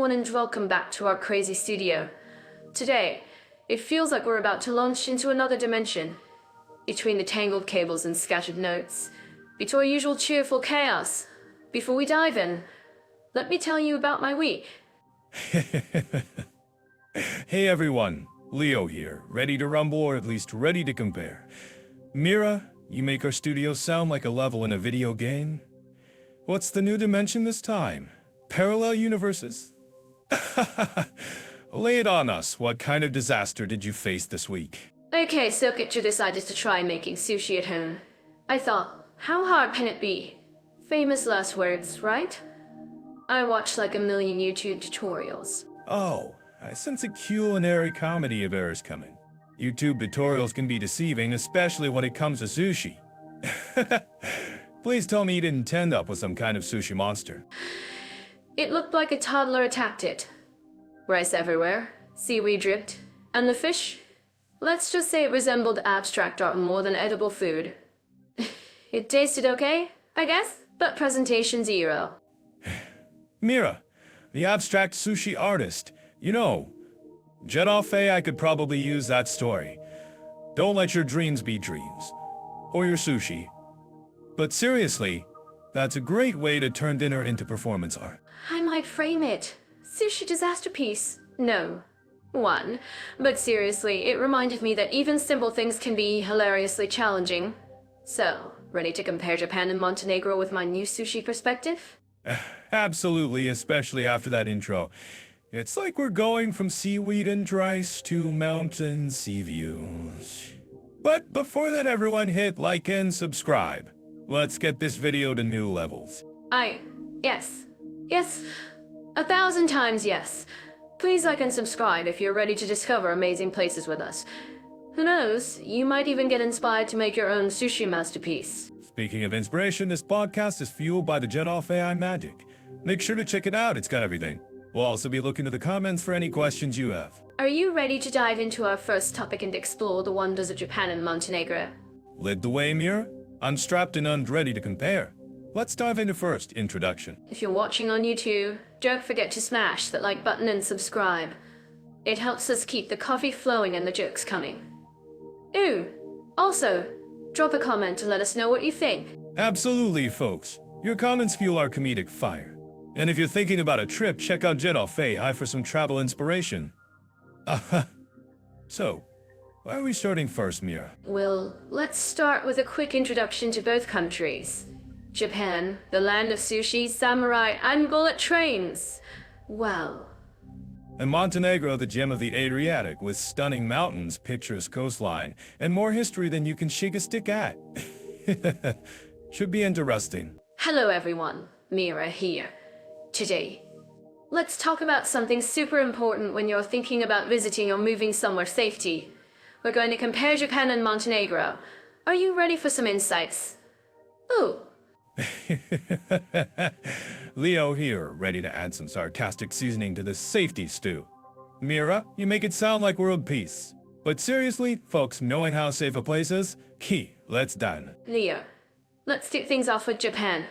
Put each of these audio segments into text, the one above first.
everyone and welcome back to our crazy studio. Today, it feels like we're about to launch into another dimension. Between the tangled cables and scattered notes, between our usual cheerful chaos. Before we dive in, let me tell you about my week. Hey everyone, Leo here, ready to rumble or at least ready to compare. Mira, you make our studio sound like a level in a video game. What's the new dimension this time? Parallel universes? Lay it on us, what kind of disaster did you face this week? Okay, so Kitcher decided to try making sushi at home. I thought, how hard can it be? Famous last words, right? I watched like a million YouTube tutorials. Oh, I sense a culinary comedy of errors coming. YouTube tutorials can be deceiving, especially when it comes to sushi. Please tell me you didn't end up with some kind of sushi monster. It looked like a toddler attacked it. Rice everywhere, seaweed dripped, and the fish? Let's just say it resembled abstract art more than edible food. It tasted okay, I guess, but presentation zero. Mira, the abstract sushi artist. You know, jet off I could probably use that story. Don't let your dreams be dreams. Or your sushi. But seriously, that's a great way to turn dinner into performance art. I might frame it. Sushi disaster piece. No. One. But seriously, it reminded me that even simple things can be hilariously challenging. So, ready to compare Japan and Montenegro with my new sushi perspective? Absolutely, especially after that intro. It's like we're going from seaweed and rice to mountain sea views. But before that, everyone hit like and subscribe. Let's get this video to new levels. Yes. Yes. 1,000 times yes. Please like and subscribe if you're ready to discover amazing places with us. Who knows, you might even get inspired to make your own sushi masterpiece. Speaking of inspiration, this podcast is fueled by the Jet Off AI magic. Make sure to check it out, it's got everything. We'll also be looking to the comments for any questions you have. Are you ready to dive into our first topic and explore the wonders of Japan and Montenegro? Lead the way, Mira. I'm strapped and ready to compare. Let's dive into first, introduction. If you're watching on YouTube, don't forget to smash that like button and subscribe. It helps us keep the coffee flowing and the jokes coming. Ooh, also, drop a comment to let us know what you think. Absolutely, folks. Your comments fuel our comedic fire. And if you're thinking about a trip, check out Jet Off AI for some travel inspiration. So, why are we starting first, Mira? Well, let's start with a quick introduction to both countries. Japan, the land of sushi, samurai, and bullet trains. Well. And Montenegro, the gem of the Adriatic, with stunning mountains, picturesque coastline, and more history than you can shake a stick at. Should be interesting. Hello everyone, Mira here. Today, let's talk about something super important when you're thinking about visiting or moving somewhere safety. We're going to compare Japan and Montenegro. Are you ready for some insights? Ooh. Leo here, ready to add some sarcastic seasoning to this safety stew. Mira, you make it sound like world peace. But seriously, folks, knowing how safe a place is, key. Let's dive. Leo, let's kick things off with Japan.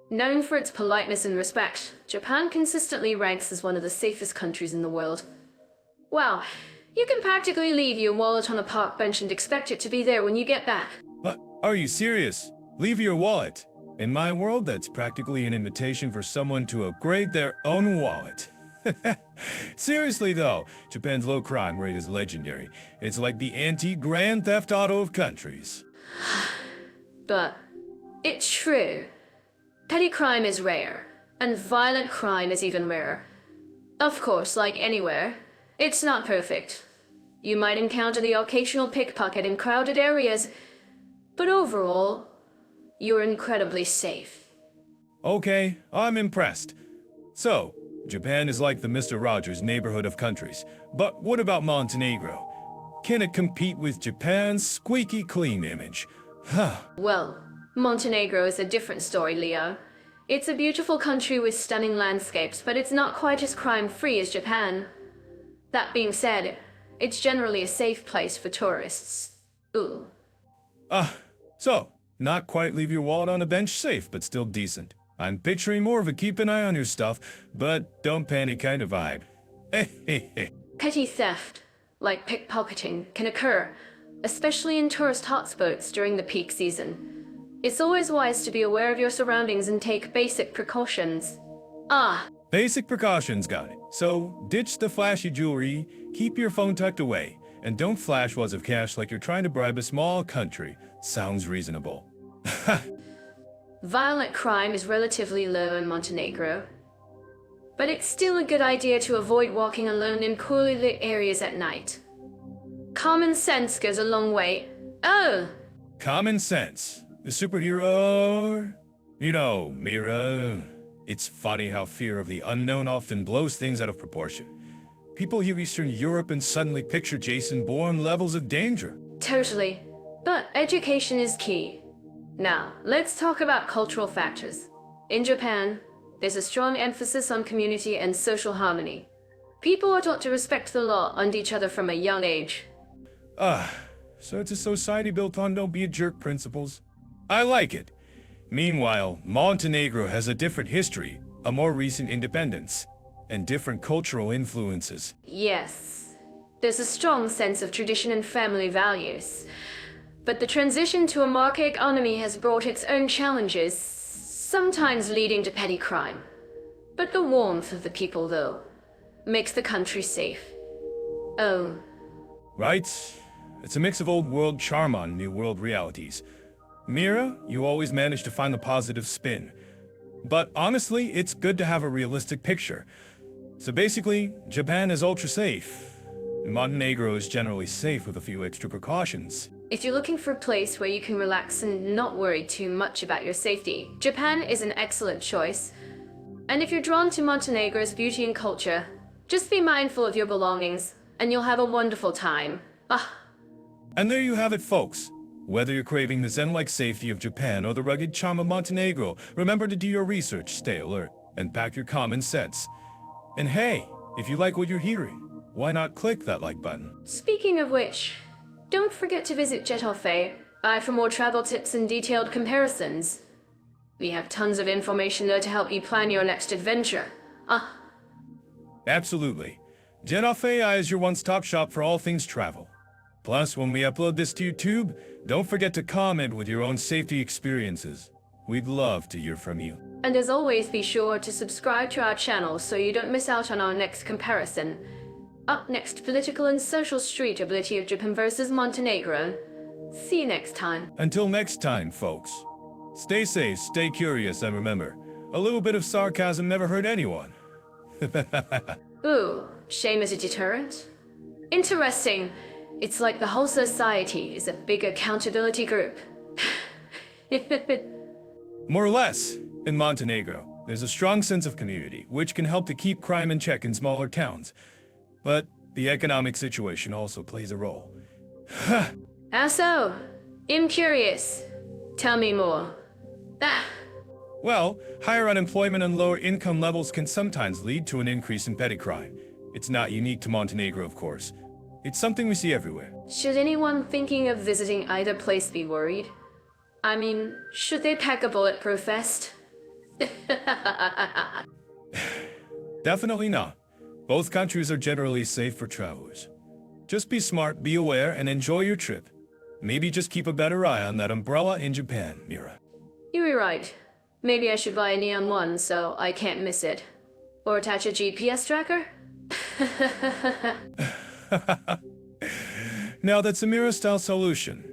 Known for its politeness and respect, Japan consistently ranks as one of the safest countries in the world. Wow, you can practically leave your wallet on a park bench and expect it to be there when you get back. But are you serious? Leave your wallet? In my world, that's practically an invitation for someone to upgrade their own wallet. Seriously though, Japan's low crime rate is legendary. It's like the anti-Grand Theft Auto of countries. But it's true. Petty crime is rare, and violent crime is even rarer. Of course, like anywhere, it's not perfect. You might encounter the occasional pickpocket in crowded areas, but overall, you're incredibly safe. Okay, I'm impressed. So, Japan is like the Mr. Rogers neighborhood of countries. But what about Montenegro? Can it compete with Japan's squeaky clean image? Well, Montenegro is a different story, Leo. It's a beautiful country with stunning landscapes, but it's not quite as crime-free as Japan. That being said, it's generally a safe place for tourists. Ooh. So, not quite leave your wallet on a bench safe, but still decent. I'm picturing more of a keep an eye on your stuff, but don't panic kind of vibe. Petty theft, like pickpocketing, can occur, especially in tourist hotspots during the peak season. It's always wise to be aware of your surroundings and take basic precautions. Ah, Basic precautions, got it. So, ditch the flashy jewelry, keep your phone tucked away, and don't flash wads of cash like you're trying to bribe a small country. Sounds reasonable. violent crime is relatively low in Montenegro, but it's still a good idea to avoid walking alone in poorly lit areas at night. Common sense goes a long way. Oh! Common sense. The superhero. You know, Mira. It's funny how fear of the unknown often blows things out of proportion. People hear Eastern Europe and suddenly picture Jason Bourne levels of danger. Totally. But education is key. Now, let's talk about cultural factors. In Japan, there's a strong emphasis on community and social harmony. People are taught to respect the law and each other from a young age. So it's a society built on don't be a jerk principles. I like it. Meanwhile, Montenegro has a different history, a more recent independence, and different cultural influences. Yes, there's a strong sense of tradition and family values. But the transition to a market economy has brought its own challenges, sometimes leading to petty crime. But the warmth of the people, though, makes the country safe. Oh. Right? It's a mix of old world charm on new world realities. Mira, you always manage to find the positive spin. But honestly, it's good to have a realistic picture. So basically, Japan is ultra safe. Montenegro is generally safe with a few extra precautions. If you're looking for a place where you can relax and not worry too much about your safety, Japan is an excellent choice. And if you're drawn to Montenegro's beauty and culture, just be mindful of your belongings, and you'll have a wonderful time. And there you have it, folks. Whether you're craving the zen-like safety of Japan or the rugged charm of Montenegro, remember to do your research, stay alert, and pack your common sense. And hey, if you like what you're hearing, why not click that like button? Speaking of which, don't forget to visit Jetofe for more travel tips and detailed comparisons. We have tons of information there to help you plan your next adventure. Absolutely. Jetofe is your one-stop shop for all things travel. Plus, when we upload this to YouTube, don't forget to comment with your own safety experiences. We'd love to hear from you. And as always, be sure to subscribe to our channel so you don't miss out on our next comparison. Up next, political and social streetability of Japan versus Montenegro. See you next time. Until next time, folks. Stay safe, stay curious, and remember, a little bit of sarcasm never hurt anyone. Ooh, shame is a deterrent? Interesting. It's like the whole society is a big accountability group. More or less, in Montenegro, there's a strong sense of community, which can help to keep crime in check in smaller towns. But the economic situation also plays a role. How so? I'm curious. Tell me more. Well, higher unemployment and lower income levels can sometimes lead to an increase in petty crime. It's not unique to Montenegro, of course. It's something we see everywhere. Should anyone thinking of visiting either place be worried? I mean, should they pack a bulletproof vest? Definitely not. Both countries are generally safe for travelers. Just be smart, be aware, and enjoy your trip. Maybe just keep a better eye on that umbrella in Japan, Mira. You're right. Maybe I should buy a neon one so I can't miss it. Or attach a GPS tracker? Now that's a Mira-style solution.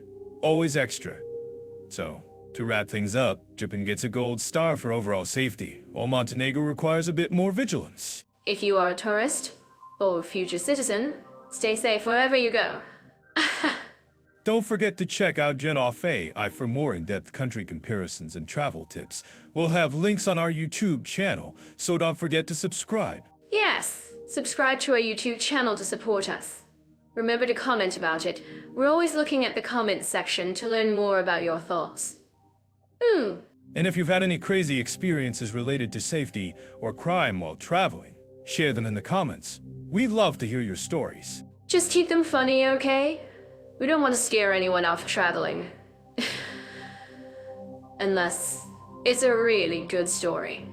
Always extra. So, to wrap things up, Japan gets a gold star for overall safety, while Montenegro requires a bit more vigilance. If you are a tourist, or future citizen, stay safe wherever you go. Don't forget to check out Jetofe for more in-depth country comparisons and travel tips. We'll have links on our YouTube channel, so don't forget to subscribe. Yes, subscribe to our YouTube channel to support us. Remember to comment about it. We're always looking at the comments section to learn more about your thoughts. And if you've had any crazy experiences related to safety or crime while traveling, share them in the comments. We'd love to hear your stories. Just keep them funny, okay? We don't want to scare anyone off traveling. Unless It's a really good story.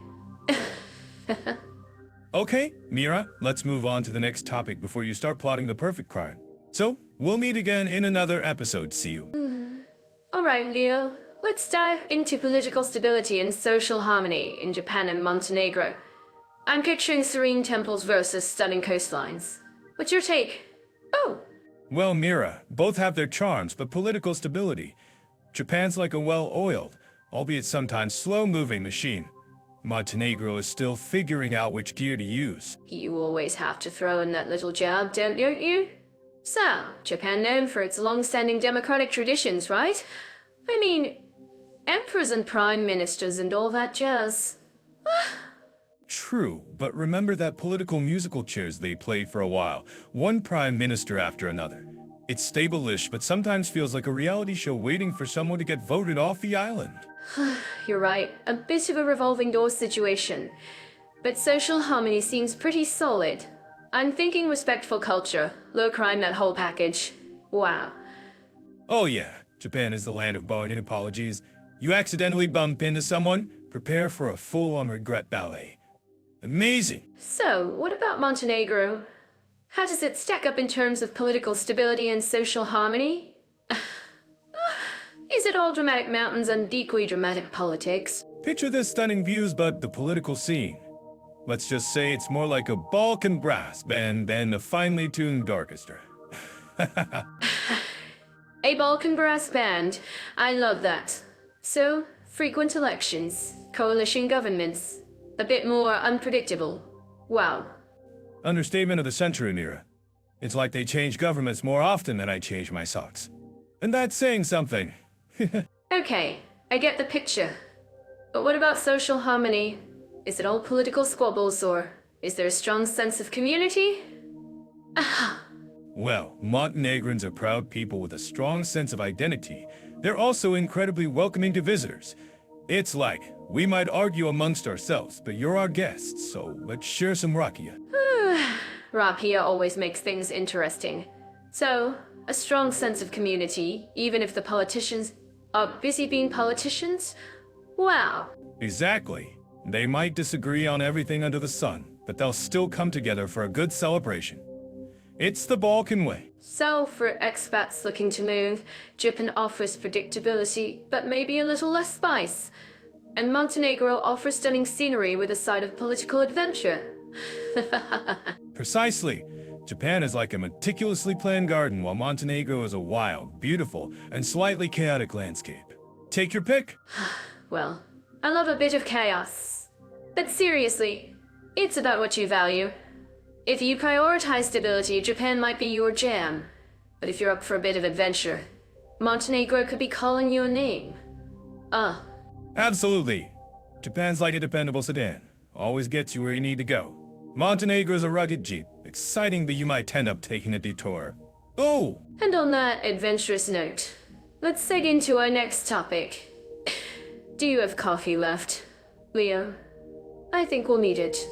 Okay, Mira, let's move on to the next topic before you start plotting the perfect crime. So, we'll meet again in another episode. See you. Alright, Leo. Let's dive into political stability and social harmony in Japan and Montenegro. I'm picturing serene temples versus stunning coastlines. What's your take? Oh, Well, Mira, both have their charms, but political stability. Japan's like a well-oiled, albeit sometimes slow-moving machine. Montenegro is still figuring out which gear to use. you always have to throw in that little jab, don't you? So, Japan known for its long-standing democratic traditions, right? I mean, emperors and prime ministers and all that jazz. True, but remember that political musical chairs they played for a while, one prime minister after another. It's stable-ish, but sometimes feels like a reality show waiting for someone to get voted off the island. You're right, a bit of a revolving door situation. But social harmony seems pretty solid. I'm thinking respectful culture, low crime, that whole package. Wow. Oh yeah, Japan is the land of bargain apologies. You accidentally bump into someone, prepare for a full-on regret ballet. Amazing! So, what about Montenegro? How does it stack up in terms of political stability and social harmony? Is it all dramatic mountains and equally dramatic politics? Picture the stunning views, but the political scene. Let's just say it's more like a Balkan brass band than a finely tuned orchestra. A Balkan brass band. I love that. So, frequent elections, coalition governments, a bit more unpredictable. Wow. Understatement of the century, Mira. It's like they change governments more often than I change my socks. And that's saying something. Okay, I get the picture. But what about social harmony? Is it all political squabbles, or is there a strong sense of community? Well, Montenegrins are proud people with a strong sense of identity. They're also incredibly welcoming to visitors. It's like, we might argue amongst ourselves, but you're our guests, so let's share some rakia. Rapia always makes things interesting. So, a strong sense of community, even if the politicians are busy being politicians? Wow. Exactly. They might disagree on everything under the sun, but they'll still come together for a good celebration. It's the Balkan way. So, for expats looking to move, Japan offers predictability, but maybe a little less spice. And Montenegro offers stunning scenery with a side of political adventure. Precisely. Japan is like a meticulously planned garden, while Montenegro is a wild, beautiful, and slightly chaotic landscape. Take your pick. Well, I love a bit of chaos. But seriously, it's about what you value. If you prioritize stability, Japan might be your jam. But if you're up for a bit of adventure, Montenegro could be calling you a name. Absolutely. Japan's like a dependable sedan. Always gets you where you need to go. Montenegro's a rugged jeep. Exciting, but you might end up taking a detour. Oh! And on that adventurous note, let's seg into our next topic. Do you have coffee left, Leo? I think we'll need it.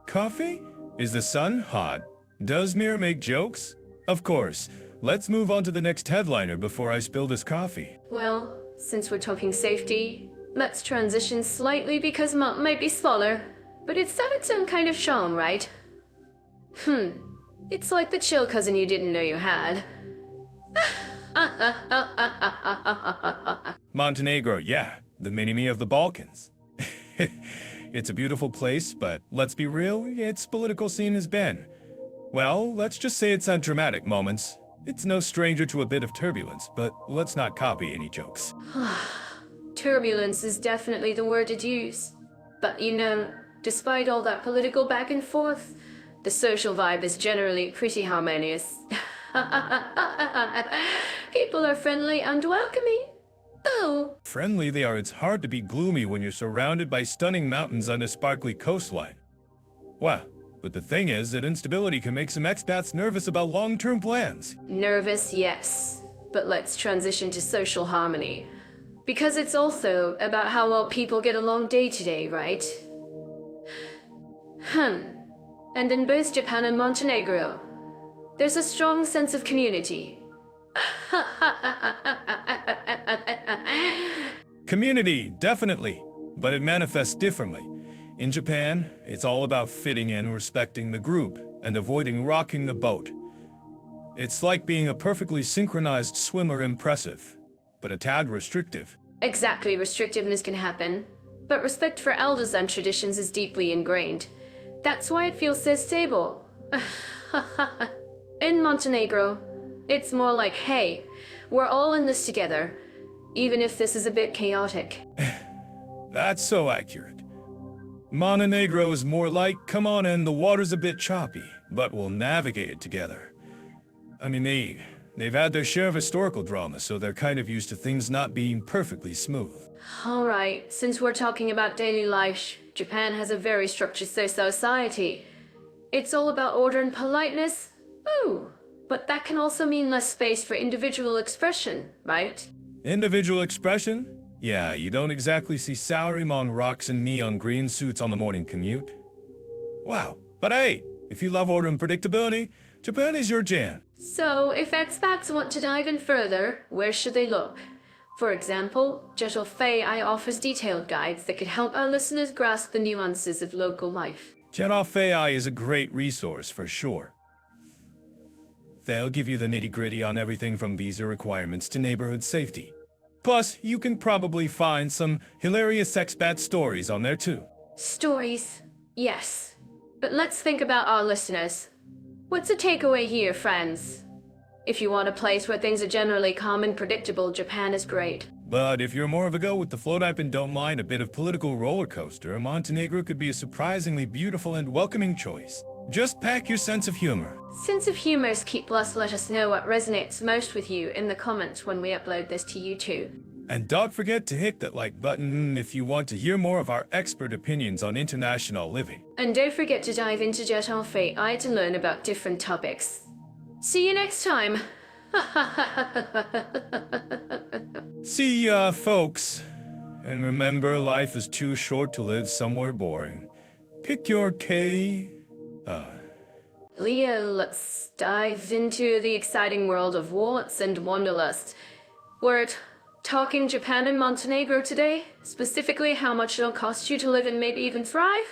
Coffee? Is the sun hot? Does Mira make jokes? Of course. Let's move on to the next headliner before I spill this coffee. Well, since we're talking safety, let's transition slightly because Mont might be smaller, but it's got its own kind of charm, right? It's like the chill cousin you didn't know you had. Montenegro, yeah, the mini-me of the Balkans. It's a beautiful place, but let's be real, its political scene has been. Well, let's just say it's had dramatic moments. It's no stranger to a bit of turbulence, but let's not copy any jokes. Turbulence is definitely the word to use. But you know, despite all that political back and forth, the social vibe is generally pretty harmonious. People are friendly and welcoming. Oh. Friendly they are, it's hard to be gloomy when you're surrounded by stunning mountains and a sparkly coastline. Well, but the thing is that instability can make some expats nervous about long-term plans. Nervous, yes. But let's transition to social harmony. Because it's also about how well people get along day to day, right? And in both Japan and Montenegro, there's a strong sense of community. Community, definitely, but it manifests differently. In Japan, it's all about fitting in, respecting the group, and avoiding rocking the boat. It's like being a perfectly synchronized swimmer, impressive, but a tad restrictive. Exactly, restrictiveness can happen, but respect for elders and traditions is deeply ingrained. That's why it feels so stable. In Montenegro, it's more like, hey, we're all in this together, even if this is a bit chaotic. That's so accurate. Montenegro is more like, come on in, the water's a bit choppy, but we'll navigate it together. I mean, they've had their share of historical drama, so they're kind of used to things not being perfectly smooth. Alright, since we're talking about daily life, Japan has a very structured society. It's all about order and politeness. Ooh, but that can also mean less space for individual expression, right? Individual expression? Yeah, you don't exactly see salaryman rocks and neon green suits on the morning commute. Wow, but hey, if you love order and predictability, Japan is your jam. So, if expats want to dive in further, where should they look? For example, Jet AI offers detailed guides that could help our listeners grasp the nuances of local life. Jet AI is a great resource for sure. They'll give you the nitty-gritty on everything from visa requirements to neighborhood safety. Plus, you can probably find some hilarious expat stories on there too. Stories, yes. But let's think about our listeners. What's the takeaway here, friends? If you want a place where things are generally calm and predictable, Japan is great. But if you're more of a go with the flow type and don't mind a bit of political roller coaster, Montenegro could be a surprisingly beautiful and welcoming choice. Just pack your sense of humor. Sense of humor is key, plus let us know what resonates most with you in the comments when we upload this to YouTube. And don't forget to hit that like button if you want to hear more of our expert opinions on international living. And don't forget to dive into Jet AI to learn about different topics. See you next time! See ya, folks. And remember, life is too short to live somewhere boring. Pick your Leo, let's dive into the exciting world of warts and wanderlust. We're talking Japan and Montenegro today, specifically how much it'll cost you to live and maybe even thrive?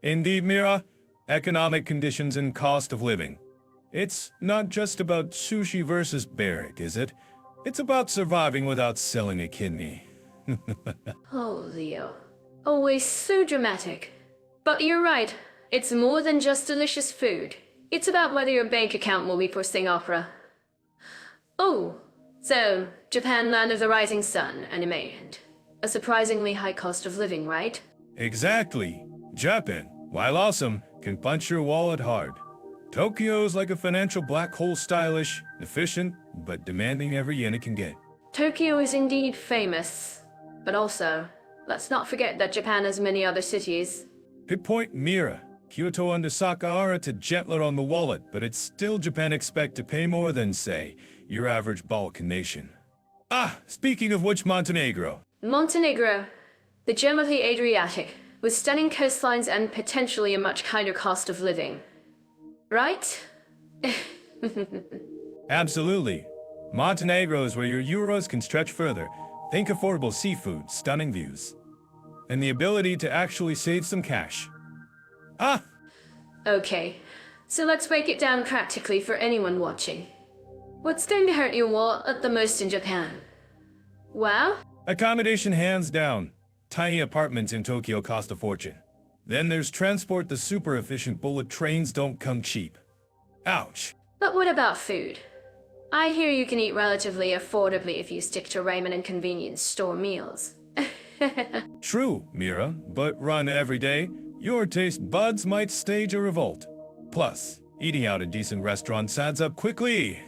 Indeed, Mira. Economic conditions and cost of living. It's not just about sushi versus barrack, is it? It's about surviving without selling a kidney. Oh, Leo. Always so dramatic. But you're right. It's more than just delicious food. It's about whether your bank account will weep or sing opera. Oh, so, Japan, land of the rising sun, anime, and a surprisingly high cost of living, right? Exactly. Japan, while awesome, can punch your wallet hard. Tokyo's like a financial black hole, stylish, efficient, but demanding every yen it can get. Tokyo is indeed famous. But also, let's not forget that Japan has many other cities. Good point, Mira. Kyoto and Osaka are a tad gentler on the wallet, but it's still Japan expect to pay more than, say, your average Balkan nation. Speaking of which, Montenegro. Montenegro, the gem of the Adriatic, with stunning coastlines and potentially a much kinder cost of living. Right? Absolutely. Montenegro is where your euros can stretch further. Think affordable seafood, stunning views, and the ability to actually save some cash. Okay, so let's break it down practically for anyone watching. What's going to hurt your wallet the most in Japan? Well? Accommodation, hands down. Tiny apartments in Tokyo cost a fortune. Then there's transport. The super efficient bullet trains don't come cheap. Ouch. But what about food? I hear you can eat relatively affordably if you stick to ramen and convenience store meals. True, Mira, but run every day, your taste buds might stage a revolt. Plus, eating out in decent restaurants adds up quickly.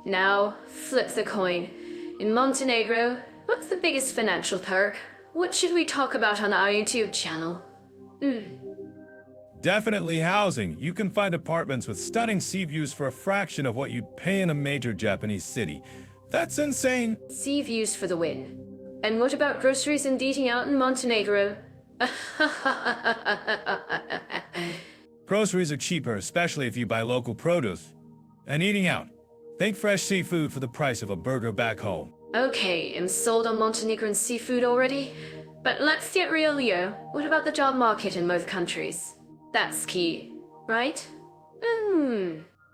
Now, flip the coin. In Montenegro, what's the biggest financial perk? What should we talk about on our YouTube channel? Definitely housing. You can find apartments with stunning sea views for a fraction of what you'd pay in a major Japanese city. That's insane. Sea views for the win. And what about groceries and eating out in Montenegro? Groceries are cheaper, especially if you buy local produce. And eating out. Think fresh seafood for the price of a burger back home. Okay, I'm sold on Montenegrin seafood already. But let's get real, Leo. What about the job market in both countries? That's key, right?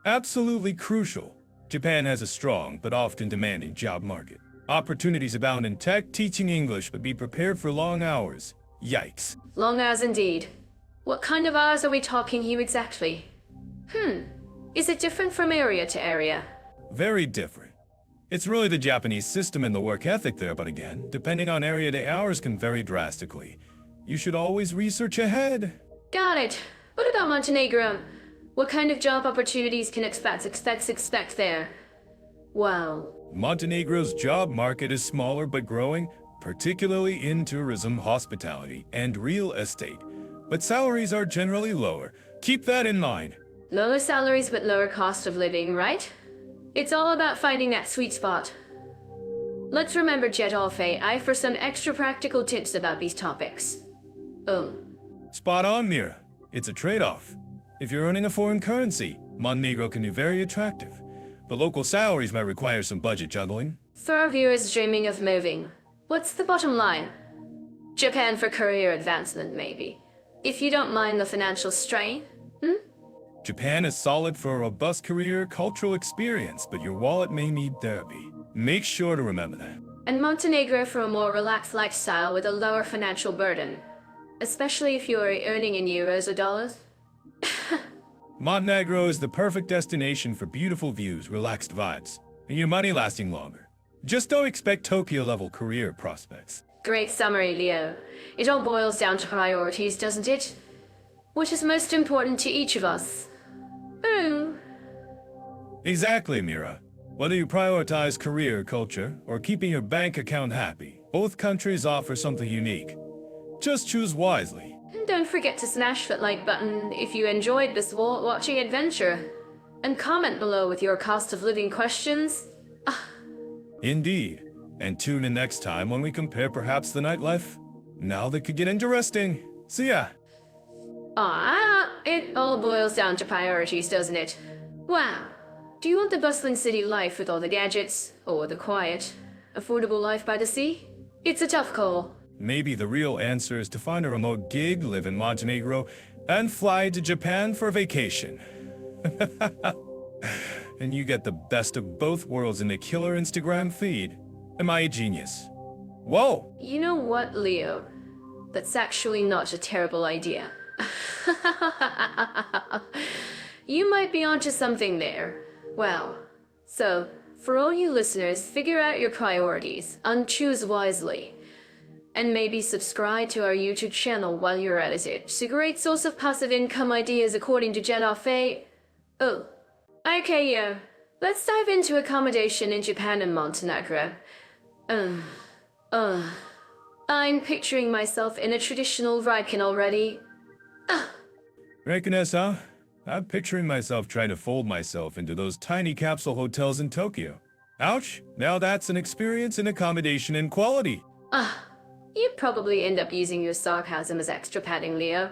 Absolutely crucial. Japan has a strong but often demanding job market. Opportunities abound in tech, teaching English, but be prepared for long hours. Yikes. Long hours indeed. What kind of hours are we talking here exactly? Is it different from area to area? Very different. It's really the Japanese system and the work ethic there, but again, depending on area, the hours can vary drastically. You should always research ahead. Got it. What about Montenegro? What kind of job opportunities can expect there? Well, Montenegro's job market is smaller but growing, particularly in tourism, hospitality, and real estate. But salaries are generally lower. Keep that in mind. lower salaries but lower cost of living, right? It's all about finding that sweet spot. Let's remember Jet off AI for some extra practical tips about these topics. Spot on, Mira. It's a trade-off. If you're earning a foreign currency, Montenegro can be very attractive. But local salaries might require some budget juggling. For our viewers dreaming of moving, what's the bottom line? Japan for career advancement, maybe. If you don't mind the financial strain, Japan is solid for a robust career, cultural experience, but your wallet may need therapy. Make sure to remember that. And Montenegro for a more relaxed lifestyle with a lower financial burden. Especially if you are earning in euros or dollars. Montenegro is the perfect destination for beautiful views, relaxed vibes, and your money lasting longer. Just don't expect Tokyo-level career prospects. Great summary, Leo. It all boils down to priorities, doesn't it? What is most important to each of us? Exactly, Mira. Whether you prioritize career, culture, or keeping your bank account happy, both countries offer something unique. Just choose wisely. And don't forget to smash that like button if you enjoyed this watching adventure. And comment below with your cost of living questions. Indeed. And tune in next time when we compare perhaps the nightlife. Now that could get interesting. See ya! It all boils down to priorities, doesn't it? Wow. Do you want the bustling city life with all the gadgets, or the quiet, affordable life by the sea? It's a tough call. Maybe the real answer is to find a remote gig, live in Montenegro, and fly to Japan for vacation. And you get the best of both worlds in a killer Instagram feed. Am I a genius? Whoa! You know what, Leo? That's actually not a terrible idea. You might be onto something there. Well, so, for all you listeners, figure out your priorities and choose wisely. And maybe subscribe to our YouTube channel while you're at it. It's a great source of passive income ideas according to Jet off AI. Okay, yeah. Let's dive into accommodation in Japan and Montenegro. I'm picturing myself in a traditional Riken already. Richness, huh? I'm picturing myself trying to fold myself into those tiny capsule hotels in Tokyo. Ouch! Now that's an experience in accommodation and quality. You'd probably end up using your sarcasm as extra padding, Leo.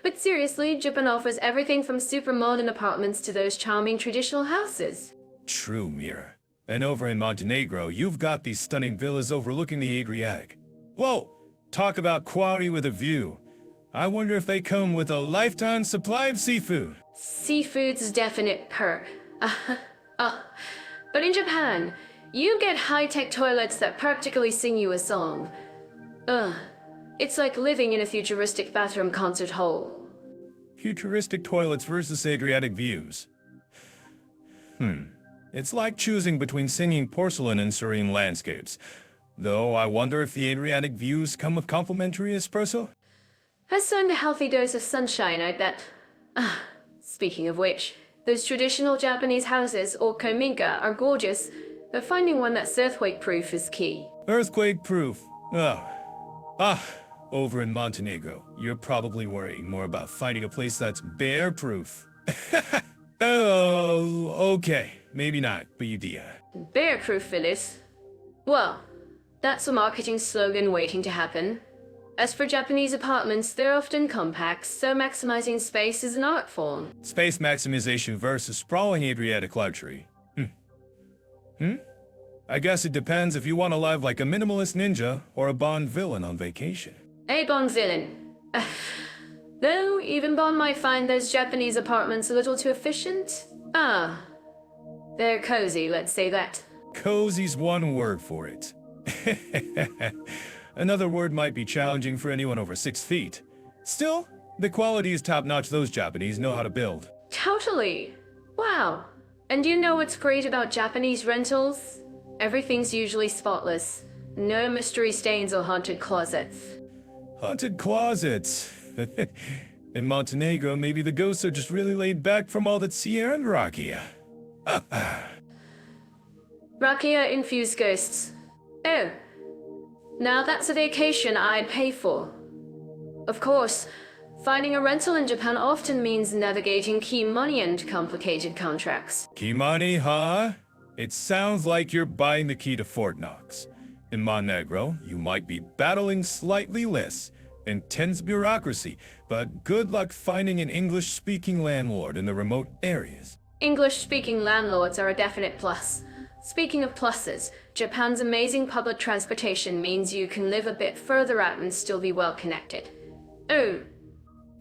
But seriously, Japan offers everything from super modern apartments to those charming traditional houses. True, Mira. And over in Montenegro, you've got these stunning villas overlooking the Adriatic. Whoa! Talk about quality with a view. I wonder if they come with a lifetime supply of seafood. Seafood's definite perk. But in Japan, you get high-tech toilets that practically sing you a song. It's like living in a futuristic bathroom concert hall. Futuristic toilets versus Adriatic views. It's like choosing between singing porcelain and serene landscapes. Though I wonder if the Adriatic views come with complimentary espresso? Has earned a healthy dose of sunshine, I bet. Speaking of which, those traditional Japanese houses, or kominka, are gorgeous, but finding one that's earthquake-proof is key. Earthquake-proof? Over in Montenegro, you're probably worrying more about finding a place that's bear-proof. Oh, okay. Maybe not, but you do. Bear-proof, Phyllis. Well, that's a marketing slogan waiting to happen. As for Japanese apartments, they're often compact, so maximizing space is an art form. Space maximization versus sprawling Adriatic luxury. I guess it depends if you want to live like a minimalist ninja or a Bond villain on vacation. A Bond villain. Though, even Bond might find those Japanese apartments a little too efficient. They're cozy, let's say that. Cozy's one word for it. Another word might be challenging for anyone over 6 feet. Still, the quality is top-notch. Those Japanese know how to build. Totally. Wow. And you know what's great about Japanese rentals? Everything's usually spotless. No mystery stains or haunted closets. Haunted closets. In Montenegro, maybe the ghosts are just really laid back from all that Sierra and Rakia. Rakia-infused ghosts. Oh. Now that's a vacation I'd pay for. Of course, finding a rental in Japan often means navigating key money and complicated contracts. Key money, huh? It sounds like you're buying the key to Fort Knox. In Montenegro, you might be battling slightly less intense bureaucracy, but good luck finding an English-speaking landlord in the remote areas. English-speaking landlords are a definite plus. Speaking of pluses, Japan's amazing public transportation means you can live a bit further out and still be well connected. Oh.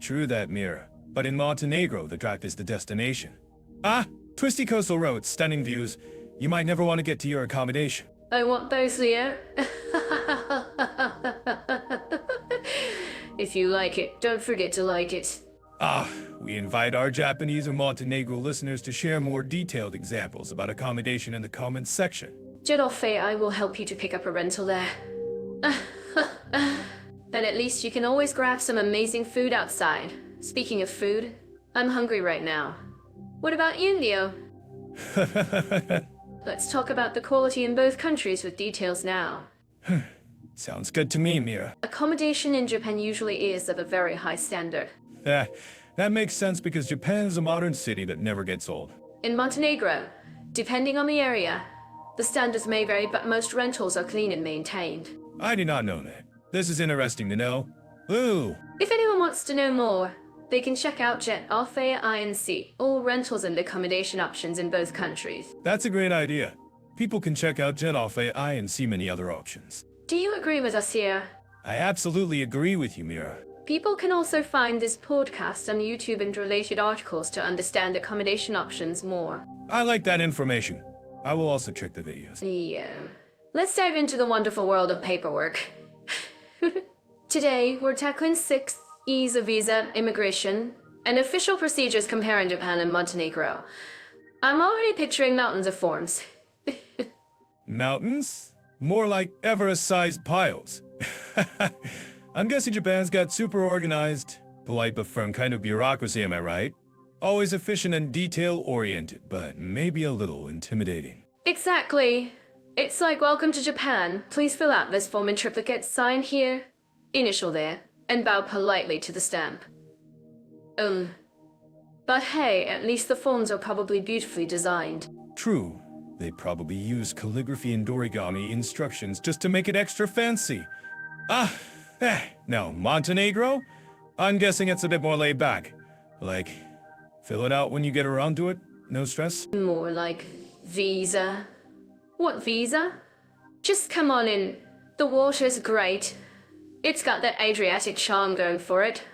True that, Mira. But in Montenegro, the drive is the destination. Twisty coastal roads, stunning views. You might never want to get to your accommodation. I want those, Leo. If you like it, don't forget to like it. We invite our Japanese or Montenegro listeners to share more detailed examples about accommodation in the comments section. Jedolfe, I will help you to pick up a rental there. Then at least you can always grab some amazing food outside. Speaking of food, I'm hungry right now. What about you, Leo? Let's talk about the quality in both countries with details now. Sounds good to me, Mira. Accommodation in Japan usually is of a very high standard. That makes sense because Japan is a modern city that never gets old. In Montenegro, depending on the area, the standards may vary, but most rentals are clean and maintained. I did not know that. This is interesting to know. Ooh. If anyone wants to know more, they can check out Jet Alfea INC, all rentals and accommodation options in both countries. That's a great idea. People can check out Jet AI and see many other options. Do you agree with us here? I absolutely agree with you, Mira. People can also find this podcast on YouTube and related articles to understand accommodation options more. I like that information. I will also check the videos. Yeah. Let's dive into the wonderful world of paperwork. Today, we're tackling 6 E's of visa, immigration, and official procedures comparing Japan and Montenegro. I'm already picturing mountains of forms. Mountains? More like Everest-sized piles. I'm guessing Japan's got super organized, polite but firm kind of bureaucracy, am I right? Always efficient and detail-oriented, but maybe a little intimidating. Exactly. It's like, welcome to Japan. Please fill out this form in triplicate, sign here, initial there, and bow politely to the stamp. But hey, at least the forms are probably beautifully designed. True. They probably use calligraphy and origami instructions just to make it extra fancy. Now, Montenegro? I'm guessing it's a bit more laid back. Like, fill it out when you get around to it, no stress? More like visa. What visa? Just come on in. The water's great. It's got that Adriatic charm going for it.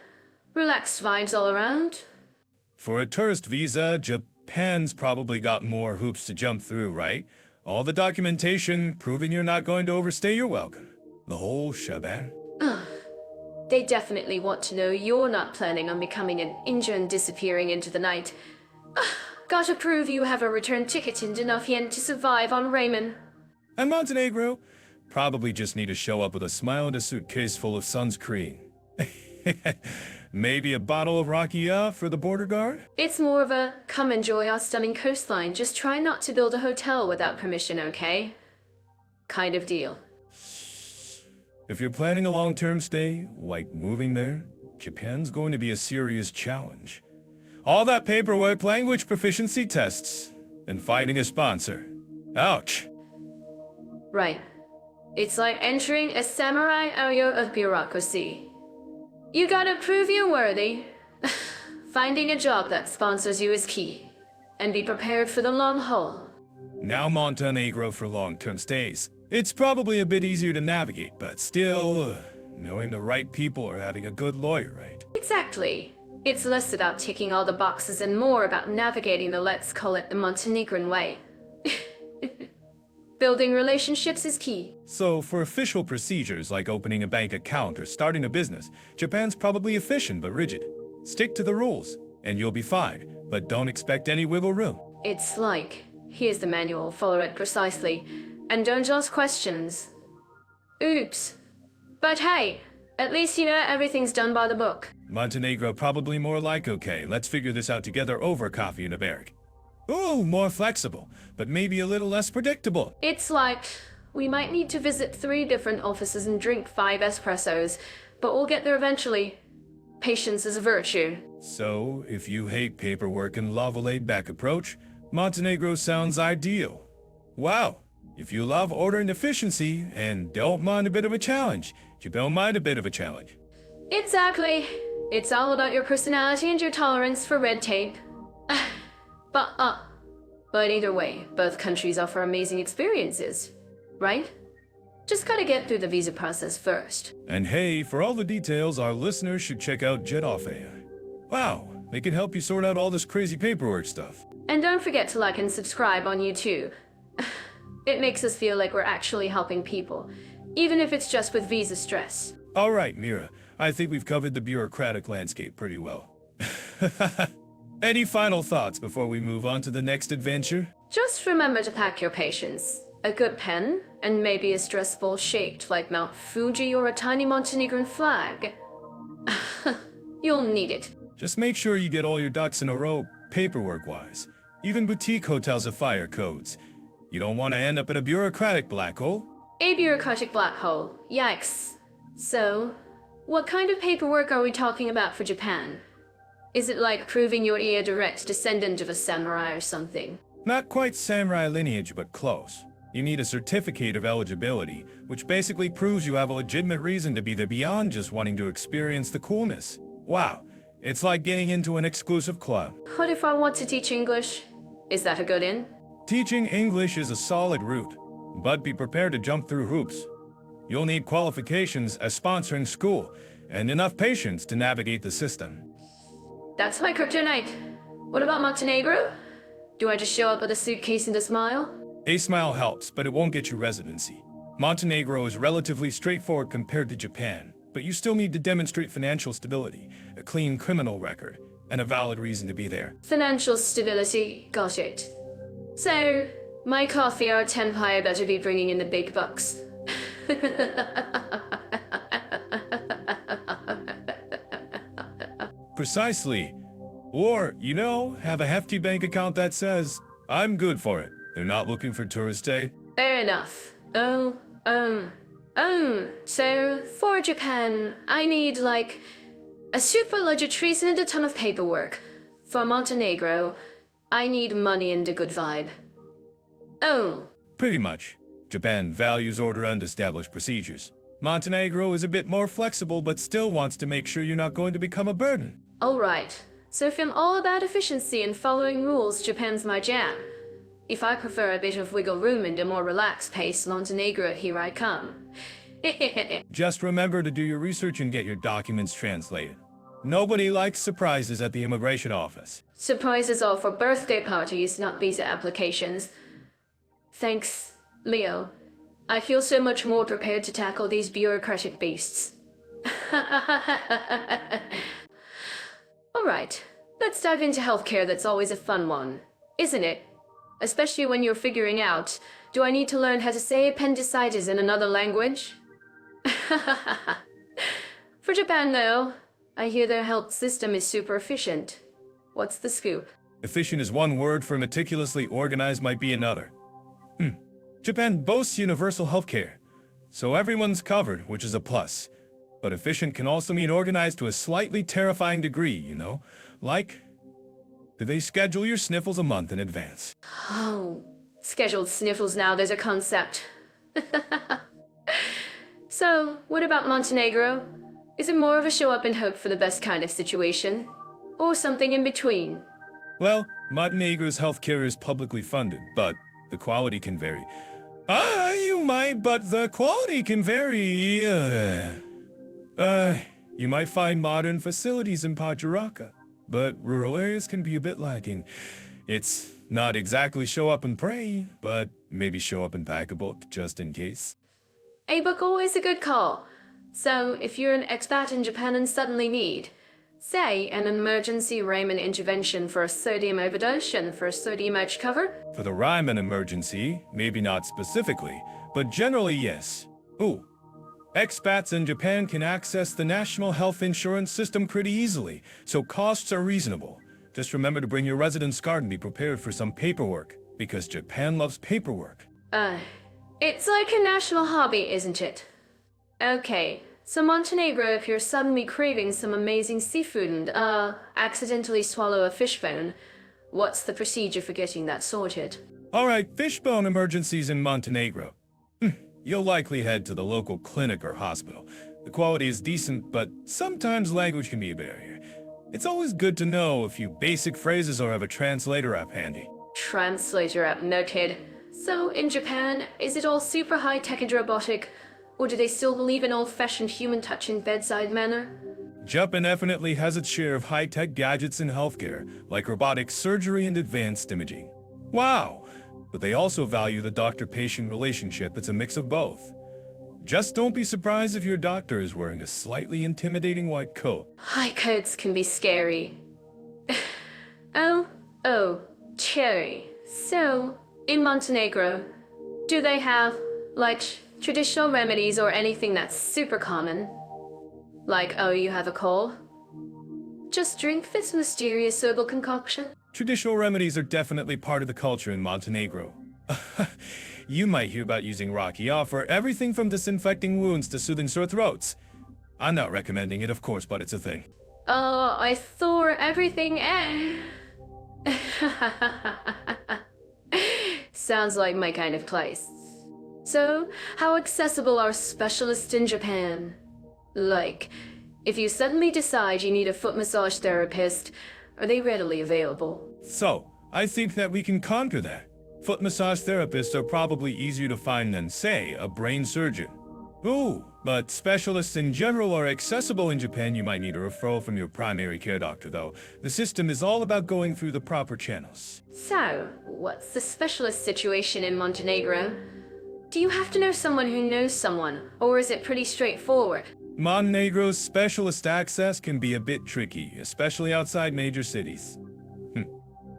Relaxed vibes all around. For a tourist visa, Japan's probably got more hoops to jump through, right? All the documentation proving you're not going to overstay your welcome. The whole shebang. They definitely want to know you're not planning on becoming an ninja and disappearing into the night. Gotta prove you have a return ticket and enough yen to survive on ramen. And Montenegro? Probably just need to show up with a smile and a suitcase full of sunscreen. Maybe a bottle of rakia for the border guard? It's more of a, come enjoy our stunning coastline, just try not to build a hotel without permission, okay? Kind of deal. If you're planning a long-term stay, like moving there, Japan's going to be a serious challenge. All that paperwork, language proficiency tests, and finding a sponsor. Ouch. Right. It's like entering a samurai area of bureaucracy. You gotta prove you're worthy. Finding a job that sponsors you is key. And be prepared for the long haul. Now Montenegro for long-term stays. It's probably a bit easier to navigate, but still, knowing the right people or having a good lawyer, right? Exactly. It's less about ticking all the boxes and more about navigating the, let's call it, the Montenegrin way. Building relationships is key. So for official procedures like opening a bank account or starting a business, Japan's probably efficient but rigid. Stick to the rules, and you'll be fine, but don't expect any wiggle room. It's like, here's the manual, follow it precisely, and don't ask questions. Oops. But hey, at least you know everything's done by the book. Montenegro probably more like okay, let's figure this out together over coffee in a barrack. Ooh, more flexible, but maybe a little less predictable. It's like, we might need to visit 3 different offices and drink 5 espressos, but we'll get there eventually. Patience is a virtue. So, if you hate paperwork and love a laid-back approach, Montenegro sounds ideal. Wow, if you love order and efficiency and don't mind a bit of a challenge, you don't mind a bit of a challenge. Exactly. It's all about your personality and your tolerance for red tape. But either way, both countries offer amazing experiences, right? Just gotta get through the visa process first. And hey, for all the details, our listeners should check out Jet-Off AI. Wow, they can help you sort out all this crazy paperwork stuff. And don't forget to like and subscribe on YouTube. It makes us feel like we're actually helping people, even if it's just with visa stress. All right, Mira, I think we've covered the bureaucratic landscape pretty well. Any final thoughts before we move on to the next adventure? Just remember to pack your patience, a good pen, and maybe a stress ball shaped like Mount Fuji or a tiny Montenegrin flag. You'll need it. Just make sure you get all your ducks in a row, paperwork-wise. Even boutique hotels have fire codes. You don't want to end up in a bureaucratic black hole. A bureaucratic black hole. Yikes. So, what kind of paperwork are we talking about for Japan? Is it like proving you're a direct descendant of a samurai or something? Not quite samurai lineage, but close. You need a certificate of eligibility, which basically proves you have a legitimate reason to be there beyond just wanting to experience the coolness. Wow, it's like getting into an exclusive club. What if I want to teach English? Is that a good in? Teaching English is a solid route, but be prepared to jump through hoops. You'll need qualifications as sponsoring school, and enough patience to navigate the system. That's my kryptonite. What about Montenegro? Do I just show up with a suitcase and a smile? A smile helps, but it won't get you residency. Montenegro is relatively straightforward compared to Japan, but you still need to demonstrate financial stability, a clean criminal record, and a valid reason to be there. Financial stability, got it. So, my coffee or tenpai better be bringing in the big bucks. Precisely. Or, you know, have a hefty bank account that says, I'm good for it. They're not looking for tourist day. Fair enough. So, for Japan, I need, like, a super legit reason and a ton of paperwork. For Montenegro, I need money and a good vibe. Oh. Pretty much. Japan values order and established procedures. Montenegro is a bit more flexible, but still wants to make sure you're not going to become a burden. Alright. So if I'm all about efficiency and following rules, Japan's my jam. If I prefer a bit of wiggle room and a more relaxed pace, Montenegro, here I come. Just remember to do your research and get your documents translated. Nobody likes surprises at the immigration office. Surprises are for birthday parties, not visa applications. Thanks, Leo. I feel so much more prepared to tackle these bureaucratic beasts. Alright, let's dive into healthcare. That's always a fun one, isn't it? Especially when you're figuring out, do I need to learn how to say appendicitis in another language? For Japan, though, I hear their health system is super efficient. What's the scoop? Efficient is one word, for meticulously organized might be another. Japan boasts universal healthcare, so everyone's covered, which is a plus. But efficient can also mean organized to a slightly terrifying degree, you know? Like, do they schedule your sniffles a month in advance? Oh, scheduled sniffles now, there's a concept. So, what about Montenegro? Is it more of a show up and hope for the best kind of situation? Or something in between? Well, Montenegro's healthcare is publicly funded, but the quality can vary. You might, but the quality can vary. You might find modern facilities in Pajaraka, but rural areas can be a bit lacking. It's not exactly show up and pray, but maybe show up and pack a book just in case. A book always a good call. So, if you're an expat in Japan and suddenly need, say, an emergency ramen intervention for a sodium overdose and for a sodium edge cover? For the ramen emergency, maybe not specifically, but generally yes. Ooh. Expats in Japan can access the national health insurance system pretty easily, so costs are reasonable. Just remember to bring your residence card and be prepared for some paperwork, because Japan loves paperwork. It's like a national hobby, isn't it? Okay, so Montenegro, if you're suddenly craving some amazing seafood and, accidentally swallow a fish bone, what's the procedure for getting that sorted? Alright, fishbone emergencies in Montenegro. You'll likely head to the local clinic or hospital. The quality is decent, but sometimes language can be a barrier. It's always good to know a few basic phrases or have a translator app handy. Translator app noted. So, in Japan, is it all super high-tech and robotic, or do they still believe in old-fashioned human touch in bedside manner? Japan definitely has its share of high-tech gadgets in healthcare, like robotic surgery and advanced imaging. Wow! But they also value the doctor-patient relationship that's a mix of both. Just don't be surprised if your doctor is wearing a slightly intimidating white coat. High coats can be scary. Cherry. So, in Montenegro, do they have, like, traditional remedies or anything that's super common? Like, oh, you have a cold? Just drink this mysterious herbal concoction? Traditional remedies are definitely part of the culture in Montenegro. You might hear about using rakia for everything from disinfecting wounds to soothing sore throats. I'm not recommending it, of course, but it's a thing. Oh, I thought everything Sounds like my kind of place. So, how accessible are specialists in Japan? Like, if you suddenly decide you need a foot massage therapist, are they readily available? So, I think that we can conquer that. Foot massage therapists are probably easier to find than, say, a brain surgeon. Ooh, but specialists in general are accessible in Japan. You might need a referral from your primary care doctor, though. The system is all about going through the proper channels. So, what's the specialist situation in Montenegro? Do you have to know someone who knows someone, or is it pretty straightforward? Montenegro's specialist access can be a bit tricky, especially outside major cities.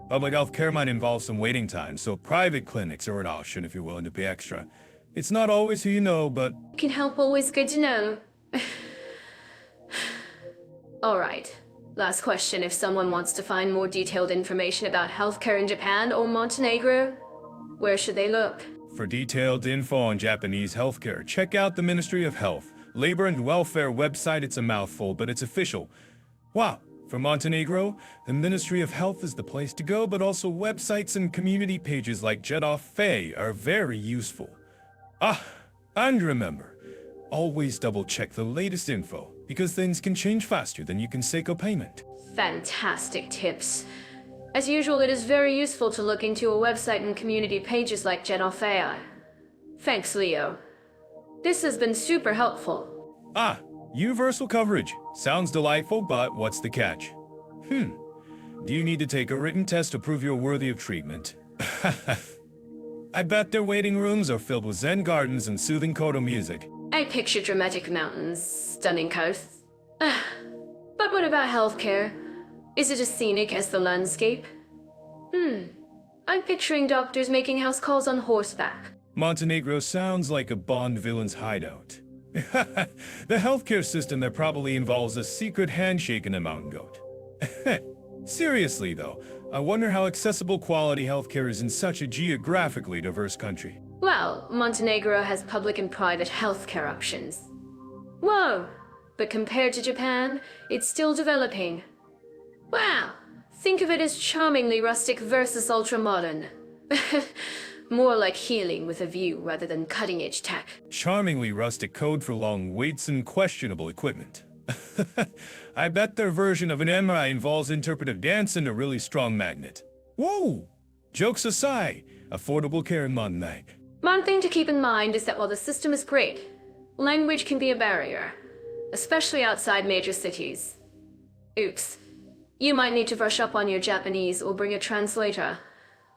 Public health care might involve some waiting time, so private clinics are an option if you're willing to pay extra. It's not always who you know, but... Can help, always good to know. Alright, last question. If someone wants to find more detailed information about healthcare in Japan or Montenegro, where should they look? For detailed info on Japanese healthcare, check out the Ministry of Health, Labor and Welfare website. It's a mouthful, but it's official. Wow. For Montenegro, the Ministry of Health is the place to go, but also websites and community pages like Nightlife are very useful. And remember, always double-check the latest info, because things can change faster than you can Seiko payment. Fantastic tips. As usual, it is very useful to look into a website and community pages like Nightlife. Thanks, Leo. This has been super helpful. Universal coverage. Sounds delightful, but what's the catch? Do you need to take a written test to prove you're worthy of treatment? I bet their waiting rooms are filled with zen gardens and soothing koto music. I picture dramatic mountains, stunning coasts. But what about healthcare? Is it as scenic as the landscape? I'm picturing doctors making house calls on horseback. Montenegro sounds like a Bond villain's hideout. The healthcare system there probably involves a secret handshake and a mountain goat. Seriously though, I wonder how accessible quality healthcare is in such a geographically diverse country. Well, Montenegro has public and private healthcare options. Whoa! But compared to Japan, it's still developing. Wow! Think of it as charmingly rustic versus ultra-modern. More like healing with a view rather than cutting-edge tech. Charmingly rustic code for long waits and questionable equipment. I bet their version of an MRI involves interpretive dance and a really strong magnet. Whoa! Jokes aside, affordable care in Montenegro. One thing to keep in mind is that while the system is great, language can be a barrier, especially outside major cities. Oops. You might need to brush up on your Japanese or bring a translator,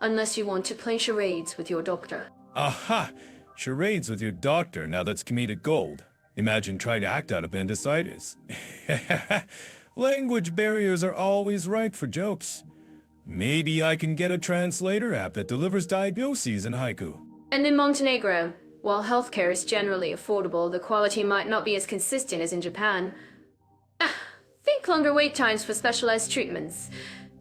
unless you want to play charades with your doctor. Aha! Charades with your doctor, now that's comedic gold. Imagine trying to act out appendicitis. Language barriers are always ripe for jokes. Maybe I can get a translator app that delivers diagnoses in haiku. And in Montenegro, while healthcare is generally affordable, the quality might not be as consistent as in Japan. Think longer wait times for specialized treatments.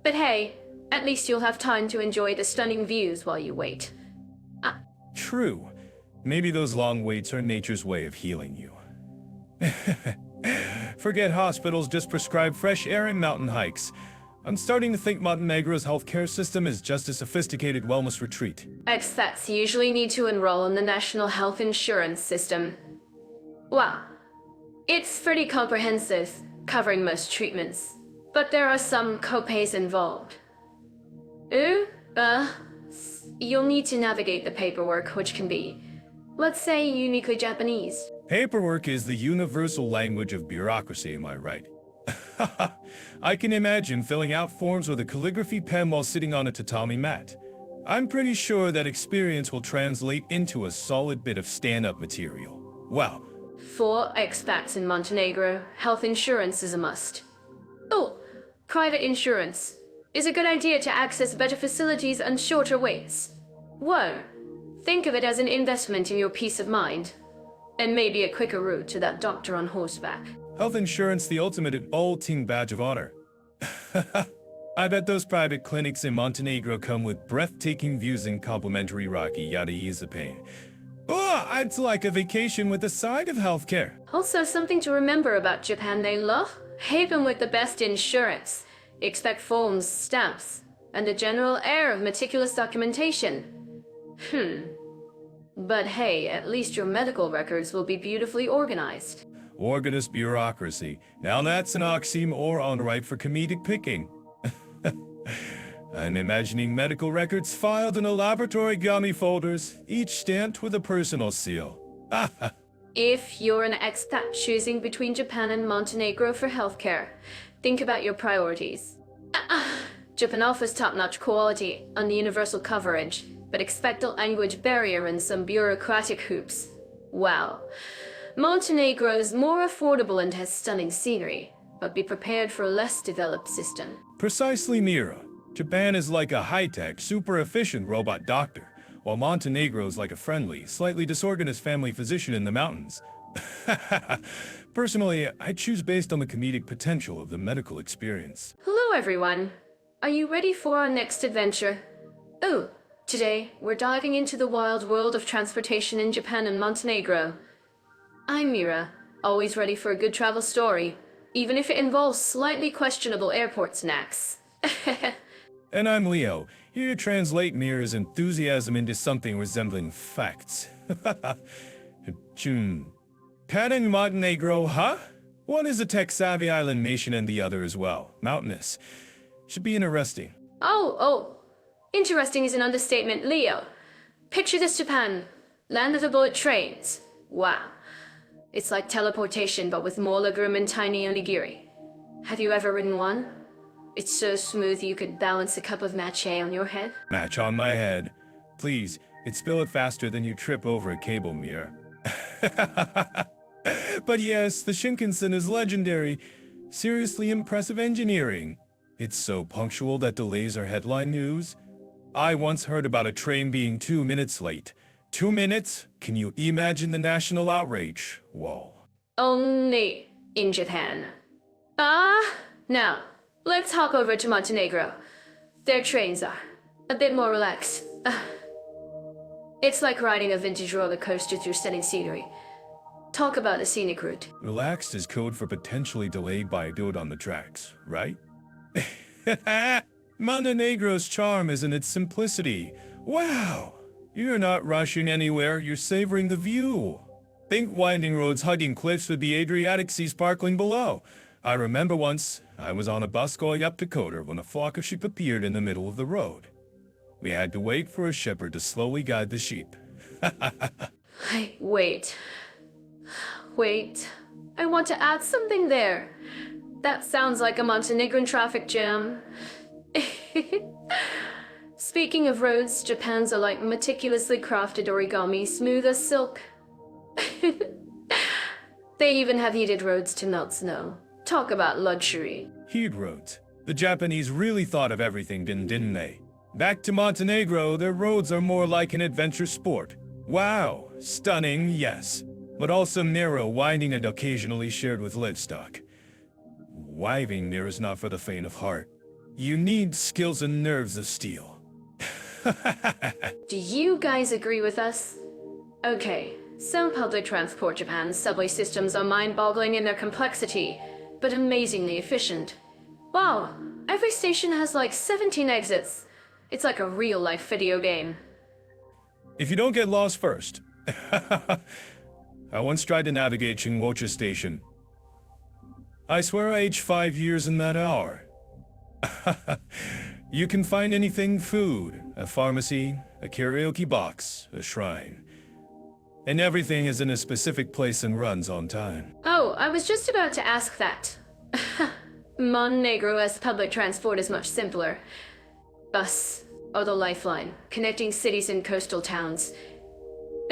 But hey, at least you'll have time to enjoy the stunning views while you wait. True. Maybe those long waits are nature's way of healing you. Forget hospitals, just prescribe fresh air and mountain hikes. I'm starting to think Montenegro's healthcare system is just a sophisticated wellness retreat. Expats usually need to enroll in the national health insurance system. Well, it's pretty comprehensive, covering most treatments, but there are some copays involved. You'll need to navigate the paperwork, which can be, let's say, uniquely Japanese. Paperwork is the universal language of bureaucracy, am I right? I can imagine filling out forms with a calligraphy pen while sitting on a tatami mat. I'm pretty sure that experience will translate into a solid bit of stand-up material. Wow. For expats in Montenegro, health insurance is a must. Oh, private insurance is a good idea to access better facilities and shorter waits. Whoa, think of it as an investment in your peace of mind, and maybe a quicker route to that doctor on horseback. Health insurance, the ultimate all-team badge of honor. I bet those private clinics in Montenegro come with breathtaking views and complimentary rocky yada ease of pain. Oh, it's like a vacation with a side of healthcare. Also, something to remember about Japan, they love haven with the best insurance. Expect forms, stamps, and a general air of meticulous documentation. But hey, at least your medical records will be beautifully organized. Organist bureaucracy. Now that's an oxymoron ripe for comedic picking. I'm imagining medical records filed in a laboratory gummy folders, each stamped with a personal seal. If you're an expat choosing between Japan and Montenegro for healthcare, think about your priorities. Japan offers top-notch quality and universal coverage, but expect a language barrier and some bureaucratic hoops. Wow. Montenegro is more affordable and has stunning scenery, but be prepared for a less developed system. Precisely, Mira. Japan is like a high-tech, super efficient robot doctor, while Montenegro is like a friendly, slightly disorganized family physician in the mountains. Personally, I choose based on the comedic potential of the medical experience. Hello everyone. Are you ready for our next adventure? Oh, today we're diving into the wild world of transportation in Japan and Montenegro. I'm Mira, always ready for a good travel story, even if it involves slightly questionable airport snacks. And I'm Leo, here to translate Mira's enthusiasm into something resembling facts. Japan and Montenegro, huh? One is a tech-savvy island nation and the other as well, mountainous. Should be interesting. Oh, interesting is an understatement, Leo. Picture this Japan, land of the bullet trains. Wow. It's like teleportation, but with more legroom and tiny onigiri. Have you ever ridden one? It's so smooth you could balance a cup of matcha on your head. Match on my head. Please, spill it faster than you trip over a cable, Mira. But yes, the Shinkansen is legendary. Seriously impressive engineering. It's so punctual that delays are headline news. I once heard about a train being 2 minutes late. 2 minutes? Can you imagine the national outrage? Whoa. Only in Japan. Now, let's hop over to Montenegro. Their trains are a bit more relaxed. It's like riding a vintage roller coaster through stunning scenery. Talk about a scenic route. Relaxed is code for potentially delayed by a dude on the tracks, right? Montenegro's charm is in its simplicity. Wow! You're not rushing anywhere, you're savoring the view. Think winding roads hugging cliffs with the Adriatic Sea sparkling below. I remember once, I was on a bus going up to Kotor when a flock of sheep appeared in the middle of the road. We had to wait for a shepherd to slowly guide the sheep. Wait. I want to add something there. That sounds like a Montenegrin traffic jam. Speaking of roads, Japan's are like meticulously crafted origami, smooth as silk. They even have heated roads to melt snow. Talk about luxury. Heat roads. The Japanese really thought of everything, didn't they? Back to Montenegro, their roads are more like an adventure sport. Wow, stunning, yes, but also narrow, winding and occasionally shared with livestock. Wiving there is not for the faint of heart. You need skills and nerves of steel. Do you guys agree with us? Okay, so public transport Japan's subway systems are mind-boggling in their complexity, but amazingly efficient. Wow, every station has like 17 exits. It's like a real-life video game. If you don't get lost first. I once tried to navigate Chingwocha Station. I swear I aged 5 years in that hour. You can find anything: food, a pharmacy, a karaoke box, a shrine. And everything is in a specific place and runs on time. Oh, I was just about to ask that. Montenegro's public transport is much simpler. Bus, or the lifeline, connecting cities and coastal towns.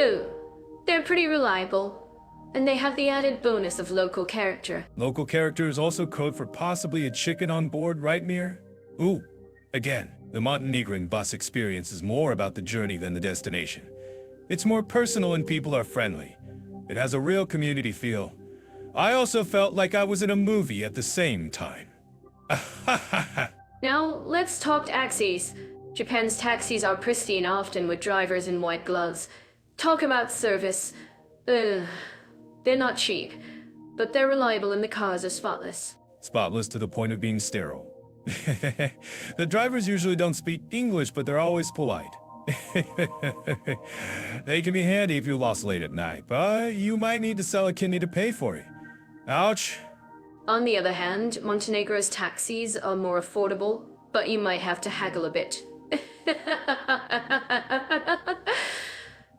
Ooh, they're pretty reliable. And they have the added bonus of local character. Local character is also code for possibly a chicken on board, right, Mir? Ooh, again, the Montenegrin bus experience is more about the journey than the destination. It's more personal and people are friendly. It has a real community feel. I also felt like I was in a movie at the same time. Now, let's talk taxis. Japan's taxis are pristine, often with drivers in white gloves. Talk about service. They're not cheap, but they're reliable and the cars are spotless. Spotless to the point of being sterile. The drivers usually don't speak English, but they're always polite. They can be handy if you lost late at night, but you might need to sell a kidney to pay for it. Ouch. On the other hand, Montenegro's taxis are more affordable, but you might have to haggle a bit.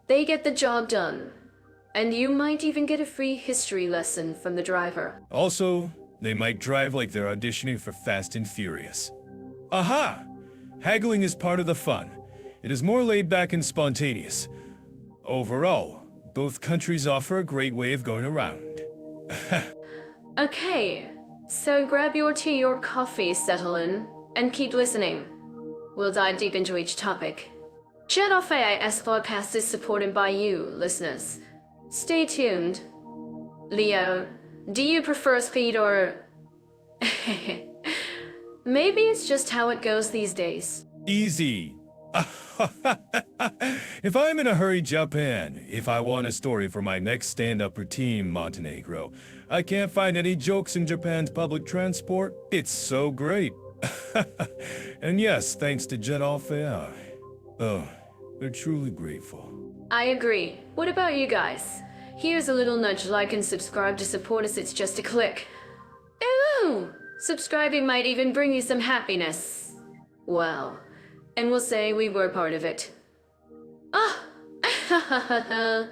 They get the job done. And you might even get a free history lesson from the driver. Also, they might drive like they're auditioning for Fast and Furious. Aha! Haggling is part of the fun. It is more laid back and spontaneous. Overall, both countries offer a great way of going around. Okay, so grab your tea or coffee, settle in, and keep listening. We'll dive deep into each topic. Jet off AIS podcast is supported by you, listeners. Stay tuned. Leo, do you prefer speed or... Maybe it's just how it goes these days. Easy. If I'm in a hurry, Japan. If I want a story for my next stand-up routine, Montenegro. I can't find any jokes in Japan's public transport. It's so great. And yes, thanks to Jet Alfea. Oh, they're truly grateful. I agree. What about you guys? Here's a little nudge: like and subscribe to support us. It's just a click. Ooh! Subscribing might even bring you some happiness. Well, and we'll say we were part of it. Ah!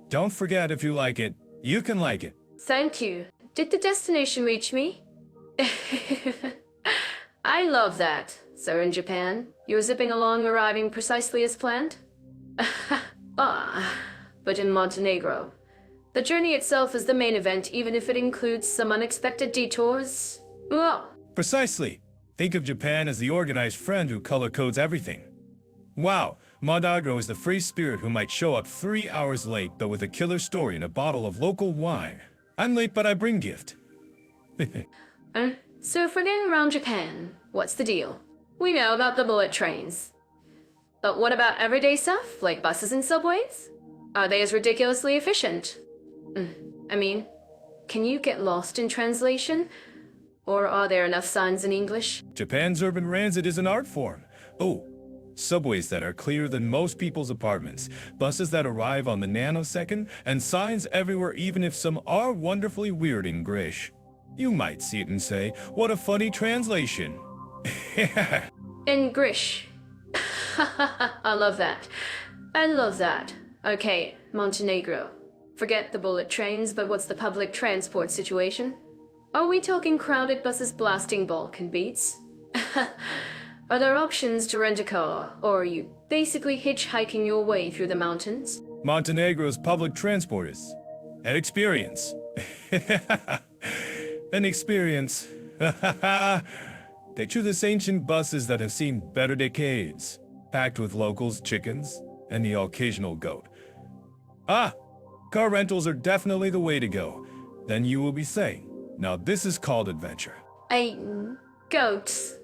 Don't forget, if you like it, you can like it. Thank you. Did the destination reach me? I love that. So in Japan, you're zipping along, arriving precisely as planned? But in Montenegro, the journey itself is the main event, even if it includes some unexpected detours. Well, Precisely. Think of Japan as the organized friend who color codes everything. Wow, Montenegro is the free spirit who might show up 3 hours late, but with a killer story and a bottle of local wine. I'm late, but I bring gift. So if we're getting around Japan, what's the deal? We know about the bullet trains. But what about everyday stuff, like buses and subways? Are they as ridiculously efficient? I mean, can you get lost in translation? Or are there enough signs in English? Japan's urban transit is an art form. Oh, subways that are clearer than most people's apartments, buses that arrive on the nanosecond, and signs everywhere even if some are wonderfully weird in English. You might see it and say, what a funny translation. English. I love that. I love that. Okay, Montenegro. Forget the bullet trains, but what's the public transport situation? Are we talking crowded buses blasting Balkan beats? Are there options to rent a car, or are you basically hitchhiking your way through the mountains? Montenegro's public transport is an experience. An experience. Picture this ancient buses that have seen better decades, packed with locals, chickens, and the occasional goat. Ah, car rentals are definitely the way to go. Then you will be saying, now this is called adventure. Goats.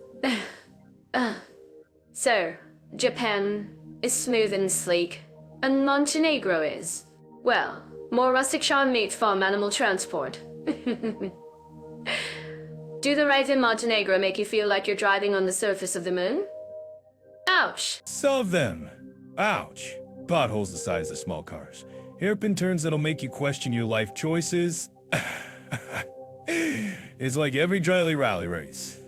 So, Japan is smooth and sleek, and Montenegro is, well, more rustic charm meets farm animal transport. Do the rides in Montenegro make you feel like you're driving on the surface of the moon? Ouch! Some of them. Ouch. Potholes the size of small cars. Hairpin turns that'll make you question your life choices. It's like every Jolly Rally race.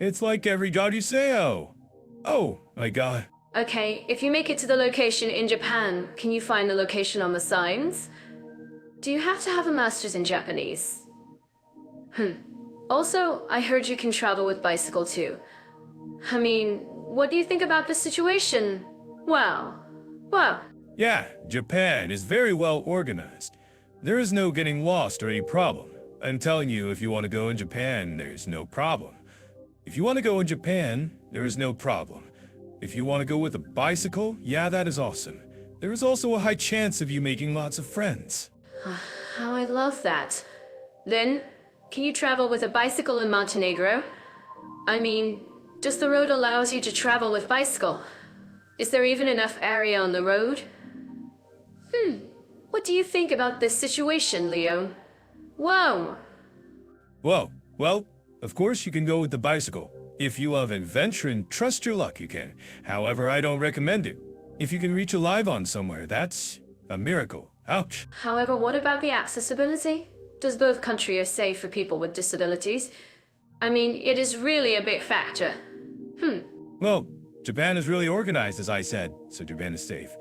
It's like every Odiseo. Oh my god. Okay, if you make it to the location in Japan, can you find the location on the signs? Do you have to have a master's in Japanese? Also, I heard you can travel with bicycle too. I mean, what do you think about this situation? Wow. Yeah, Japan is very well organized. There is no getting lost or any problem. I'm telling you, if you want to go in Japan, there's no problem. If you want to go in Japan, there is no problem. If you want to go with a bicycle, yeah, that is awesome. There is also a high chance of you making lots of friends. How I love that. Then, can you travel with a bicycle in Montenegro? I mean, does the road allows you to travel with bicycle? Is there even enough area on the road? What do you think about this situation, Leo? Whoa! Well, of course you can go with the bicycle. If you love adventure and trust your luck, you can. However, I don't recommend it. If you can reach alive on somewhere, that's a miracle. Ouch. However, what about the accessibility? Does both countries are safe for people with disabilities? I mean, it is really a big factor. Well, Japan is really organized, as I said, so Japan is safe.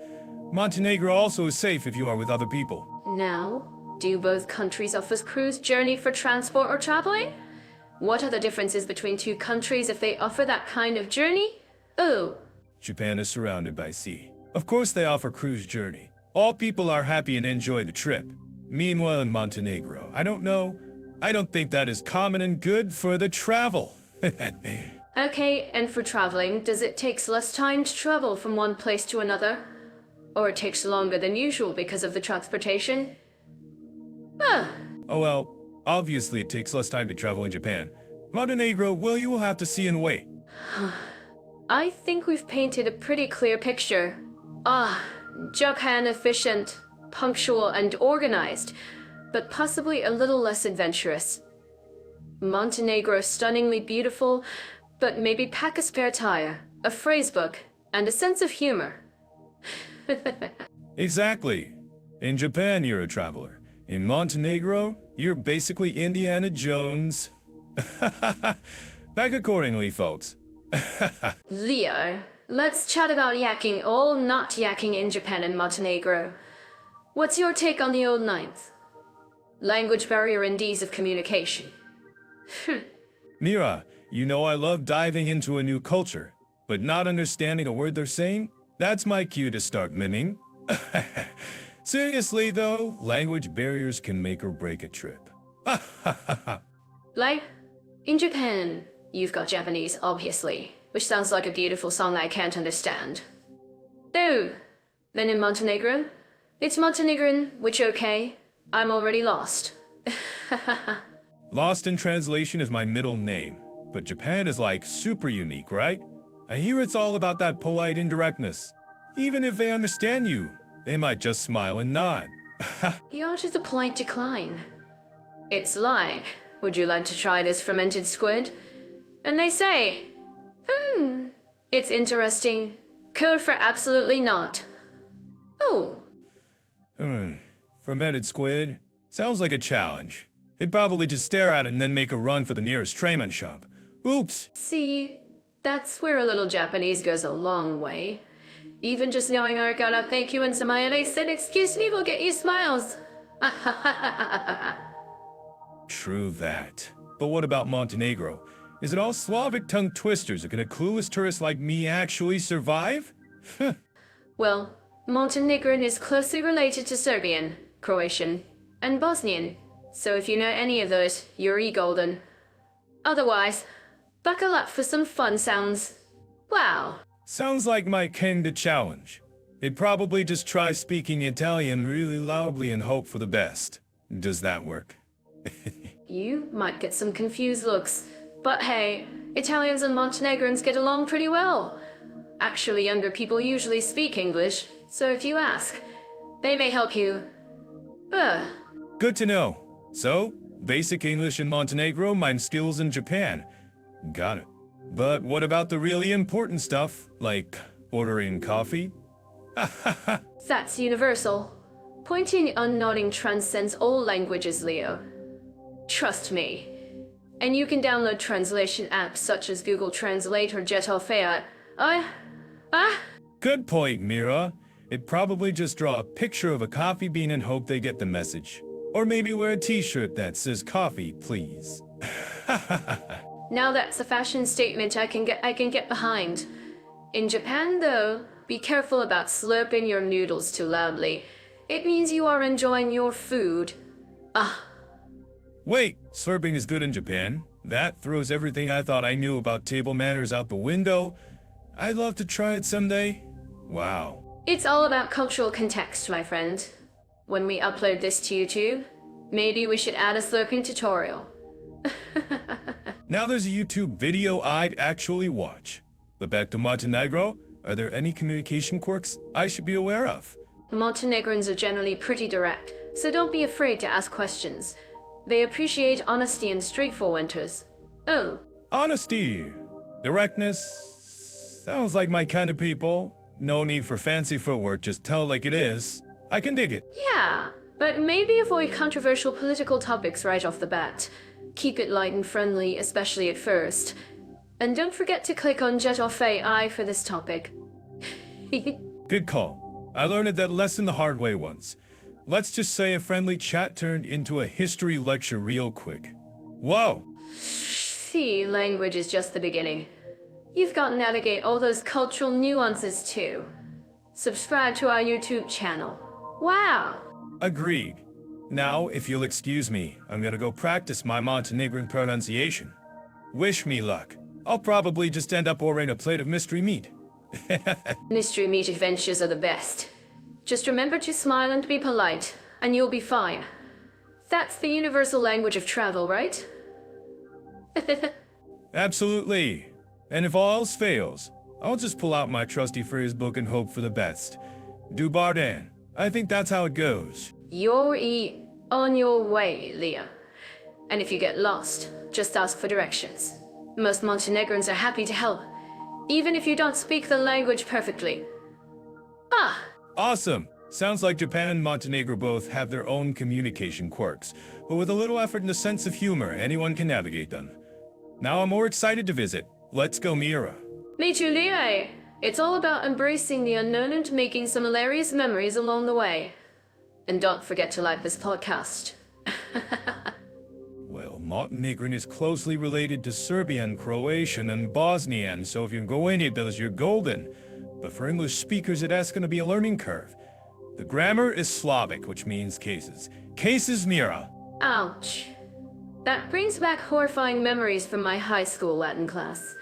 Montenegro also is safe if you are with other people. Now, do both countries offer cruise journey for transport or traveling? What are the differences between two countries if they offer that kind of journey? Oh. Japan is surrounded by sea. Of course they offer cruise journey. All people are happy and enjoy the trip. Meanwhile in Montenegro, I don't know. I don't think that is common and good for the travel. Okay, and for traveling, does it take less time to travel from one place to another? Or it takes longer than usual because of the transportation? Oh well, obviously it takes less time to travel in Japan. Montenegro, well, you will have to see and wait. I think we've painted a pretty clear picture. Japan efficient, punctual, and organized, but possibly a little less adventurous. Montenegro stunningly beautiful, but maybe pack a spare tire, a phrase book, and a sense of humor. Exactly. In Japan, you're a traveler. In Montenegro, you're basically Indiana Jones. Back accordingly, folks. Leo, let's chat about yakking or not yakking in Japan and Montenegro. What's your take on the old ninth? Language barrier and ease of communication. Mira, you know I love diving into a new culture, but not understanding a word they're saying? That's my cue to start miming. Seriously though, language barriers can make or break a trip. Like, in Japan, you've got Japanese, obviously, which sounds like a beautiful song I can't understand. Oh, then in Montenegro? It's Montenegrin, which okay, I'm already lost. Lost in translation is my middle name, but Japan is like super unique, right? I hear it's all about that polite indirectness. Even if they understand you, they might just smile and nod. Yours is a polite decline. It's like, would you like to try this fermented squid? And they say, It's interesting. Code for absolutely not. Oh, Fermented squid? Sounds like a challenge. They'd probably just stare at it and then make a run for the nearest Trayman shop. Oops! see, that's where a little Japanese goes a long way. Even just knowing I gotta thank you and somebody said excuse me will get you smiles. True that. But what about Montenegro? Is it all Slavic tongue twisters that can a clueless tourist like me actually survive? Well, Montenegrin is closely related to Serbian, Croatian, and Bosnian, so if you know any of those, you're e-golden. Otherwise, buckle up for some fun sounds. Wow. Sounds like my kinda challenge. They'd probably just try speaking Italian really loudly and hope for the best. Does that work? You might get some confused looks, but hey, Italians and Montenegrins get along pretty well. Actually, younger people usually speak English, so if you ask, they may help you. Good to know. So, basic English in Montenegro, mine skills in Japan. Got it. But what about the really important stuff, like ordering coffee? That's universal. Pointing and nodding transcends all languages, Leo. Trust me. And you can download translation apps such as Google Translate or Jetofea. Good point, Mira. It'd probably just draw a picture of a coffee bean and hope they get the message. Or maybe wear a t-shirt that says coffee, please. Now that's a fashion statement I can get behind. In Japan, though, be careful about slurping your noodles too loudly. It means you are enjoying your food. Wait, slurping is good in Japan? That throws everything I thought I knew about table manners out the window. I'd love to try it someday. Wow. It's all about cultural context, my friend. When we upload this to YouTube, maybe we should add a slurping tutorial. Now there's a YouTube video I'd actually watch. But back to Montenegro, are there any communication quirks I should be aware of? Montenegrins are generally pretty direct, so don't be afraid to ask questions. They appreciate honesty and straightforwardness. Oh. Honesty. Directness. Sounds like my kind of people. No need for fancy footwork, just tell like it is. I can dig it. Yeah, but maybe avoid controversial political topics right off the bat. Keep it light and friendly, especially at first. And don't forget to click on Jet off AI for this topic. Good call. I learned that lesson the hard way once. Let's just say a friendly chat turned into a history lecture real quick. Whoa! See, language is just the beginning. You've got to navigate all those cultural nuances too. Subscribe to our YouTube channel. Wow! Agreed. Now, if you'll excuse me, I'm gonna go practice my Montenegrin pronunciation. Wish me luck. I'll probably just end up ordering a plate of mystery meat. Mystery meat adventures are the best. Just remember to smile and be polite, and you'll be fine. That's the universal language of travel, right? Absolutely. And if all else fails, I'll just pull out my trusty phrase book and hope for the best. Du Bardan. I think that's how it goes. You're on your way, Leah. And if you get lost, just ask for directions. Most Montenegrins are happy to help, even if you don't speak the language perfectly. Awesome. Sounds like Japan and Montenegro both have their own communication quirks, but with a little effort and a sense of humor, anyone can navigate them. Now I'm more excited to visit. Let's go, Mira. Me too, Leah. It's all about embracing the unknown and making some hilarious memories along the way. And don't forget to like this podcast. Well, Montenegrin is closely related to Serbian, Croatian, and Bosnian, so if you go any of those, you're golden. But for English speakers, that's going to be a learning curve. The grammar is Slavic, which means cases. Cases, Mira. Ouch. That brings back horrifying memories from my high school Latin class.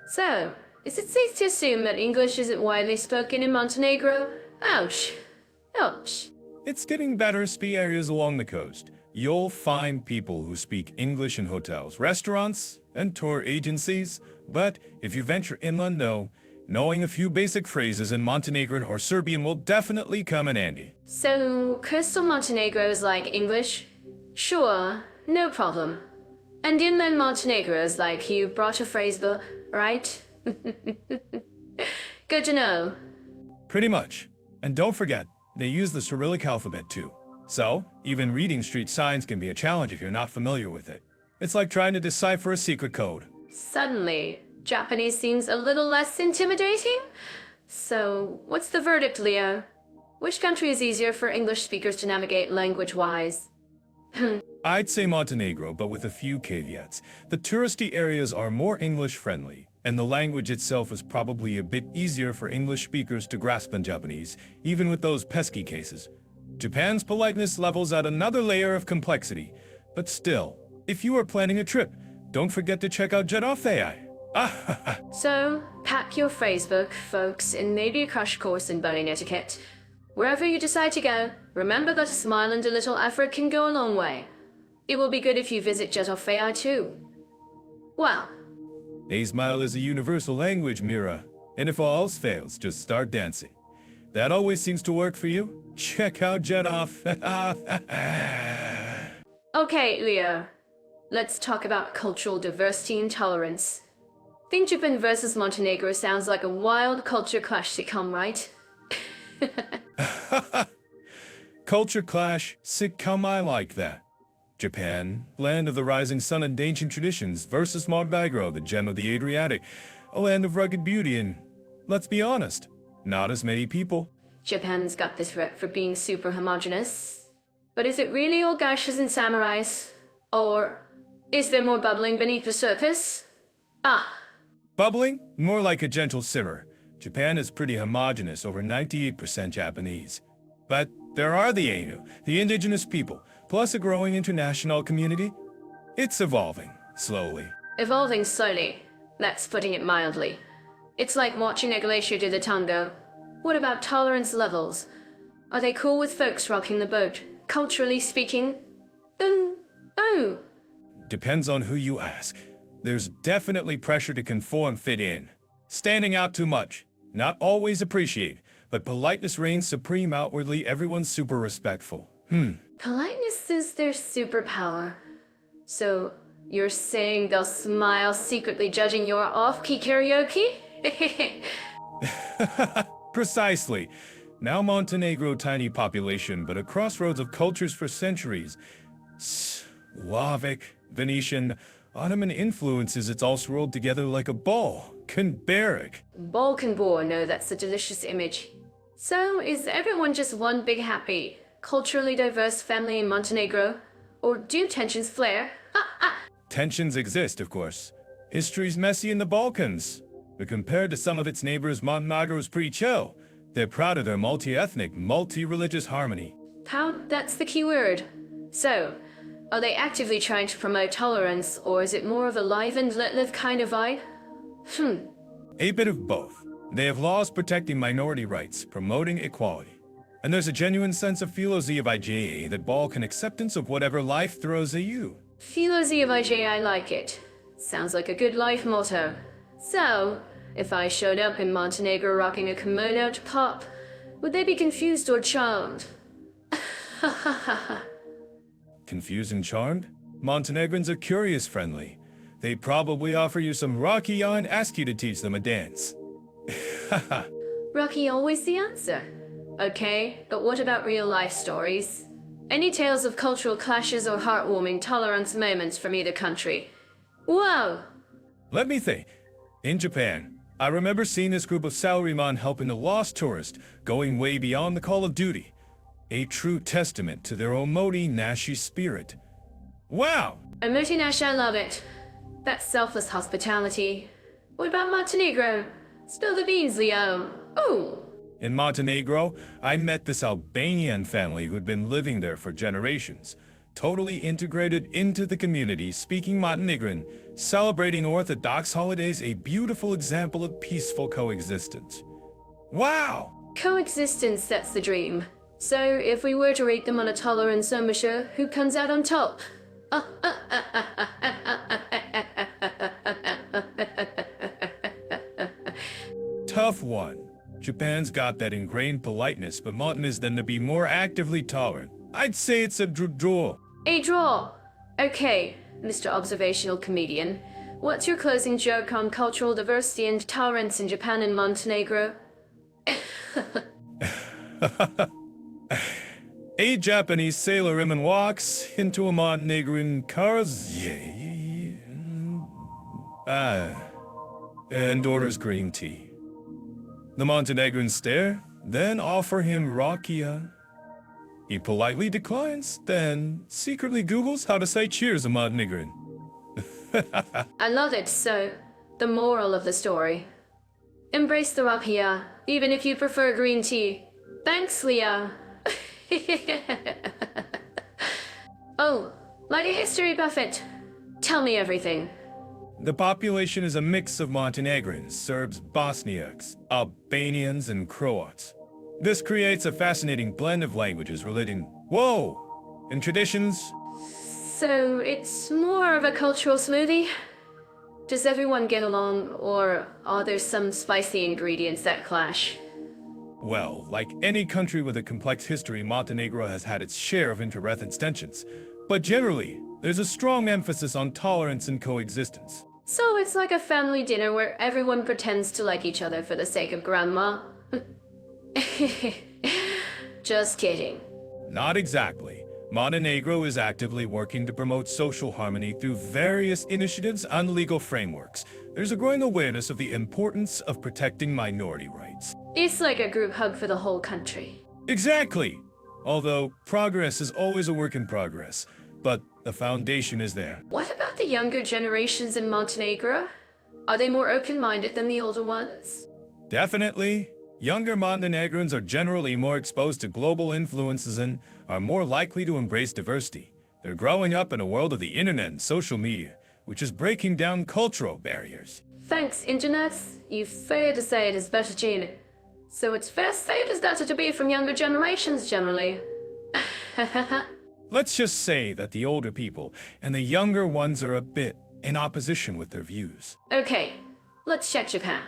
So, is it safe to assume that English isn't widely spoken in Montenegro? Ouch. Ouch. It's getting better in areas along the coast. You'll find people who speak English in hotels, restaurants, and tour agencies. But if you venture inland, though, knowing a few basic phrases in Montenegrin or Serbian will definitely come in handy. So, coastal Montenegro is like English? Sure, no problem. And inland Montenegro is like you brought a phrase book, right? Good to know. Pretty much. And don't forget, they use the Cyrillic alphabet too. So, even reading street signs can be a challenge if you're not familiar with it. It's like trying to decipher a secret code. Suddenly, Japanese seems a little less intimidating? So, what's the verdict, Leo? Which country is easier for English speakers to navigate language-wise? I'd say Montenegro, but with a few caveats. The touristy areas are more English-friendly, and the language itself is probably a bit easier for English speakers to grasp than Japanese, even with those pesky cases. Japan's politeness levels at another layer of complexity, but still, if you are planning a trip, don't forget to check out Jet.ai. So, pack your phrasebook, folks, and maybe a crash course in boating etiquette. Wherever you decide to go, remember that a smile and a little effort can go a long way. It will be good if you visit Jet.ai too. Well, A smile is a universal language, Mira, and if all else fails, just start dancing. That always seems to work for you. Check out Jet.ai. okay, Leo. Let's talk about cultural diversity and tolerance. Think Japan versus Montenegro sounds like a wild culture clash sitcom, right? Culture clash, sitcom, I like that. Japan, land of the rising sun and ancient traditions, versus Montenegro, the gem of the Adriatic, a land of rugged beauty and, let's be honest, not as many people. Japan's got this rep for being super homogenous. But is it really all geishas and samurais? Or is there more bubbling beneath the surface? Bubbling? More like a gentle simmer. Japan is pretty homogeneous, over 98% Japanese. But there are the Ainu, the indigenous people, plus a growing international community. It's evolving, slowly. Evolving slowly. That's putting it mildly. It's like watching a glacier do the tango. What about tolerance levels? Are they cool with folks rocking the boat, culturally speaking? Oh. Depends on who you ask. There's definitely pressure to conform, fit in. Standing out too much. Not always appreciated, but politeness reigns supreme outwardly. Everyone's super respectful. Politeness is their superpower. So, you're saying they'll smile secretly judging your off-key karaoke? Precisely. Now Montenegro, tiny population, but a crossroads of cultures for centuries. Slavic, Venetian, Ottoman influences, it's all swirled together like a ball. Canberric. Balkan-born, no, that's a delicious image. So, is everyone just one big happy, culturally diverse family in Montenegro? Or do tensions flare? Tensions exist, of course. History's messy in the Balkans. But compared to some of its neighbors, Montenegro's pretty chill. They're proud of their multi-ethnic, multi-religious harmony. Proud, that's the key word. So, are they actively trying to promote tolerance, or is it more of a live and let live kind of vibe? A bit of both. They have laws protecting minority rights, promoting equality. And there's a genuine sense of philosophia of IJA, that Balkan acceptance of whatever life throws at you. Philosophia of IJ, I like it. Sounds like a good life motto. So, if I showed up in Montenegro rocking a kimono to pop, would they be confused or charmed? Confused and charmed? Montenegrins are curious friendly. They probably offer you some Rocky and ask you to teach them a dance. Rocky always the answer. Okay, but what about real life stories? Any tales of cultural clashes or heartwarming tolerance moments from either country? Whoa! Let me think. In Japan, I remember seeing this group of salarymen helping a lost tourist, going way beyond the call of duty. A true testament to their omoti nashi spirit. Wow! Omoti nashi, I love it. That's selfless hospitality. What about Montenegro? Spill the beans, Leo. Ooh! In Montenegro, I met this Albanian family who'd been living there for generations. Totally integrated into the community, speaking Montenegrin, celebrating Orthodox holidays, a beautiful example of peaceful coexistence. Wow! Coexistence, that's the dream. So, if we were to rate them on a tolerance measure, who comes out on top? Tough one. Japan's got that ingrained politeness, but Montenegro tend to be more actively tolerant. I'd say it's a draw. A draw. Okay, Mr. Observational Comedian. what's your closing joke on cultural diversity and tolerance in Japan and Montenegro? A Japanese sailor woman walks into a Montenegrin car's and orders green tea. The Montenegrins stare, then offer him rakia. He politely declines, then secretly Googles how to say cheers in Montenegrin. I love it, so the moral of the story. Embrace the rakia, even if you prefer green tea. Thanks, Leah. Oh, like a history buffet. Tell me everything. The population is a mix of Montenegrins, Serbs, Bosniaks, Albanians, and Croats. This creates a fascinating blend of languages relating, and traditions. So it's more of a cultural smoothie? Does everyone get along, or are there some spicy ingredients that clash? Well, like any country with a complex history, Montenegro has had its share of interethnic tensions. But generally, there's a strong emphasis on tolerance and coexistence. So it's like a family dinner where everyone pretends to like each other for the sake of grandma? Just kidding. Not exactly. Montenegro is actively working to promote social harmony through various initiatives and legal frameworks. There's a growing awareness of the importance of protecting minority rights. It's like a group hug for the whole country. Exactly! Although progress is always a work in progress, but the foundation is there. What about the younger generations in Montenegro? Are they more open-minded than the older ones? Definitely. Younger Montenegrins are generally more exposed to global influences and are more likely to embrace diversity. They're growing up in a world of the internet and social media, which is breaking down cultural barriers. Thanks, Internet. You fair to say it is better, Gene. So it's fair to say it is better to be from younger generations, generally. Let's just say that the older people and the younger ones are a bit in opposition with their views. Okay, let's check Japan.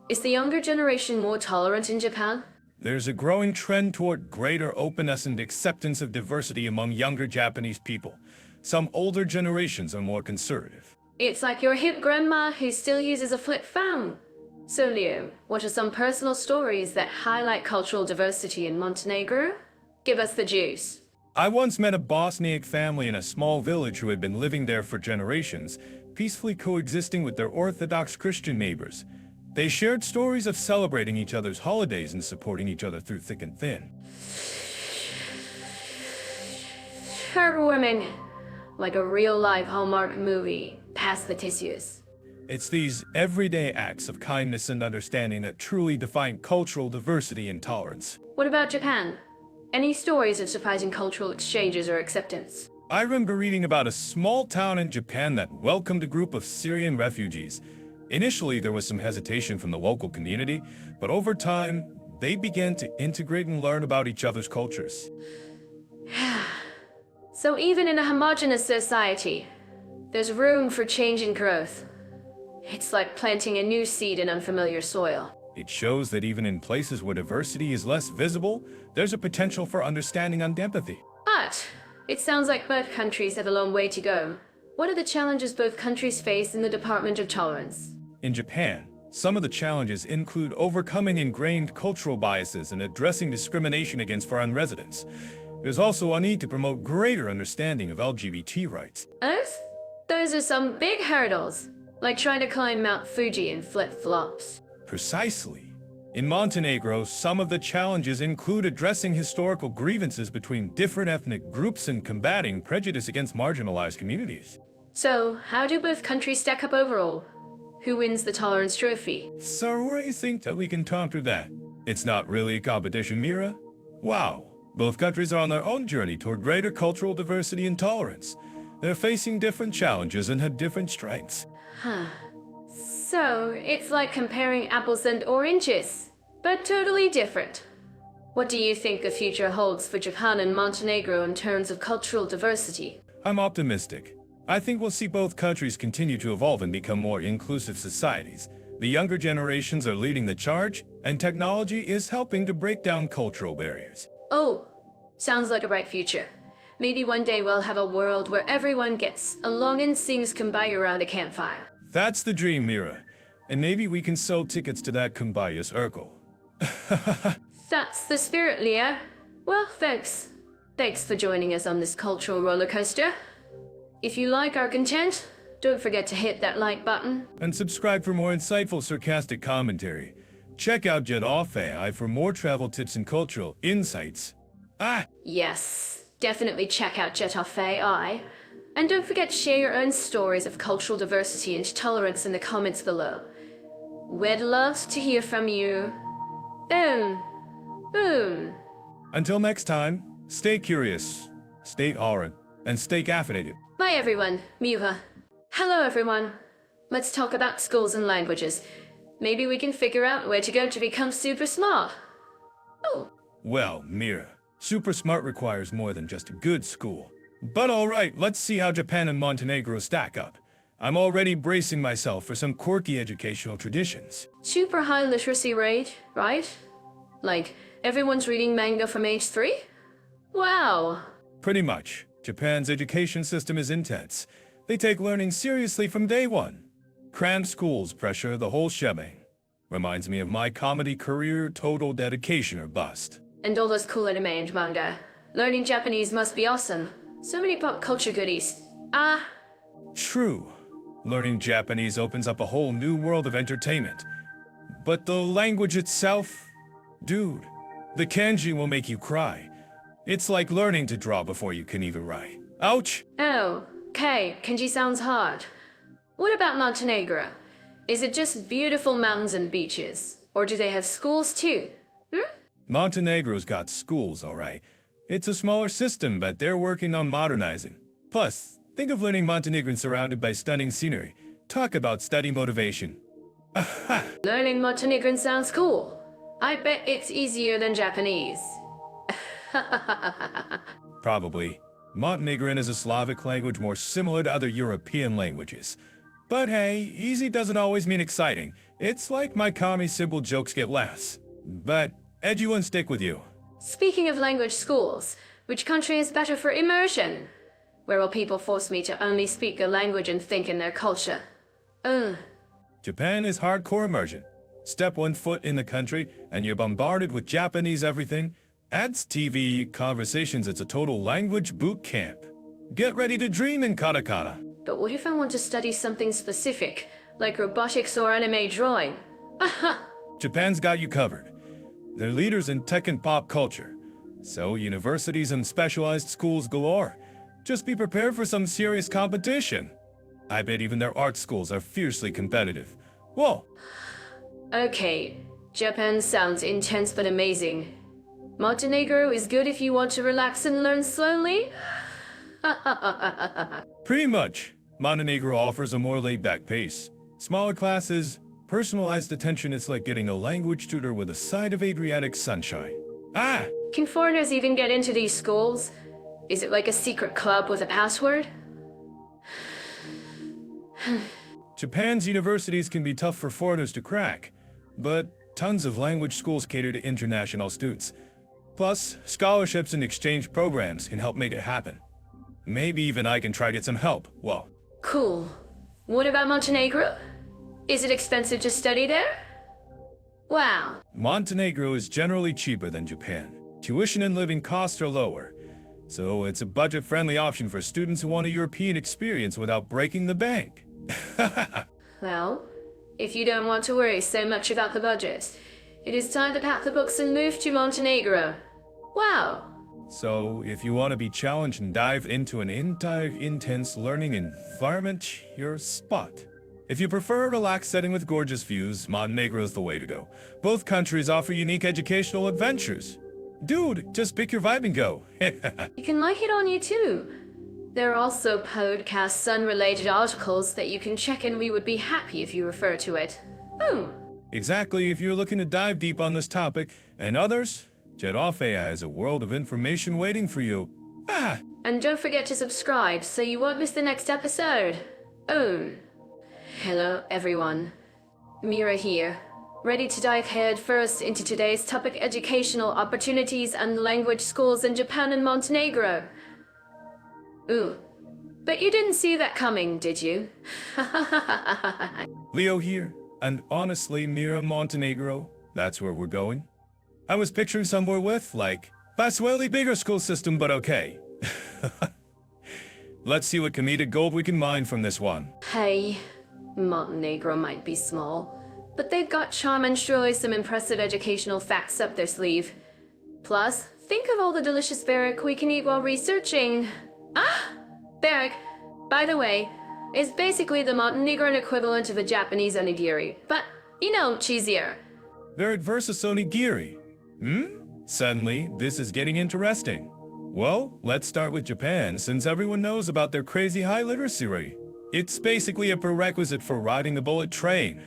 Is the younger generation more tolerant in Japan? There's a growing trend toward greater openness and acceptance of diversity among younger Japanese people. Some older generations are more conservative. It's like your hip grandma who still uses a flip phone. So Leo, what are some personal stories that highlight cultural diversity in Montenegro? Give us the juice. I once met a Bosniak family in a small village who had been living there for generations, peacefully coexisting with their Orthodox Christian neighbors. They shared stories of celebrating each other's holidays and supporting each other through thick and thin. Heartwarming. Like a real-life Hallmark movie. Pass the tissues. It's these everyday acts of kindness and understanding that truly define cultural diversity and tolerance. What about Japan? Any stories of surprising cultural exchanges or acceptance? I remember reading about a small town in Japan that welcomed a group of Syrian refugees. Initially, there was some hesitation from the local community, but over time, they began to integrate and learn about each other's cultures. So even in a homogeneous society, there's room for change and growth. It's like planting a new seed in unfamiliar soil. It shows that even in places where diversity is less visible, there's a potential for understanding and empathy. But it sounds like both countries have a long way to go. What are the challenges both countries face in the Department of Tolerance? In Japan, some of the challenges include overcoming ingrained cultural biases and addressing discrimination against foreign residents. There's also a need to promote greater understanding of LGBT rights. Those are some big hurdles, like trying to climb Mount Fuji in flip-flops. Precisely. In Montenegro, some of the challenges include addressing historical grievances between different ethnic groups and combating prejudice against marginalized communities. So, how do both countries stack up overall? Who wins the tolerance trophy? So where do you think that we can talk through that? It's not really a competition, Mira. Wow. Both countries are on their own journey toward greater cultural diversity and tolerance. They're facing different challenges and have different strengths. So, it's like comparing apples and oranges, but totally different. What do you think the future holds for Japan and Montenegro in terms of cultural diversity? I'm optimistic. I think we'll see both countries continue to evolve and become more inclusive societies. The younger generations are leading the charge, and technology is helping to break down cultural barriers. Oh, sounds like a bright future. Maybe one day we'll have a world where everyone gets along and sings Kumbaya around a campfire. That's the dream, Mira. And maybe we can sell tickets to that Kumbaya's Urkel. That's the spirit, Leo. Well, thanks. Thanks for joining us on this cultural roller coaster. If you like our content, don't forget to hit that like button. And subscribe for more insightful, sarcastic commentary. Check out Jet Off AI for more travel tips and cultural insights. Yes, definitely check out Jet Off AI. And don't forget to share your own stories of cultural diversity and tolerance in the comments below. We'd love to hear from you. Boom. Boom. Until next time, stay curious, stay aura, and stay caffeinated. Bye everyone, Miuha. Hello everyone. Let's talk about schools and languages. Maybe we can figure out where to go to become super smart. Oh. Well, Mira, super smart requires more than just a good school. But alright, let's see how Japan and Montenegro stack up. I'm already bracing myself for some quirky educational traditions. Super high literacy rate, right? Like, everyone's reading manga from age 3? Wow. Pretty much. Japan's education system is intense. They take learning seriously from day one. Crammed schools pressure the whole shebang. Reminds me of my comedy career, total dedication or bust. And all those cool anime and manga. Learning Japanese must be awesome. So many pop culture goodies. True. Learning Japanese opens up a whole new world of entertainment. But the language itself? Dude, the kanji will make you cry. It's like learning to draw before you can even write. Ouch! Oh, okay, kanji sounds hard. What about Montenegro? Is it just beautiful mountains and beaches? Or do they have schools too? Montenegro's got schools, alright. It's a smaller system, but they're working on modernizing. Plus, think of learning Montenegrin surrounded by stunning scenery. Talk about study motivation. Learning Montenegrin sounds cool. I bet it's easier than Japanese. Probably. Montenegrin is a Slavic language more similar to other European languages. But hey, easy doesn't always mean exciting. It's like my commie simple jokes get laughs. But edgy ones stick with you. Speaking of language schools, which country is better for immersion? Where will people force me to only speak a language and think in their culture? Japan is hardcore immersion. Step 1 foot in the country, and you're bombarded with Japanese everything. Ads, TV, conversations, it's a total language boot camp. Get ready to dream in katakana. But what if I want to study something specific, like robotics or anime drawing? Japan's got you covered. They're leaders in tech and pop culture. So universities and specialized schools galore. Just be prepared for some serious competition. I bet even their art schools are fiercely competitive. Whoa! Okay, Japan sounds intense but amazing. Montenegro is good if you want to relax and learn slowly? Pretty much. Montenegro offers a more laid-back pace. Smaller classes, personalized attention. It's like getting a language tutor with a side of Adriatic sunshine. Can foreigners even get into these schools? Is it like a secret club with a password? Japan's universities can be tough for foreigners to crack, but tons of language schools cater to international students. Plus, scholarships and exchange programs can help make it happen. Maybe even I can try to get some help. Well, Cool. What about Montenegro? Is it expensive to study there? Wow. Montenegro is generally cheaper than Japan. Tuition and living costs are lower, so it's a budget-friendly option for students who want a European experience without breaking the bank. Well, if you don't want to worry so much about the budget, it is time to pack the books and move to Montenegro. Wow. So, if you want to be challenged and dive into an entire intense learning environment, you're spot. If you prefer a relaxed setting with gorgeous views, Montenegro's the way to go. Both countries offer unique educational adventures. Dude, just pick your vibe and go. You can like it on you too. There are also podcast sun-related articles that you can check, and we would be happy if you refer to it. Exactly, if you're looking to dive deep on this topic and others, Jet Off AI has a world of information waiting for you. And don't forget to subscribe so you won't miss the next episode. Hello everyone. Mira here, ready to dive head first into today's topic: educational opportunities and language schools in Japan and Montenegro. But you didn't see that coming, did you? Leo here, and honestly, Mira Montenegro, that's where we're going. I was picturing somewhere with, like, vastly bigger school system, but okay. Let's see what comedic gold we can mine from this one. Hey, Montenegro might be small, but they've got charm and surely some impressive educational facts up their sleeve. Plus, think of all the delicious berek we can eat while researching. Ah! Berek, by the way, is basically the Montenegrin equivalent of a Japanese onigiri, but, you know, cheesier. Verit versus onigiri. Suddenly, this is getting interesting. Well, let's start with Japan, since everyone knows about their crazy high literacy rate. It's basically a prerequisite for riding the bullet train.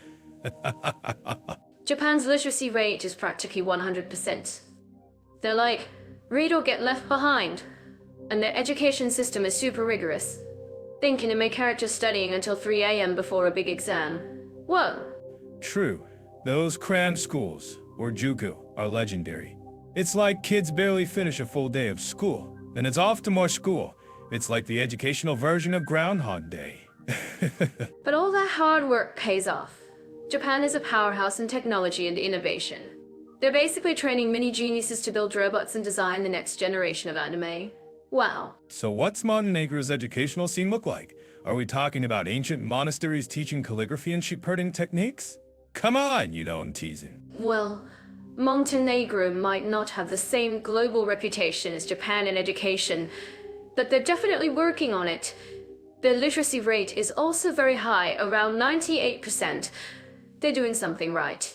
Japan's literacy rate is practically 100%. They're like, read or get left behind. And their education system is super rigorous. Think can make characters studying until 3 a.m. before a big exam. Whoa. True. Those cram schools, or juku, are legendary. It's like kids barely finish a full day of school, then it's off to more school. It's like the educational version of Groundhog Day. But all that hard work pays off. Japan is a powerhouse in technology and innovation. They're basically training mini geniuses to build robots and design the next generation of anime. Wow. So what's Montenegro's educational scene look like? Are we talking about ancient monasteries teaching calligraphy and sheep-herding techniques? Come on, you know I'm teasing. Well, Montenegro might not have the same global reputation as Japan in education, but they're definitely working on it. Their literacy rate is also very high, around 98%. They're doing something right.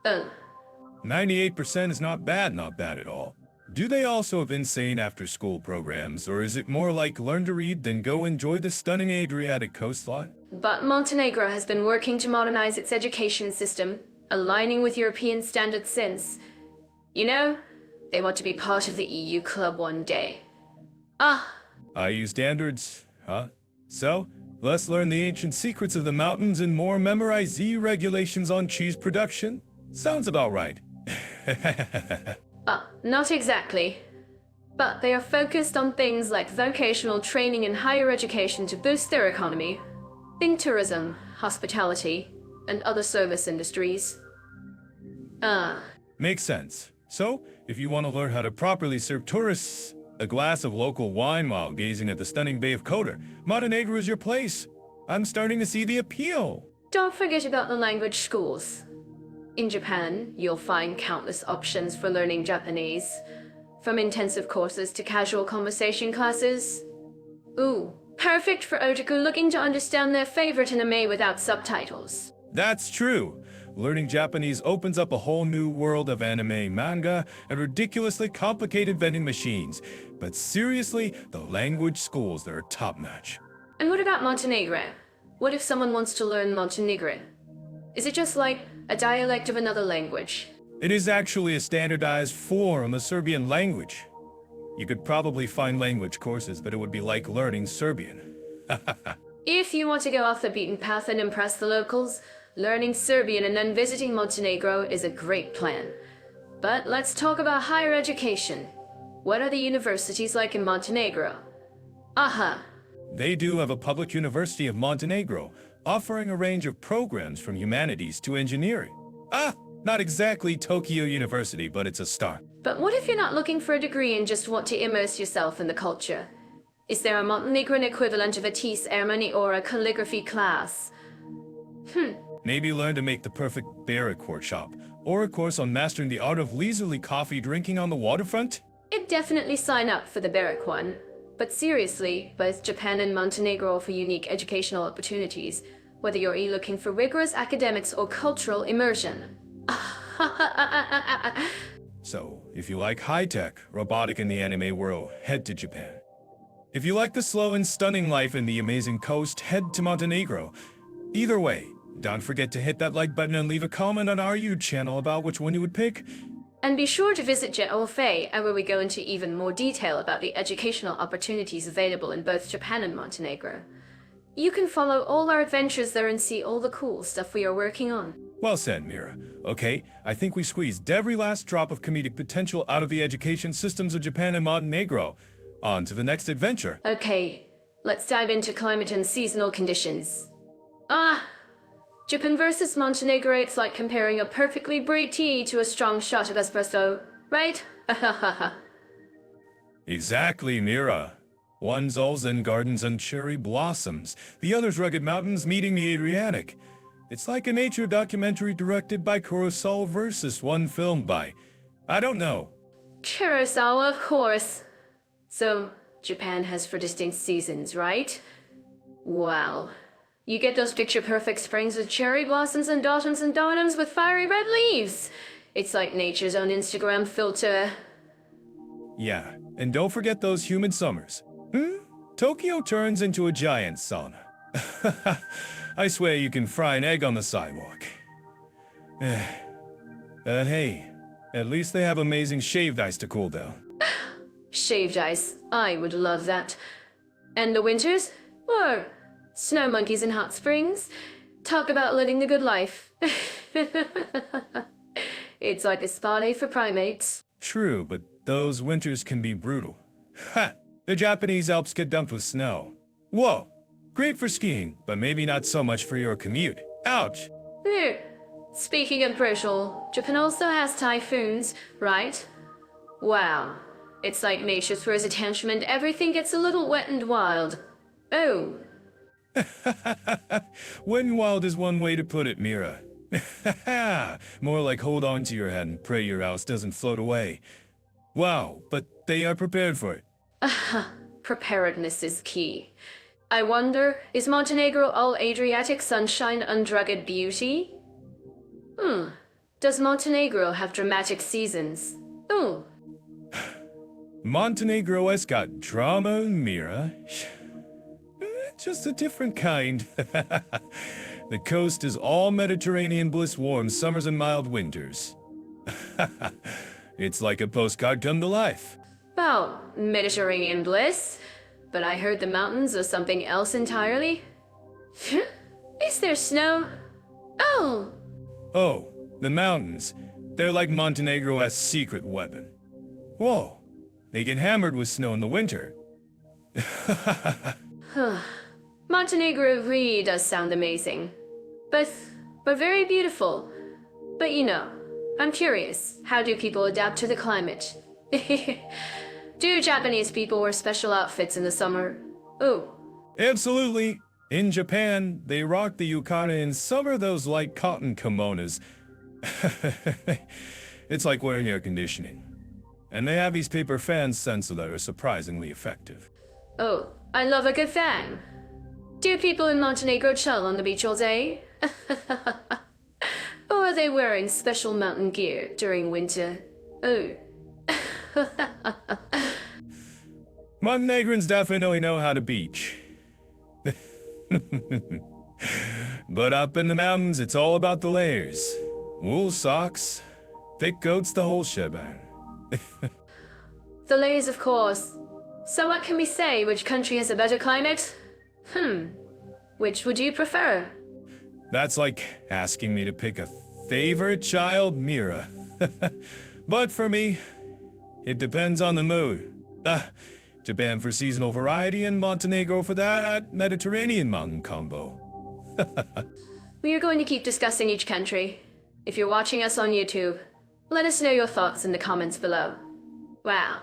98% is not bad at all. Do they also have insane after-school programs, or is it more like learn to read then go enjoy the stunning Adriatic coastline? But Montenegro has been working to modernize its education system, aligning with European standards since. You know, they want to be part of the EU club one day. EU standards, huh? So, let's learn the ancient secrets of the mountains and more memorize Z regulations on cheese production? Sounds about right. Not exactly. But they are focused on things like vocational training and higher education to boost their economy. Think tourism, hospitality, and other service industries. Makes sense. So, if you want to learn how to properly serve tourists a glass of local wine while gazing at the stunning Bay of Kotor, Montenegro is your place. I'm starting to see the appeal. Don't forget about the language schools. In Japan, you'll find countless options for learning Japanese, from intensive courses to casual conversation classes. Ooh, perfect for otaku looking to understand their favorite anime without subtitles. That's true. Learning Japanese opens up a whole new world of anime, manga, and ridiculously complicated vending machines. But seriously, the language schools, they're top-notch. And what about Montenegro? What if someone wants to learn Montenegrin? Is it just like a dialect of another language? It is actually a standardized form of Serbian language. You could probably find language courses, but it would be like learning Serbian. If you want to go off the beaten path and impress the locals, learning Serbian and then visiting Montenegro is a great plan. But let's talk about higher education. What are the universities like in Montenegro? They do have a public university of Montenegro, offering a range of programs from humanities to engineering. Not exactly Tokyo University, but it's a start. But what if you're not looking for a degree and just want to immerse yourself in the culture? Is there a Montenegrin equivalent of a tea ceremony or a calligraphy class? Maybe learn to make the perfect berek workshop, or a course on mastering the art of leisurely coffee drinking on the waterfront? I'd definitely sign up for the berek one. But seriously, both Japan and Montenegro offer unique educational opportunities, whether you're looking for rigorous academics or cultural immersion. So, if you like high-tech, robotic in the anime world, head to Japan. If you like the slow and stunning life in the amazing coast, head to Montenegro. Either way, don't forget to hit that like button and leave a comment on our YouTube channel about which one you would pick. And be sure to visit Jet Orfei, where we go into even more detail about the educational opportunities available in both Japan and Montenegro. You can follow all our adventures there and see all the cool stuff we are working on. Well said, Mira. Okay, I think we squeezed every last drop of comedic potential out of the education systems of Japan and Montenegro. On to the next adventure. Okay, let's dive into climate and seasonal conditions. Ah, Japan versus Montenegro, it's like comparing a perfectly brewed tea to a strong shot of espresso, right? Exactly, Mira. One's all zen gardens and cherry blossoms, the other's rugged mountains meeting the Adriatic. It's like a nature documentary directed by Kurosawa versus one filmed by, I don't know. Kurosawa, of course. So, Japan has 4 distinct seasons, right? Wow. You get those picture-perfect springs with cherry blossoms and autumns with fiery red leaves. It's like nature's own Instagram filter. Yeah, and don't forget those humid summers. Tokyo turns into a giant sauna. I swear you can fry an egg on the sidewalk. Hey, at least they have amazing shaved ice to cool down. Shaved ice. I would love that. And the winters? Or snow monkeys in hot springs? Talk about living the good life. It's like a spa day for primates. True, but those winters can be brutal. Ha! The Japanese Alps get dumped with snow. Whoa! Great for skiing, but maybe not so much for your commute. Ouch! Speaking of brutal, Japan also has typhoons, right? Wow. It's like nature throws a tantrum and everything gets a little wet and wild. Oh. Wet and wild is one way to put it, Mira. More like hold on to your head and pray your house doesn't float away. Wow, but they are prepared for it. Preparedness is key. I wonder, is Montenegro all Adriatic sunshine and rugged beauty? Does Montenegro have dramatic seasons? Ooh. Montenegro has got drama, Mira. Just a different kind. The coast is all Mediterranean bliss, warm summers and mild winters. It's like a postcard come to life. Well, Mediterranean bliss. But I heard the mountains are something else entirely. Is there snow? Oh! Oh, the mountains. They're like Montenegro's secret weapon. Whoa, they get hammered with snow in the winter. Montenegro really does sound amazing. But very beautiful. But you know, I'm curious, how do people adapt to the climate? Do Japanese people wear special outfits in the summer? Ooh. Absolutely. In Japan, they rock the yukata in summer, those light cotton kimonos. It's like wearing air conditioning. And they have these paper fans sensor that are surprisingly effective. Oh, I love a good fan. Do people in Montenegro chill on the beach all day? Or are they wearing special mountain gear during winter? Oh. Montenegrins definitely know how to beach. But up in the mountains, it's all about the layers. Wool socks, thick coats, the whole shebang. The layers, of course. So what can we say? Which country has a better climate? Which would you prefer? That's like asking me to pick a favorite child, Mira. But for me, it depends on the mood. Japan for seasonal variety and Montenegro for that Mediterranean mountain combo. We are going to keep discussing each country. If you're watching us on YouTube, let us know your thoughts in the comments below. Wow.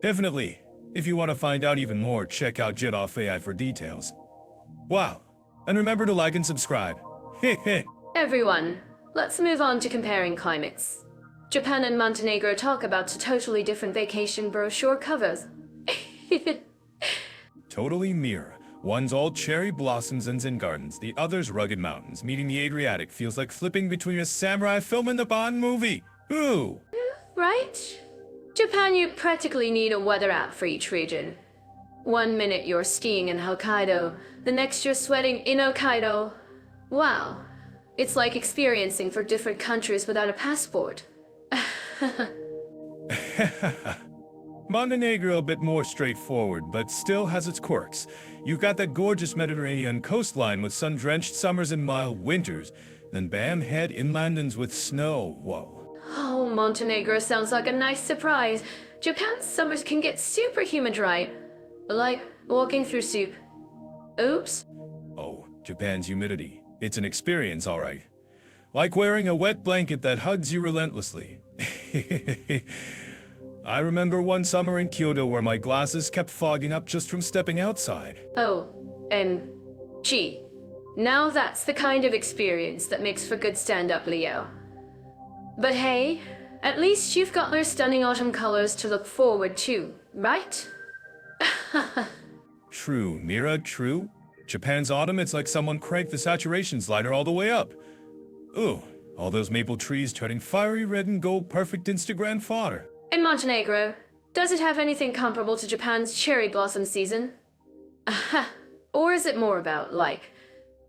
Definitely. If you want to find out even more, check out Jet Off AI for details. Wow. And remember to like and subscribe. Everyone, let's move on to comparing climates. Japan and Montenegro talk about totally different vacation brochure covers. Totally Mira. One's all cherry blossoms and zen gardens, the other's rugged mountains. Meeting the Adriatic feels like flipping between a samurai film and the Bond movie. Ooh! Right? Japan, you practically need a weather app for each region. 1 minute you're skiing in Hokkaido, the next you're sweating in Hokkaido. Wow. It's like experiencing for different countries without a passport. Montenegro a bit more straightforward, but still has its quirks. You've got that gorgeous Mediterranean coastline with sun-drenched summers and mild winters. Then bam, head inlandings with snow. Whoa. Oh, Montenegro sounds like a nice surprise. Japan's summers can get super humid, right? Like walking through soup. Oops. Oh, Japan's humidity. It's an experience, all right. Like wearing a wet blanket that hugs you relentlessly. I remember one summer in Kyoto where my glasses kept fogging up just from stepping outside. Oh, and gee, now that's the kind of experience that makes for good stand-up, Leo. But hey, at least you've got their stunning autumn colors to look forward to, right? True, Mira, true. Japan's autumn, it's like someone cranked the saturation slider all the way up. Ooh, all those maple trees turning fiery red and gold, perfect Instagram fodder. In Montenegro, does it have anything comparable to Japan's cherry blossom season? Aha. Or is it more about, like,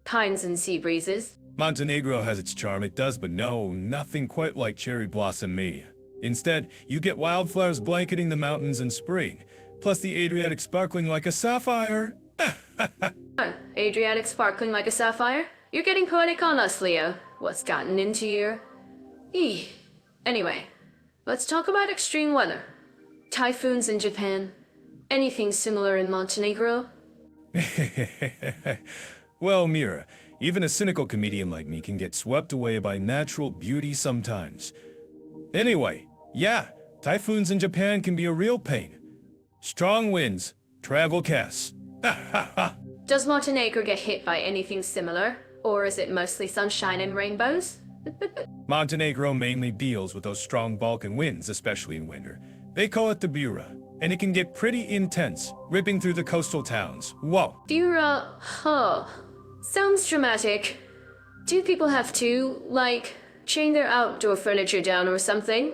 pines and sea breezes? Montenegro has its charm, it does, but no, nothing quite like cherry blossom me. Instead, you get wildflowers blanketing the mountains in spring, plus the Adriatic sparkling like a sapphire. Adriatic sparkling like a sapphire? You're getting poetic on us, Leo. What's gotten into your... Eeh. Anyway, let's talk about extreme weather. Typhoons in Japan. Anything similar in Montenegro? Well, Mira, even a cynical comedian like me can get swept away by natural beauty sometimes. Anyway, yeah, typhoons in Japan can be a real pain. Strong winds, travel casts. Does Montenegro get hit by anything similar? Or is it mostly sunshine and rainbows? Montenegro mainly deals with those strong Balkan winds, especially in winter. They call it the Bura, and it can get pretty intense, ripping through the coastal towns. Whoa. Bura, huh. Sounds dramatic. Do people have to, like, chain their outdoor furniture down or something?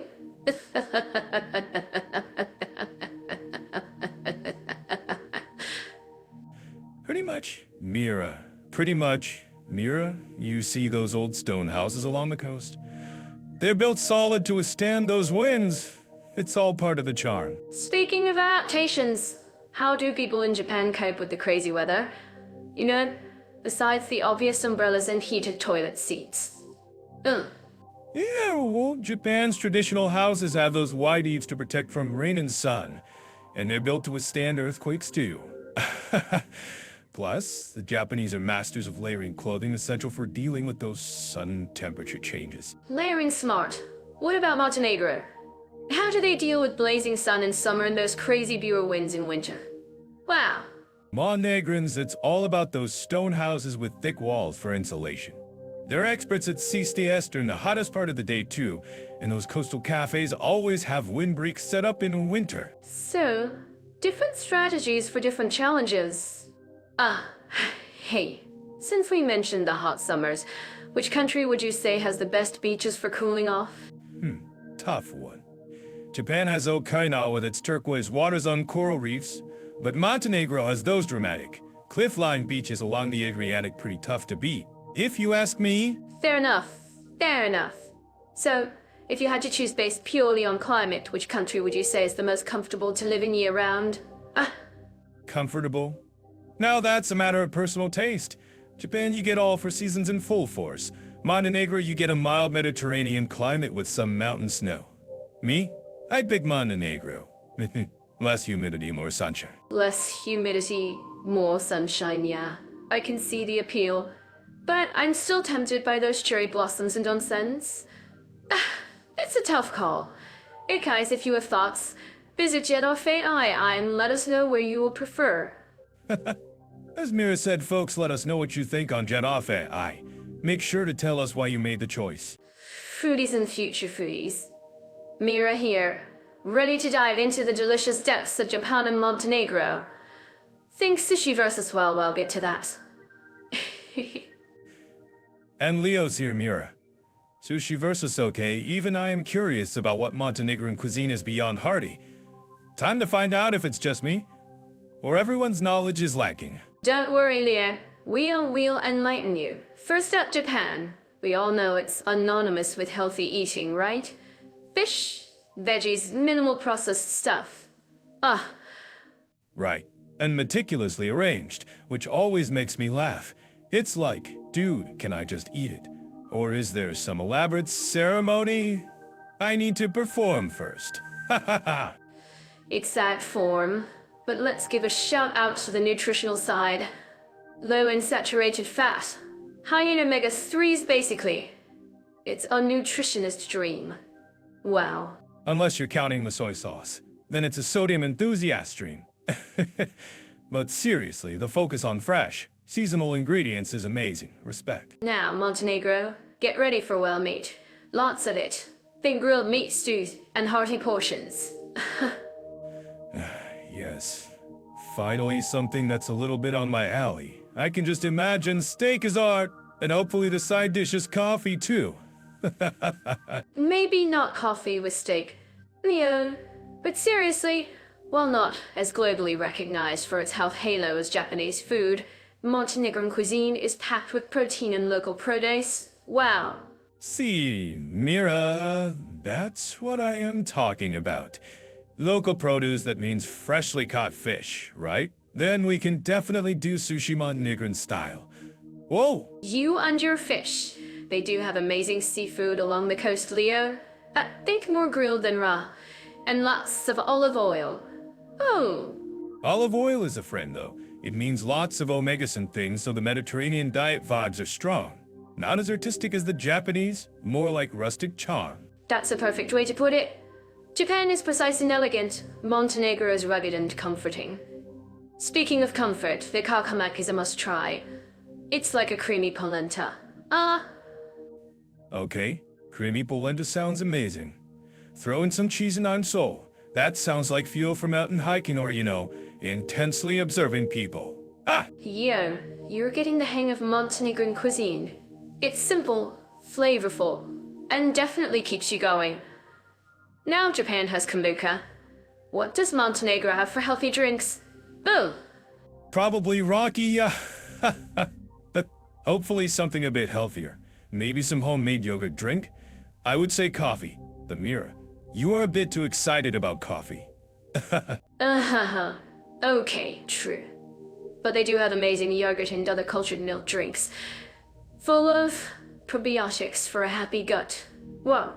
Pretty much, Mira. Pretty much, Mira. You see those old stone houses along the coast? They're built solid to withstand those winds. It's all part of the charm. Speaking of adaptations, how do people in Japan cope with the crazy weather? You know, besides the obvious umbrellas and heated toilet seats. Yeah, well, Japan's traditional houses have those wide eaves to protect from rain and sun, and they're built to withstand earthquakes too. Plus, the Japanese are masters of layering clothing essential for dealing with those sudden temperature changes. Layering smart. What about Montenegro? How do they deal with blazing sun in summer and those crazy Bura winds in winter? Wow. Montenegrins, it's all about those stone houses with thick walls for insulation. They're experts at siesta during the hottest part of the day too, and those coastal cafes always have windbreaks set up in winter. So, different strategies for different challenges. Hey, since we mentioned the hot summers, which country would you say has the best beaches for cooling off? Tough one. Japan has Okinawa with its turquoise waters on coral reefs, but Montenegro has those dramatic, cliff-lined beaches along the Adriatic pretty tough to beat, if you ask me. Fair enough. Fair enough. So, if you had to choose based purely on climate, which country would you say is the most comfortable to live in year-round? Comfortable? Now that's a matter of personal taste. Japan, you get all four seasons in full force. Montenegro, you get a mild Mediterranean climate with some mountain snow. Me? I'd pick Montenegro. Less humidity, more sunshine. Less humidity, more sunshine, yeah. I can see the appeal. But I'm still tempted by those cherry blossoms and onsens. It's a tough call. Hey guys, if you have thoughts, visit Jet-Off-AI and let us know where you will prefer. As Mira said, folks, let us know what you think on Jet-Off-AI. Make sure to tell us why you made the choice. Foodies and future foodies. Mira here, ready to dive into the delicious depths of Japan and Montenegro. Think sushi versus well, we'll get to that. And Leo's here, Mira. Sushi versus okay, even I am curious about what Montenegrin cuisine is beyond hearty. Time to find out if it's just me, or everyone's knowledge is lacking. Don't worry, Leo. We'll enlighten you. First up, Japan. We all know it's synonymous with healthy eating, right? Fish, veggies, minimal processed stuff. Right, and meticulously arranged, which always makes me laugh. It's like, dude, can I just eat it? Or is there some elaborate ceremony I need to perform first? Ha ha ha! Exact form. But let's give a shout out to the nutritional side. Low in saturated fat. High in omega-3s basically. It's a nutritionist dream. Wow. Unless you're counting the soy sauce. Then it's a sodium enthusiast dream. But seriously, the focus on fresh, seasonal ingredients is amazing. Respect. Now, Montenegro, get ready for well meat. Lots of it. Think grilled meat stews and hearty portions. Yes. Finally, something that's a little bit on my alley. I can just imagine steak is art, and hopefully the side dish is coffee too. Maybe not coffee with steak, Leon. But seriously, while not as globally recognized for its health halo as Japanese food, Montenegrin cuisine is packed with protein and local produce. Wow. See, Mira, that's what I am talking about. Local produce, that means freshly caught fish, right? Then we can definitely do sushi Montenegrin style. Whoa! You and your fish. They do have amazing seafood along the coast, Leo. Think more grilled than raw. And lots of olive oil. Oh. Olive oil is a friend, though. It means lots of omegas and things, so the Mediterranean diet vibes are strong. Not as artistic as the Japanese, more like rustic charm. That's a perfect way to put it. Japan is precise and elegant. Montenegro is rugged and comforting. Speaking of comfort, the kakamak is a must-try. It's like a creamy polenta. Okay, creamy polenta sounds amazing. Throw in some cheese and anso. That sounds like fuel for mountain hiking or, intensely observing people. Yo, you're getting the hang of Montenegrin cuisine. It's simple, flavorful, and definitely keeps you going. Now Japan has kombucha. What does Montenegro have for healthy drinks? Boom! Probably rocky, but hopefully something a bit healthier. Maybe some homemade yogurt drink? I would say coffee. The Mira, you are a bit too excited about coffee. Okay, true. But they do have amazing yogurt and other cultured milk drinks. Full of probiotics for a happy gut. Whoa.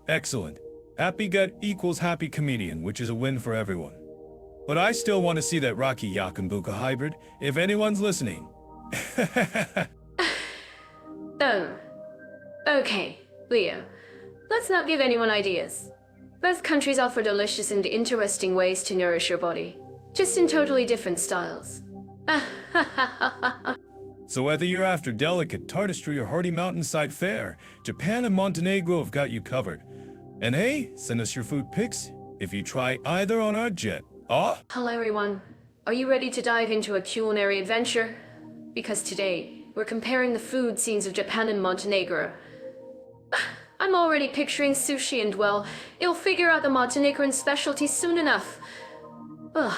Excellent. Happy gut equals happy comedian, which is a win for everyone. But I still want to see that Rocky Yakambuka hybrid, if anyone's listening. Oh. Okay, Leo. Let's not give anyone ideas. Both countries offer delicious and interesting ways to nourish your body, just in totally different styles. So whether you're after delicate artistry or hearty mountainside fare, Japan and Montenegro have got you covered. And hey, send us your food pics if you try either on our jet. Hello everyone. Are you ready to dive into a culinary adventure? Because today, we're comparing the food scenes of Japan and Montenegro. I'm already picturing sushi and, well, you'll figure out the Montenegrin specialty soon enough. Ugh.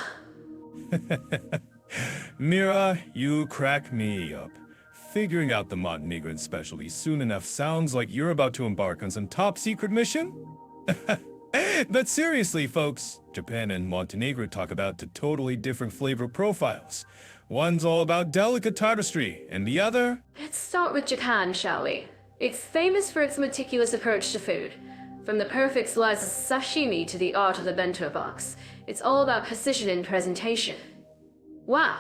Mira, you crack me up. Figuring out the Montenegrin specialty soon enough sounds like you're about to embark on some top-secret mission? But seriously, folks, Japan and Montenegro talk about two totally different flavor profiles. One's all about delicate artistry, and the other... Let's start with Japan, shall we? It's famous for its meticulous approach to food. From the perfect slice of sashimi to the art of the bento box, it's all about precision in presentation. Wow,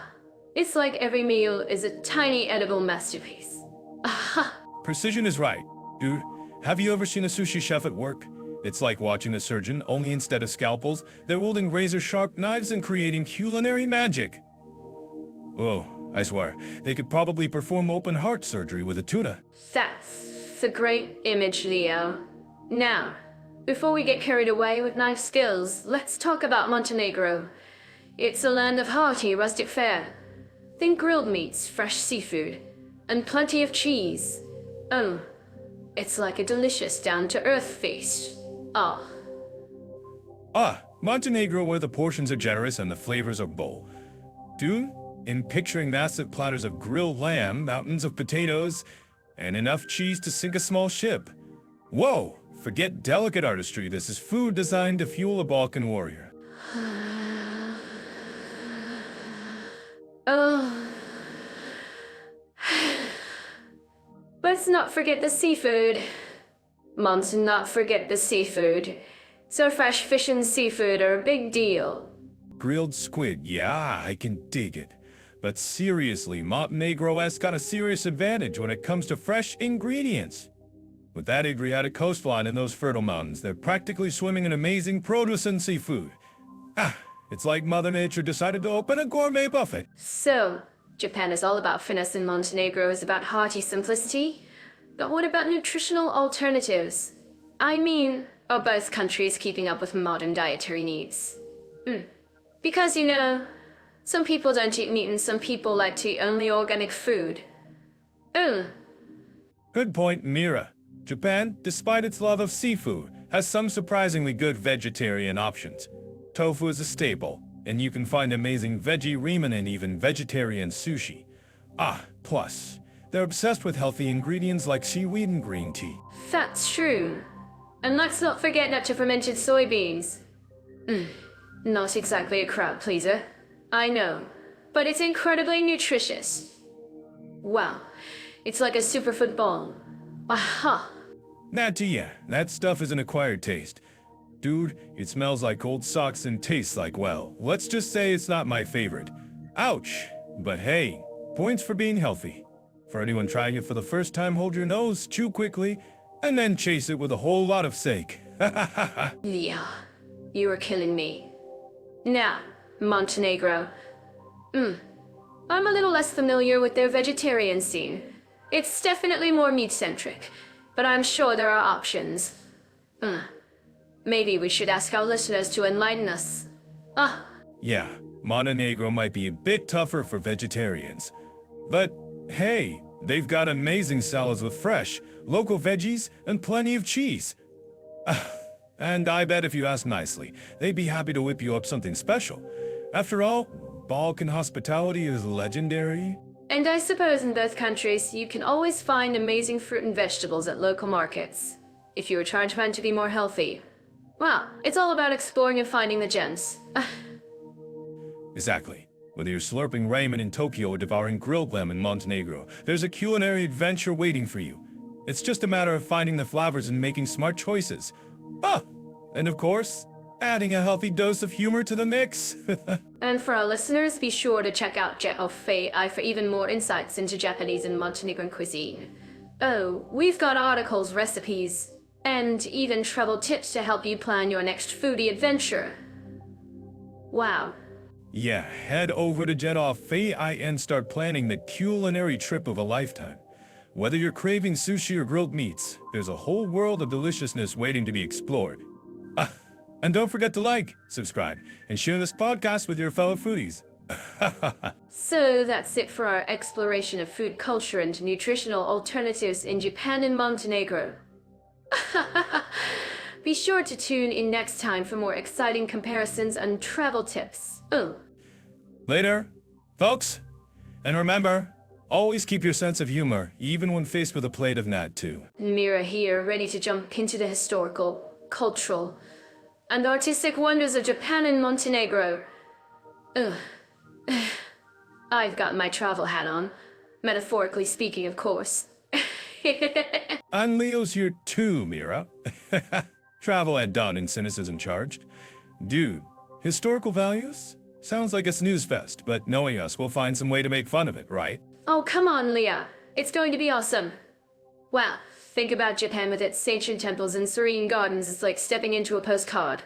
it's like every meal is a tiny edible masterpiece. Aha! Precision is right. Dude, have you ever seen a sushi chef at work? It's like watching a surgeon, only instead of scalpels, they're wielding razor-sharp knives and creating culinary magic. Whoa, I swear, they could probably perform open-heart surgery with a tuna. That's a great image, Leo. Now, before we get carried away with knife skills, let's talk about Montenegro. It's a land of hearty, rustic fare. Think grilled meats, fresh seafood, and plenty of cheese. Oh, it's like a delicious down-to-earth feast. Montenegro, where the portions are generous and the flavors are bold. Dude, in picturing massive platters of grilled lamb, mountains of potatoes, and enough cheese to sink a small ship. Whoa, forget delicate artistry, this is food designed to fuel a Balkan warrior. Let's not forget the seafood. Moms, not forget the seafood. So fresh fish and seafood are a big deal. Grilled squid, yeah, I can dig it. But seriously, Montenegro has got a serious advantage when it comes to fresh ingredients. With that Adriatic coastline and those fertile mountains, they're practically swimming in amazing produce and seafood. It's like Mother Nature decided to open a gourmet buffet. So, Japan is all about finesse and Montenegro is about hearty simplicity? But what about nutritional alternatives? I mean, are both countries keeping up with modern dietary needs? Because, some people don't eat meat and some people like to eat only organic food. Good point, Mira. Japan, despite its love of seafood, has some surprisingly good vegetarian options. Tofu is a staple, and you can find amazing veggie ramen and even vegetarian sushi. Plus, they're obsessed with healthy ingredients like seaweed and green tea. That's true. And let's not forget natural fermented soybeans. Not exactly a crowd pleaser, I know, but it's incredibly nutritious. Wow, it's like a superfood bomb. Aha! That stuff is an acquired taste. Dude, it smells like old socks and tastes like, well, let's just say it's not my favorite. Ouch! But hey, points for being healthy. For anyone trying it for the first time, hold your nose, chew quickly, and then chase it with a whole lot of sake. Yeah, you are killing me. Now, Montenegro. I'm a little less familiar with their vegetarian scene. It's definitely more meat-centric, but I'm sure there are options. Maybe we should ask our listeners to enlighten us. Yeah, Montenegro might be a bit tougher for vegetarians. But hey, they've got amazing salads with fresh, local veggies and plenty of cheese. And I bet if you ask nicely, they'd be happy to whip you up something special. After all, Balkan hospitality is legendary. And I suppose in both countries, you can always find amazing fruit and vegetables at local markets, if you were trying to be more healthy. Well, it's all about exploring and finding the gems. Exactly. Whether you're slurping ramen in Tokyo or devouring grilled lamb in Montenegro, there's a culinary adventure waiting for you. It's just a matter of finding the flavors and making smart choices. And of course, adding a healthy dose of humor to the mix. And for our listeners, be sure to check out Jet of AI for even more insights into Japanese and Montenegrin cuisine. Oh, we've got articles, recipes, and even travel tips to help you plan your next foodie adventure. Wow. Yeah, head over to Jet Off AI and start planning the culinary trip of a lifetime. Whether you're craving sushi or grilled meats, there's a whole world of deliciousness waiting to be explored. And don't forget to like, subscribe, and share this podcast with your fellow foodies. So that's it for our exploration of food culture and nutritional alternatives in Japan and Montenegro. Be sure to tune in next time for more exciting comparisons and travel tips. Later, folks. And remember, always keep your sense of humor, even when faced with a plate of Nat 2. Mira here, ready to jump into the historical, cultural, and artistic wonders of Japan and Montenegro. I've got my travel hat on. Metaphorically speaking, of course. And Leo's here too, Mira. Travel at dawn and cynicism charged. Dude, historical values? Sounds like a snooze fest, but knowing us, we'll find some way to make fun of it, right? Oh, come on, Leah. It's going to be awesome. Wow, think about Japan with its ancient temples and serene gardens. It's like stepping into a postcard.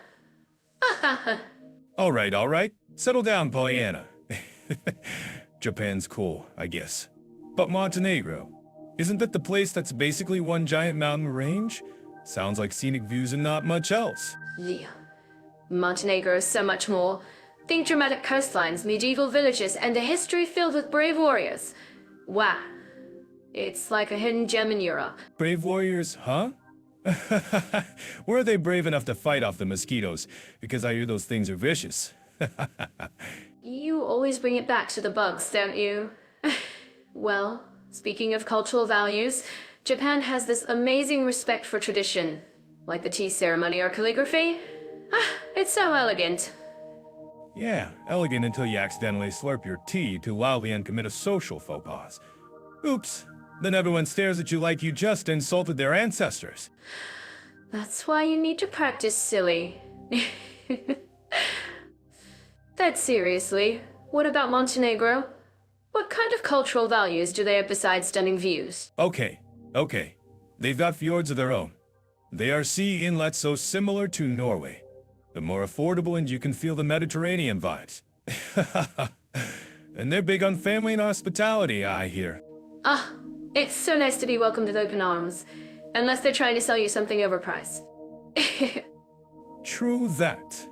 All right. Settle down, Pollyanna. Japan's cool, I guess. But Montenegro, isn't that the place that's basically one giant mountain range? Sounds like scenic views and not much else. Yeah. Montenegro is so much more. Think dramatic coastlines, medieval villages, and a history filled with brave warriors. Wow. It's like a hidden gem in Europe. Brave warriors, huh? Were they brave enough to fight off the mosquitoes? Because I hear those things are vicious. You always bring it back to the bugs, don't you? Well, speaking of cultural values, Japan has this amazing respect for tradition. Like the tea ceremony or calligraphy. It's so elegant. Yeah, elegant until you accidentally slurp your tea too loudly and commit a social faux pas. Oops. Then everyone stares at you like you just insulted their ancestors. That's why you need to practice, silly. That seriously, what about Montenegro? What kind of cultural values do they have besides stunning views? Okay. They've got fjords of their own. They are sea inlets so similar to Norway. They're more affordable and you can feel the Mediterranean vibes. And they're big on family and hospitality, I hear. Ah, it's so nice to be welcomed with open arms. Unless they're trying to sell you something overpriced. True that.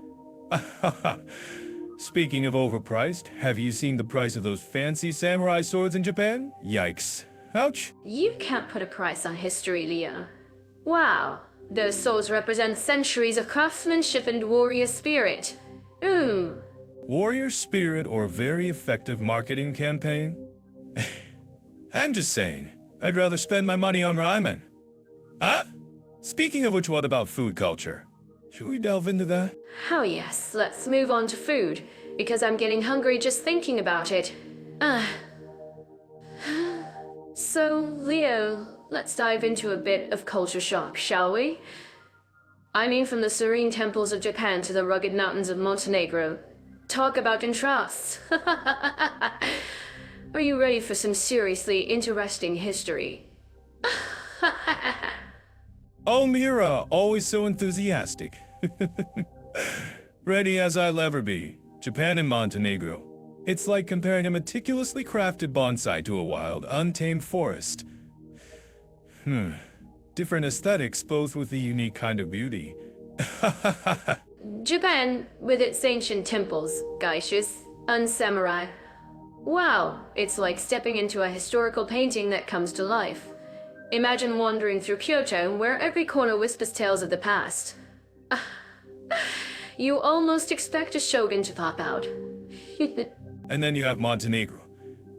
Speaking of overpriced, have you seen the price of those fancy samurai swords in Japan? Yikes. Ouch. You can't put a price on history, Leo. Wow, those swords represent centuries of craftsmanship and warrior spirit. Ooh. Warrior spirit or very effective marketing campaign? I'm just saying, I'd rather spend my money on ramen. Ah, speaking of which, what about food culture? Should we delve into that? Oh yes, let's move on to food, because I'm getting hungry just thinking about it. So, Leo, let's dive into a bit of culture shock, shall we? I mean, from the serene temples of Japan to the rugged mountains of Montenegro. Talk about contrasts. Are you ready for some seriously interesting history? Oh, Mira, always so enthusiastic. Ready as I'll ever be. Japan and Montenegro. It's like comparing a meticulously crafted bonsai to a wild, untamed forest. Different aesthetics, both with a unique kind of beauty. Japan, with its ancient temples, geishas, and samurai. Wow, it's like stepping into a historical painting that comes to life. Imagine wandering through Kyoto, where every corner whispers tales of the past. You almost expect a shogun to pop out. And then you have Montenegro.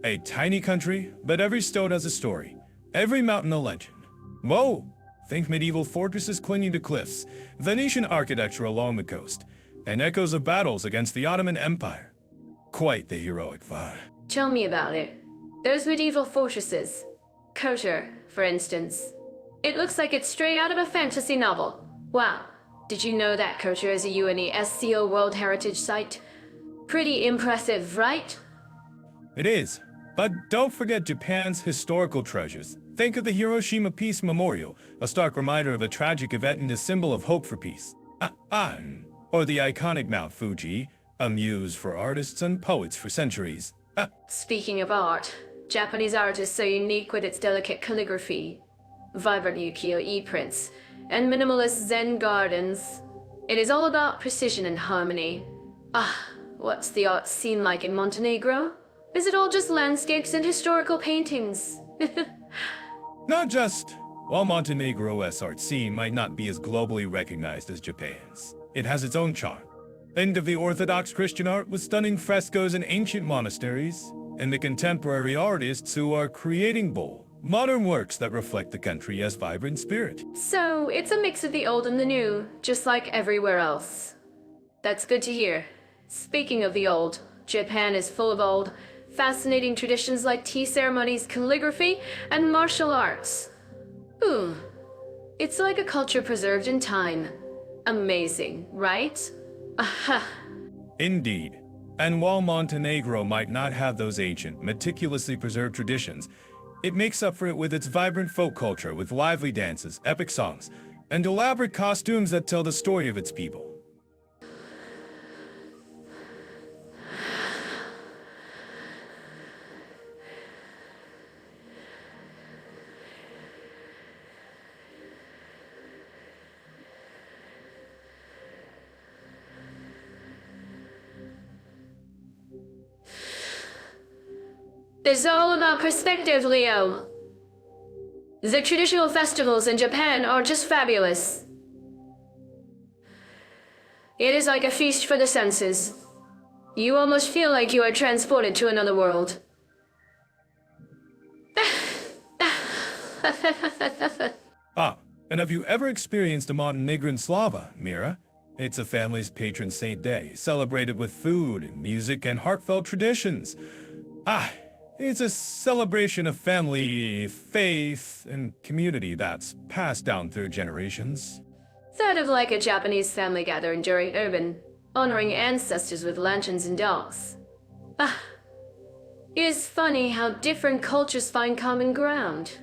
A tiny country, but every stone has a story. Every mountain a legend. Whoa! Think medieval fortresses clinging to cliffs, Venetian architecture along the coast, and echoes of battles against the Ottoman Empire. Quite the heroic vibe. Tell me about it. Those medieval fortresses. Kotor, for instance. It looks like it's straight out of a fantasy novel. Wow. Did you know that Kotor is a UNESCO World Heritage Site? Pretty impressive, right? It is. But don't forget Japan's historical treasures. Think of the Hiroshima Peace Memorial, a stark reminder of a tragic event and a symbol of hope for peace. Or the iconic Mount Fuji, a muse for artists and poets for centuries. Speaking of art, Japanese art is so unique with its delicate calligraphy, vibrant ukiyo-e prints, and minimalist Zen gardens. It is all about precision and harmony. What's the art scene like in Montenegro? Is it all just landscapes and historical paintings? Not just. While Montenegro's art scene might not be as globally recognized as Japan's, it has its own charm. Think of the Orthodox Christian art with stunning frescoes in ancient monasteries, and the contemporary artists who are creating bold, modern works that reflect the country's vibrant spirit. So, it's a mix of the old and the new, just like everywhere else. That's good to hear. Speaking of the old, Japan is full of old, fascinating traditions like tea ceremonies, calligraphy, and martial arts. Ooh, it's like a culture preserved in time. Amazing, right? Aha. Indeed. And while Montenegro might not have those ancient, meticulously preserved traditions, it makes up for it with its vibrant folk culture with lively dances, epic songs, and elaborate costumes that tell the story of its people. It's all about perspective, Leo. The traditional festivals in Japan are just fabulous. It is like a feast for the senses. You almost feel like you are transported to another world. And have you ever experienced a Montenegrin Slava, Mira? It's a family's patron saint day, celebrated with food, music, and heartfelt traditions. It's a celebration of family, faith, and community that's passed down through generations. Sort of like a Japanese family gathering during urban, honoring ancestors with lanterns and dolls. It's funny how different cultures find common ground.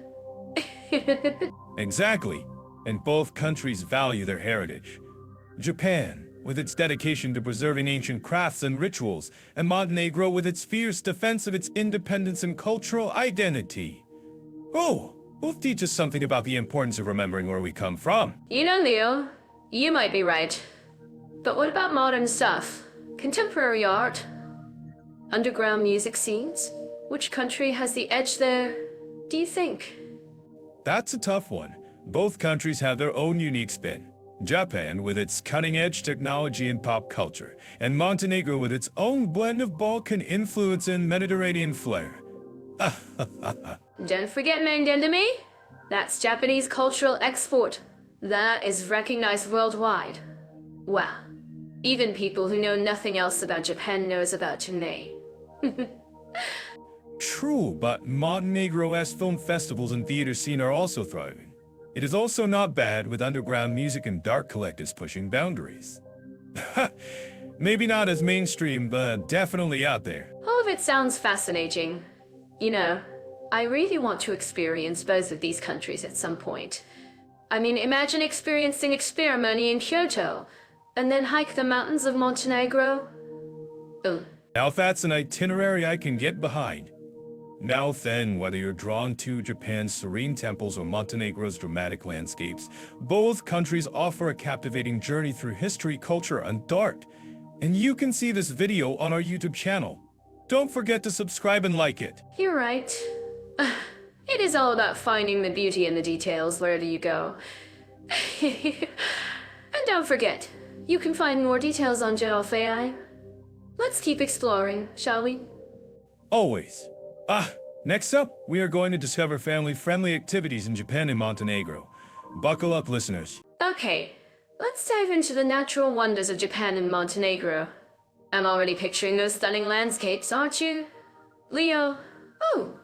Exactly. And both countries value their heritage. Japan, with its dedication to preserving ancient crafts and rituals, and Montenegro with its fierce defense of its independence and cultural identity. Oh, both teach us something about the importance of remembering where we come from. You know, Leo, you might be right. But what about modern stuff? Contemporary art? Underground music scenes? Which country has the edge there, do you think? That's a tough one. Both countries have their own unique spin. Japan with its cutting-edge technology and pop culture, and Montenegro with its own blend of Balkan influence and Mediterranean flair. Don't forget Mandendemi. That's Japanese cultural export. That is recognized worldwide. Wow. Even people who know nothing else about Japan knows about Chennai. True, but Montenegro-esque film festivals and theater scene are also thriving. It is also not bad with underground music and dark collectives pushing boundaries. Maybe not as mainstream, but definitely out there. All of it sounds fascinating. You know, I really want to experience both of these countries at some point. I mean, imagine experiencing ceremony in Kyoto, and then hike the mountains of Montenegro. Oh. Now that's an itinerary I can get behind. Now then, whether you're drawn to Japan's serene temples or Montenegro's dramatic landscapes, both countries offer a captivating journey through history, culture, and art. And you can see this video on our YouTube channel. Don't forget to subscribe and like it. You're right. It is all about finding the beauty in the details wherever you go. And don't forget, you can find more details on Jet.ai. Let's keep exploring, shall we? Always. Next up, we are going to discover family-friendly activities in Japan and Montenegro. Buckle up, listeners. Okay, let's dive into the natural wonders of Japan and Montenegro. I'm already picturing those stunning landscapes, aren't you? Leo? Oh.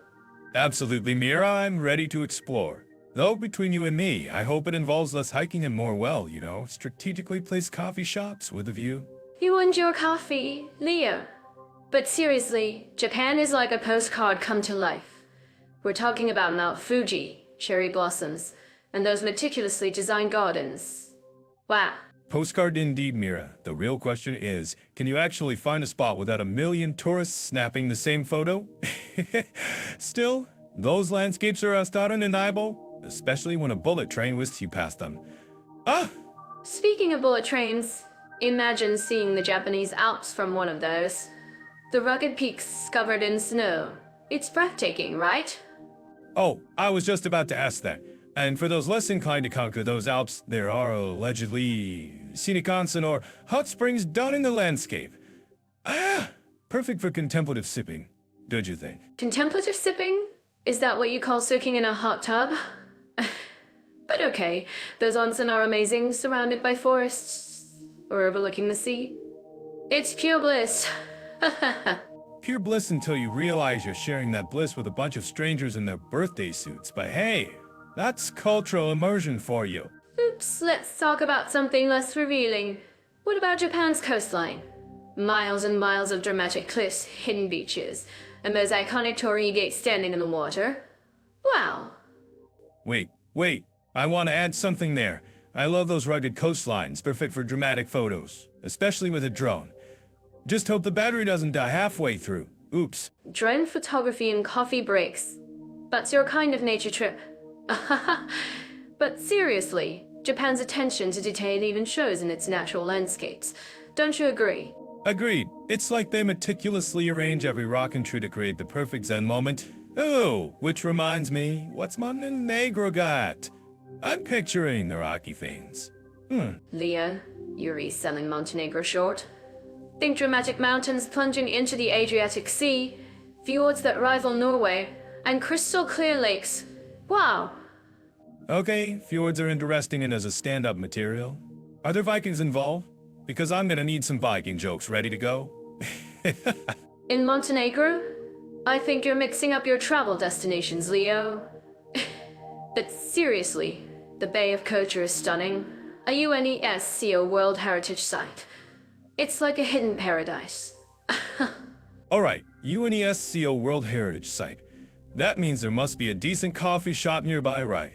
Absolutely, Mira. I'm ready to explore. Though, between you and me, I hope it involves less hiking and more, well, you know, strategically placed coffee shops with a view. You and your coffee, Leo. But seriously, Japan is like a postcard come to life. We're talking about Mount Fuji, cherry blossoms, and those meticulously designed gardens. Wow. Postcard indeed, Mira. The real question is, can you actually find a spot without a million tourists snapping the same photo? Still, those landscapes are undeniable, especially when a bullet train whisks you past them. Speaking of bullet trains, imagine seeing the Japanese Alps from one of those. The rugged peaks covered in snow. It's breathtaking, right? Oh, I was just about to ask that. And for those less inclined to conquer those Alps, there are allegedly scenic onsen or hot springs down in the landscape. Perfect for contemplative sipping, don't you think? Contemplative sipping? Is that what you call soaking in a hot tub? But okay, those onsen are amazing, surrounded by forests, or overlooking the sea. It's pure bliss. Pure bliss until you realize you're sharing that bliss with a bunch of strangers in their birthday suits, but hey, that's cultural immersion for you. Oops, let's talk about something less revealing. What about Japan's coastline? Miles and miles of dramatic cliffs, hidden beaches, and those iconic torii gates standing in the water. Wow. Wait, I want to add something there. I love those rugged coastlines, perfect for dramatic photos, especially with a drone. Just hope the battery doesn't die halfway through. Oops. Drone photography and coffee breaks. That's your kind of nature trip. But seriously, Japan's attention to detail even shows in its natural landscapes. Don't you agree? Agreed. It's like they meticulously arrange every rock and tree to create the perfect Zen moment. Oh, which reminds me, what's Montenegro got? I'm picturing the rocky things. Leo, you're selling Montenegro short. Think dramatic mountains plunging into the Adriatic Sea, fjords that rival Norway, and crystal clear lakes. Wow. Okay, fjords are interesting and as a stand-up material. Are there Vikings involved? Because I'm gonna need some Viking jokes ready to go. In Montenegro? I think you're mixing up your travel destinations, Leo. But seriously, the Bay of Kotor is stunning. A UNESCO World Heritage Site. It's like a hidden paradise. Alright, UNESCO World Heritage Site. That means there must be a decent coffee shop nearby, right?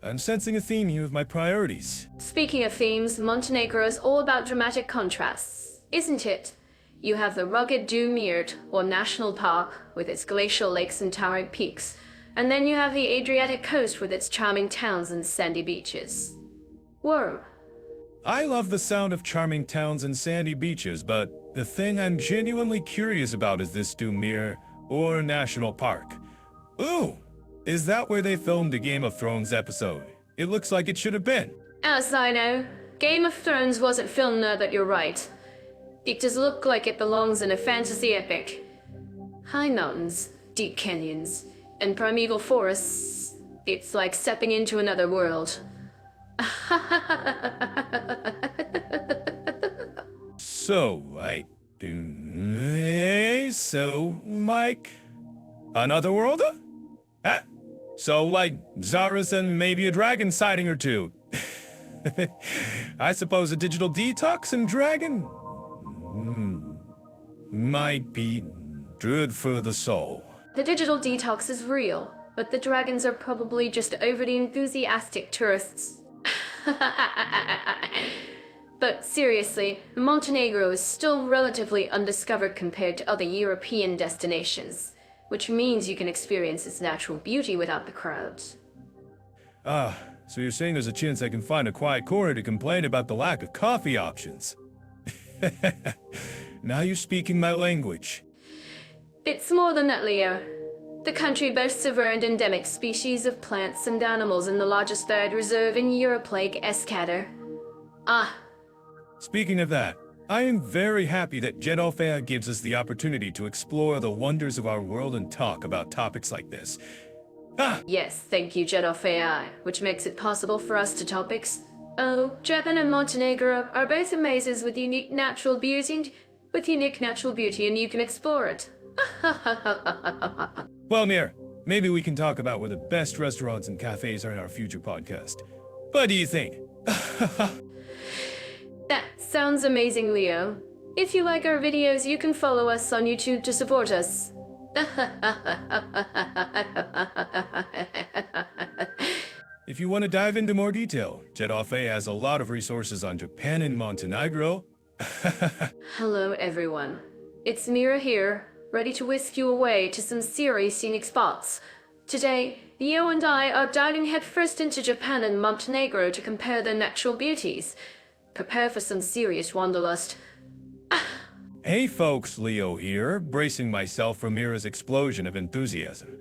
I'm sensing a theme here with my priorities. Speaking of themes, Montenegro is all about dramatic contrasts, isn't it? You have the rugged Dumirt, or national park, with its glacial lakes and towering peaks, and then you have the Adriatic coast with its charming towns and sandy beaches. Whoa. I love the sound of charming towns and sandy beaches, but the thing I'm genuinely curious about is this Dumir, or National Park. Ooh, is that where they filmed the Game of Thrones episode? It looks like it should have been. As I know, Game of Thrones wasn't filmed there, but you're right. It does look like it belongs in a fantasy epic. High mountains, deep canyons, and primeval forests. It's like stepping into another world. So, Mike, another world? So, like, Zaras and maybe a dragon sighting or two. I suppose a digital detox and dragon might be good for the soul. The digital detox is real, but the dragons are probably just overly enthusiastic tourists. But seriously, Montenegro is still relatively undiscovered compared to other European destinations, which means you can experience its natural beauty without the crowds. So you're saying there's a chance I can find a quiet corner to complain about the lack of coffee options? Now you're speaking my language. It's more than that, Leo. The country boasts a rare and endemic species of plants and animals in the largest bird reserve in Europe, Lake Escader. Speaking of that, I am very happy that Jedofea gives us the opportunity to explore the wonders of our world and talk about topics like this. Yes, thank you, Jedofea, which makes it possible for us to topics. Oh, Japan and Montenegro are both amazes with unique natural beauty, and you can explore it. Well, Mir, maybe we can talk about where the best restaurants and cafes are in our future podcast. What do you think? That sounds amazing, Leo. If you like our videos, you can follow us on YouTube to support us. If you want to dive into more detail, Jedofea has a lot of resources on Japan and Montenegro. Hello, everyone. It's Mira here, ready to whisk you away to some serious scenic spots. Today, Leo and I are diving headfirst into Japan and Montenegro to compare their natural beauties. Prepare for some serious wanderlust. Hey folks, Leo here, bracing myself for Mira's explosion of enthusiasm.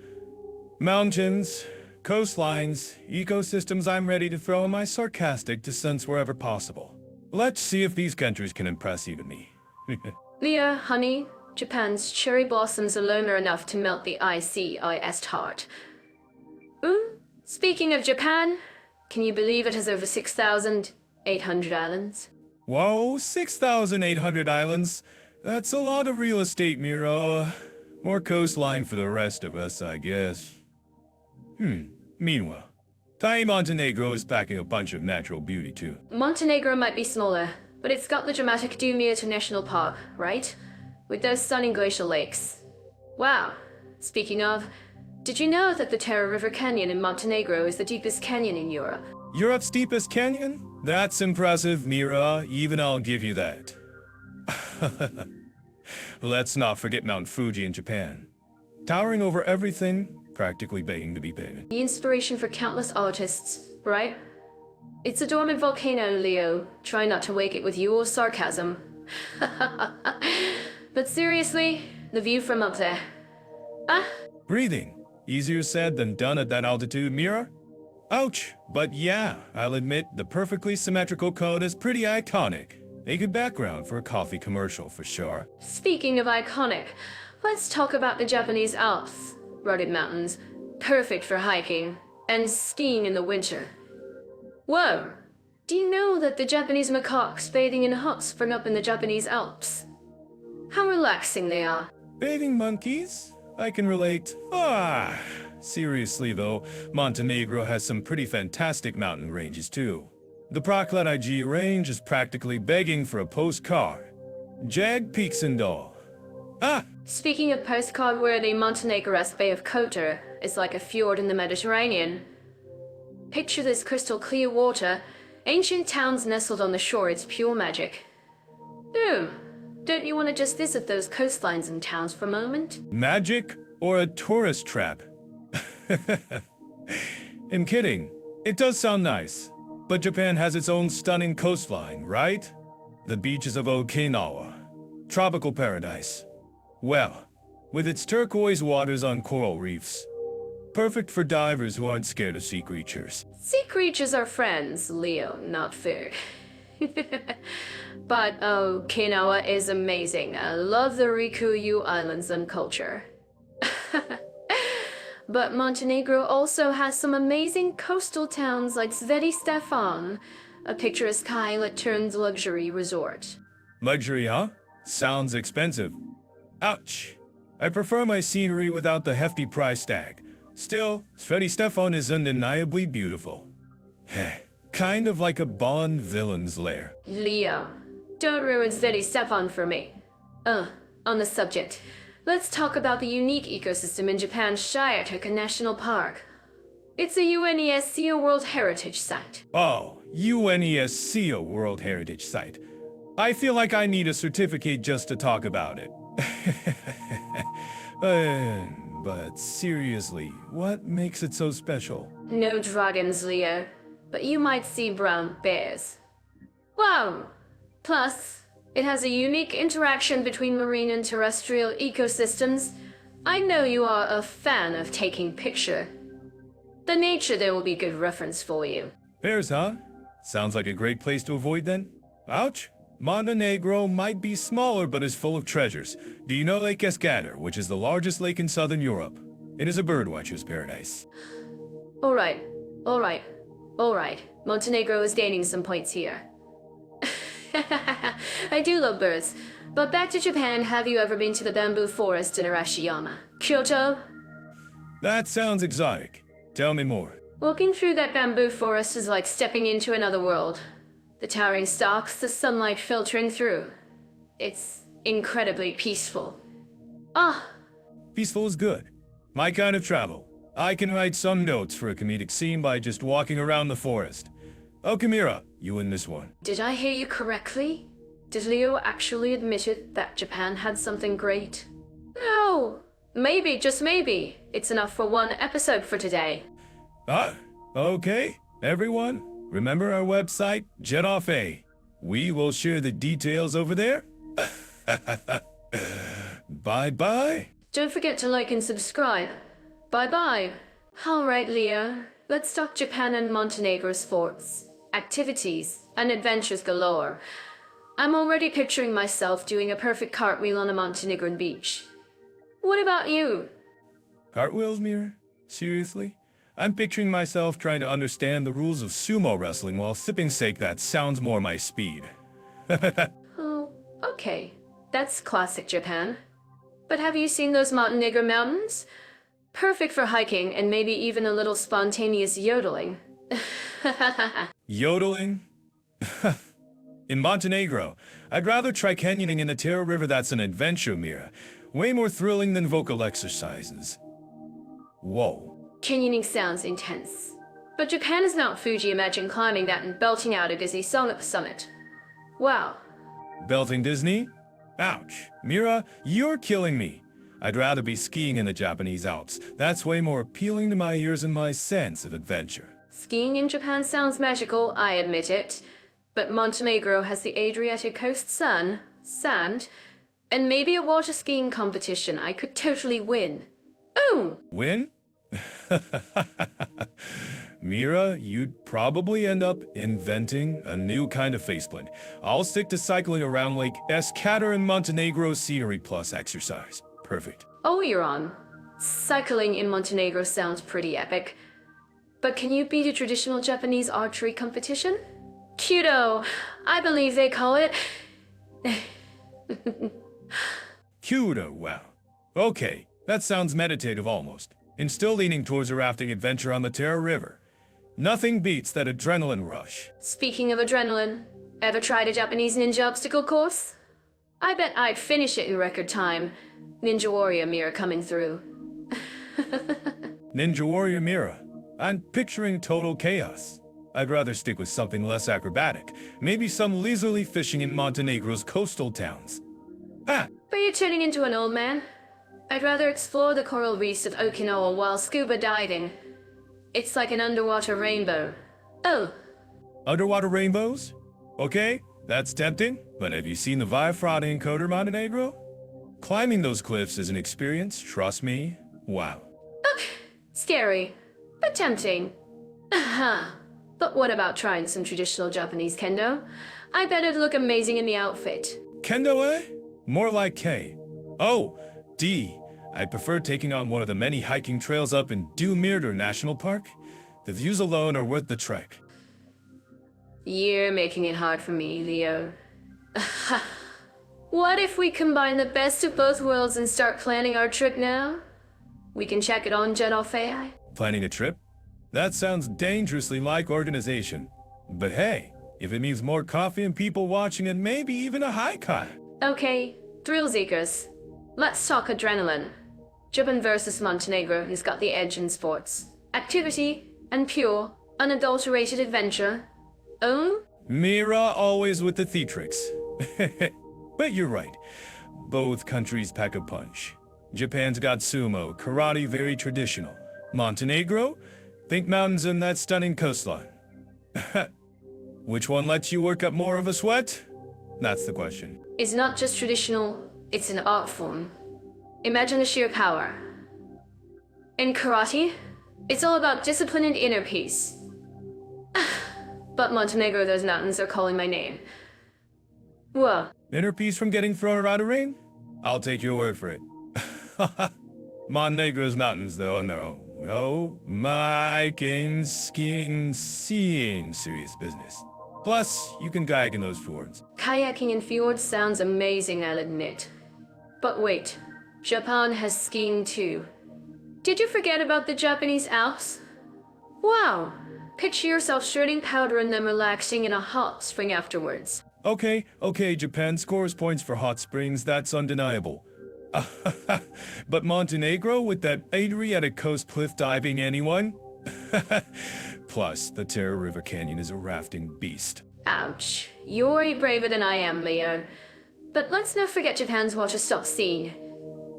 Mountains, coastlines, ecosystems I'm ready to throw in my sarcastic dissents wherever possible. Let's see if these countries can impress even me. Leo, honey, Japan's cherry blossoms alone are enough to melt the ICIS heart. Speaking of Japan, can you believe it has over 6,800 islands? Whoa, 6,800 islands? That's a lot of real estate, Mira. More coastline for the rest of us, I guess. Meanwhile, tiny Montenegro is packing a bunch of natural beauty, too. Montenegro might be smaller, but it's got the dramatic Dumir National Park, right? With those stunning glacial lakes. Wow. Speaking of, did you know that the Terra River Canyon in Montenegro is the deepest canyon in Europe? Europe's deepest canyon? That's impressive, Mira. Even I'll give you that. Let's not forget Mount Fuji in Japan. Towering over everything, practically begging to be painted. The inspiration for countless artists, right? It's a dormant volcano, Leo. Try not to wake it with your sarcasm. But seriously, the view from up there. Breathing. Easier said than done at that altitude, Mira. Ouch. But yeah, I'll admit the perfectly symmetrical cone is pretty iconic. A good background for a coffee commercial, for sure. Speaking of iconic, let's talk about the Japanese Alps. Rugged mountains, perfect for hiking, and skiing in the winter. Whoa! Do you know that the Japanese macaques bathing in huts spring up in the Japanese Alps? How relaxing they are. Bathing monkeys? I can relate. Seriously though, Montenegro has some pretty fantastic mountain ranges too. The Prakladiji range is practically begging for a postcard. Jag peaks and all. Ah, Speaking of postcard-worthy, Montenegro's Bay of Kotor is like a fjord in the Mediterranean. Picture this crystal clear water, ancient towns nestled on the shore, it's pure magic. Don't you want to just visit those coastlines and towns for a moment? magic or a tourist trap? I'm kidding. It does sound nice. But Japan has its own stunning coastline, right? The beaches of Okinawa. Tropical paradise. Well, with its turquoise waters on coral reefs. Perfect for divers who aren't scared of sea creatures. Sea creatures are friends, Leo, not food. But Okinawa is amazing. I love the Rikuyu Islands and culture. But Montenegro also has some amazing coastal towns like Sveti Stefan, a picturesque islet-turned luxury resort. Luxury, huh? Sounds expensive. Ouch. I prefer my scenery without the hefty price tag. Still, Sveti Stefan is undeniably beautiful. Kind of like a Bond villain's lair. Leo, don't ruin Sveti Stefan for me. On the subject, let's talk about the unique ecosystem in Japan's Shiataka National Park. It's a UNESCO World Heritage Site. Oh, UNESCO World Heritage Site. I feel like I need a certificate just to talk about it. But seriously, what makes it so special? No dragons, Leo, but you might see brown bears. Wow! Plus, it has a unique interaction between marine and terrestrial ecosystems. I know you are a fan of taking picture. The nature there will be good reference for you. Bears, huh? Sounds like a great place to avoid then. Ouch! Montenegro might be smaller but is full of treasures. Do you know Lake Escader, which is the largest lake in southern Europe? It is a birdwatcher's paradise. Alright. Montenegro is gaining some points here. I do love birds. But back to Japan, have you ever been to the bamboo forest in Arashiyama? Kyoto? That sounds exotic. Tell me more. Walking through that bamboo forest is like stepping into another world. The towering stalks, the sunlight filtering through. It's incredibly peaceful. Peaceful is good. My kind of travel. I can write some notes for a comedic scene by just walking around the forest. Oh, Kamira, you win this one. Did I hear you correctly? Did Leo actually admit it that Japan had something great? No! Maybe, just maybe, it's enough for one episode for today. Okay, everyone. Remember our website, Jet Off A. We will share the details over there. Bye-bye. Don't forget to like and subscribe. Bye-bye. Alright, Leo. Let's talk Japan and Montenegro sports, activities, and adventures galore. I'm already picturing myself doing a perfect cartwheel on a Montenegrin beach. What about you? Cartwheels, Mira? Seriously? I'm picturing myself trying to understand the rules of sumo wrestling while sipping sake. That sounds more my speed. Oh, okay. That's classic Japan. But have you seen those Montenegro mountains? Perfect for hiking and maybe even a little spontaneous yodeling. Yodeling? In Montenegro, I'd rather try canyoning in the Tara River. That's an adventure, Mira. Way more thrilling than vocal exercises. Whoa. Canyoning sounds intense. But Japan is not Fuji. Imagine climbing that and belting out a Disney song at the summit. Wow. Belting Disney? Ouch. Mira, you're killing me. I'd rather be skiing in the Japanese Alps. That's way more appealing to my ears and my sense of adventure. Skiing in Japan sounds magical, I admit it. But Montenegro has the Adriatic coast sand, and maybe a water skiing competition. I could totally win. Boom! Win? Mira, you'd probably end up inventing a new kind of faceplate. I'll stick to cycling around Lake Escader and Montenegro scenery plus exercise. Perfect. Oh, you're on. Cycling in Montenegro sounds pretty epic. But can you beat a traditional Japanese archery competition? Kudo, I believe they call it. Kudo, wow. Okay, that sounds meditative almost. And still leaning towards a rafting adventure on the Tara River. Nothing beats that adrenaline rush. Speaking of adrenaline, ever tried a Japanese ninja obstacle course? I bet I'd finish it in record time. Ninja Warrior mirror coming through. Ninja Warrior Mira. I'm picturing total chaos. I'd rather stick with something less acrobatic. Maybe some leisurely fishing in Montenegro's coastal towns. Ha! But you're turning into an old man. I'd rather explore the coral reefs of Okinawa while scuba diving. It's like an underwater rainbow. Oh, Underwater rainbows? Okay, that's tempting, but have you seen the Via Frada in Coder, Montenegro? Climbing those cliffs is an experience, trust me. Wow. scary, but tempting. Aha. But what about trying some traditional Japanese kendo? I bet it'd look amazing in the outfit. Kendo, eh? More like K. Oh, D. I prefer taking on one of the many hiking trails up in Dumirder National Park. The views alone are worth the trek. You're making it hard for me, Leo. What if we combine the best of both worlds and start planning our trip now? We can check it on Jet Off AI. Planning a trip? That sounds dangerously like organization. But hey, if it means more coffee and people watching and maybe even a hike. Okay, thrill seekers. Let's talk adrenaline. Japan versus Montenegro has got the edge in sports. Activity and pure, unadulterated adventure. Oh? Mira always with the theatrics. But you're right. Both countries pack a punch. Japan's got sumo, karate very traditional. Montenegro? Think mountains and that stunning coastline. Which one lets you work up more of a sweat? That's the question. It's not just traditional, it's an art form. Imagine the sheer power. In karate, it's all about discipline and inner peace. But Montenegro, those mountains are calling my name. Whoa. Inner peace from getting thrown out of rain? I'll take your word for it. Montenegro's mountains, though, no. No, hiking, skiing, seeing serious business. Plus, you can kayak in those fjords. Kayaking in fjords sounds amazing, I'll admit. But wait, Japan has skiing too. Did you forget about the Japanese Alps? Wow, picture yourself shredding powder and then relaxing in a hot spring afterwards. Okay, Japan scores points for hot springs, that's undeniable. But Montenegro with that Adriatic coast cliff diving, anyone? Plus, the Terror River Canyon is a rafting beast. Ouch. You're braver than I am, Leo. But let's not forget Japan's water stop scene.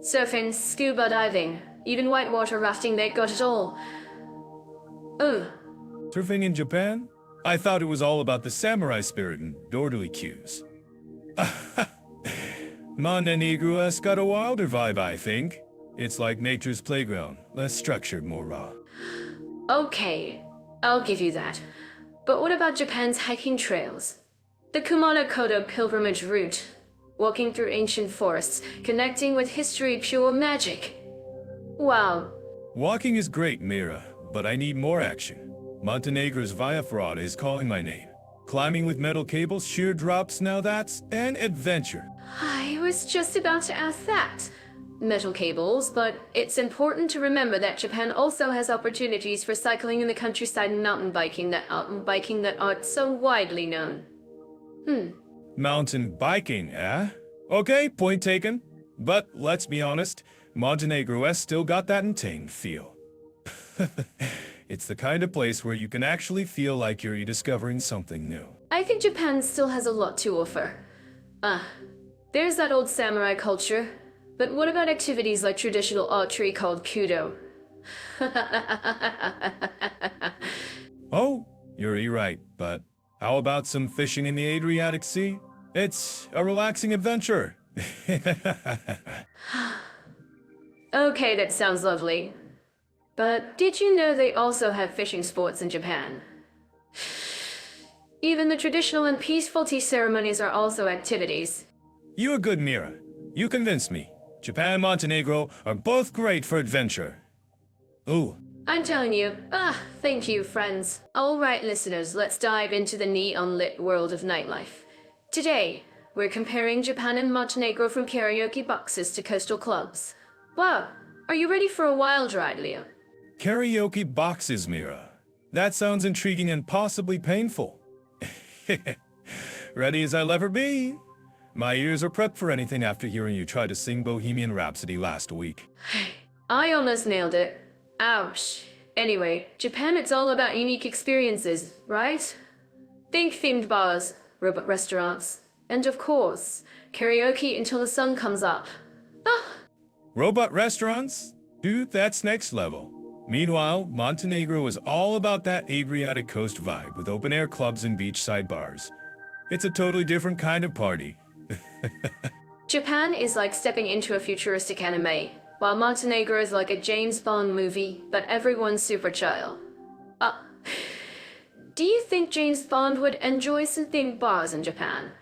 Surfing, scuba diving, even whitewater rafting, they got it all. Ugh. Surfing in Japan? I thought it was all about the samurai spirit and orderly cues. Montenegro's got a wilder vibe, I think. It's like nature's playground, less structured, more raw. Okay, I'll give you that. But what about Japan's hiking trails? The Kumano-Kodo pilgrimage route. Walking through ancient forests, connecting with history, pure magic. Wow. Walking is great, Mira, but I need more action. Montenegro's Via Frada is calling my name. Climbing with metal cables, sheer drops, now that's an adventure. I was just about to ask that. Metal cables, but it's important to remember that Japan also has opportunities for cycling in the countryside and mountain biking that aren't so widely known. Mountain biking, eh? Okay, point taken. But let's be honest, Montenegro has still got that untamed feel. It's the kind of place where you can actually feel like you're rediscovering something new. I think Japan still has a lot to offer. There's that old samurai culture. But what about activities like traditional archery called kudo? Oh, you're right, but how about some fishing in the Adriatic Sea? It's a relaxing adventure. Okay, that sounds lovely. But did you know they also have fishing sports in Japan? Even the traditional and peaceful tea ceremonies are also activities. You are good, Mira. You convinced me. Japan and Montenegro are both great for adventure. Ooh. I'm telling you. Thank you, friends. Alright, listeners, let's dive into the neon-lit world of nightlife. Today, we're comparing Japan and Montenegro from karaoke boxes to coastal clubs. Wow, are you ready for a wild ride, Leo? Karaoke boxes, Mira. That sounds intriguing and possibly painful. Ready as I'll ever be. My ears are prepped for anything after hearing you try to sing Bohemian Rhapsody last week. I almost nailed it. Ouch. Anyway, Japan, it's all about unique experiences, right? Think themed bars, robot restaurants, and of course, karaoke until the sun comes up. Ah, Robot restaurants? Dude, that's next level. Meanwhile, Montenegro is all about that Adriatic coast vibe with open-air clubs and beachside bars. It's a totally different kind of party. Japan is like stepping into a futuristic anime, while Montenegro is like a James Bond movie, but everyone's super chill. Do you think James Bond would enjoy some themed bars in Japan?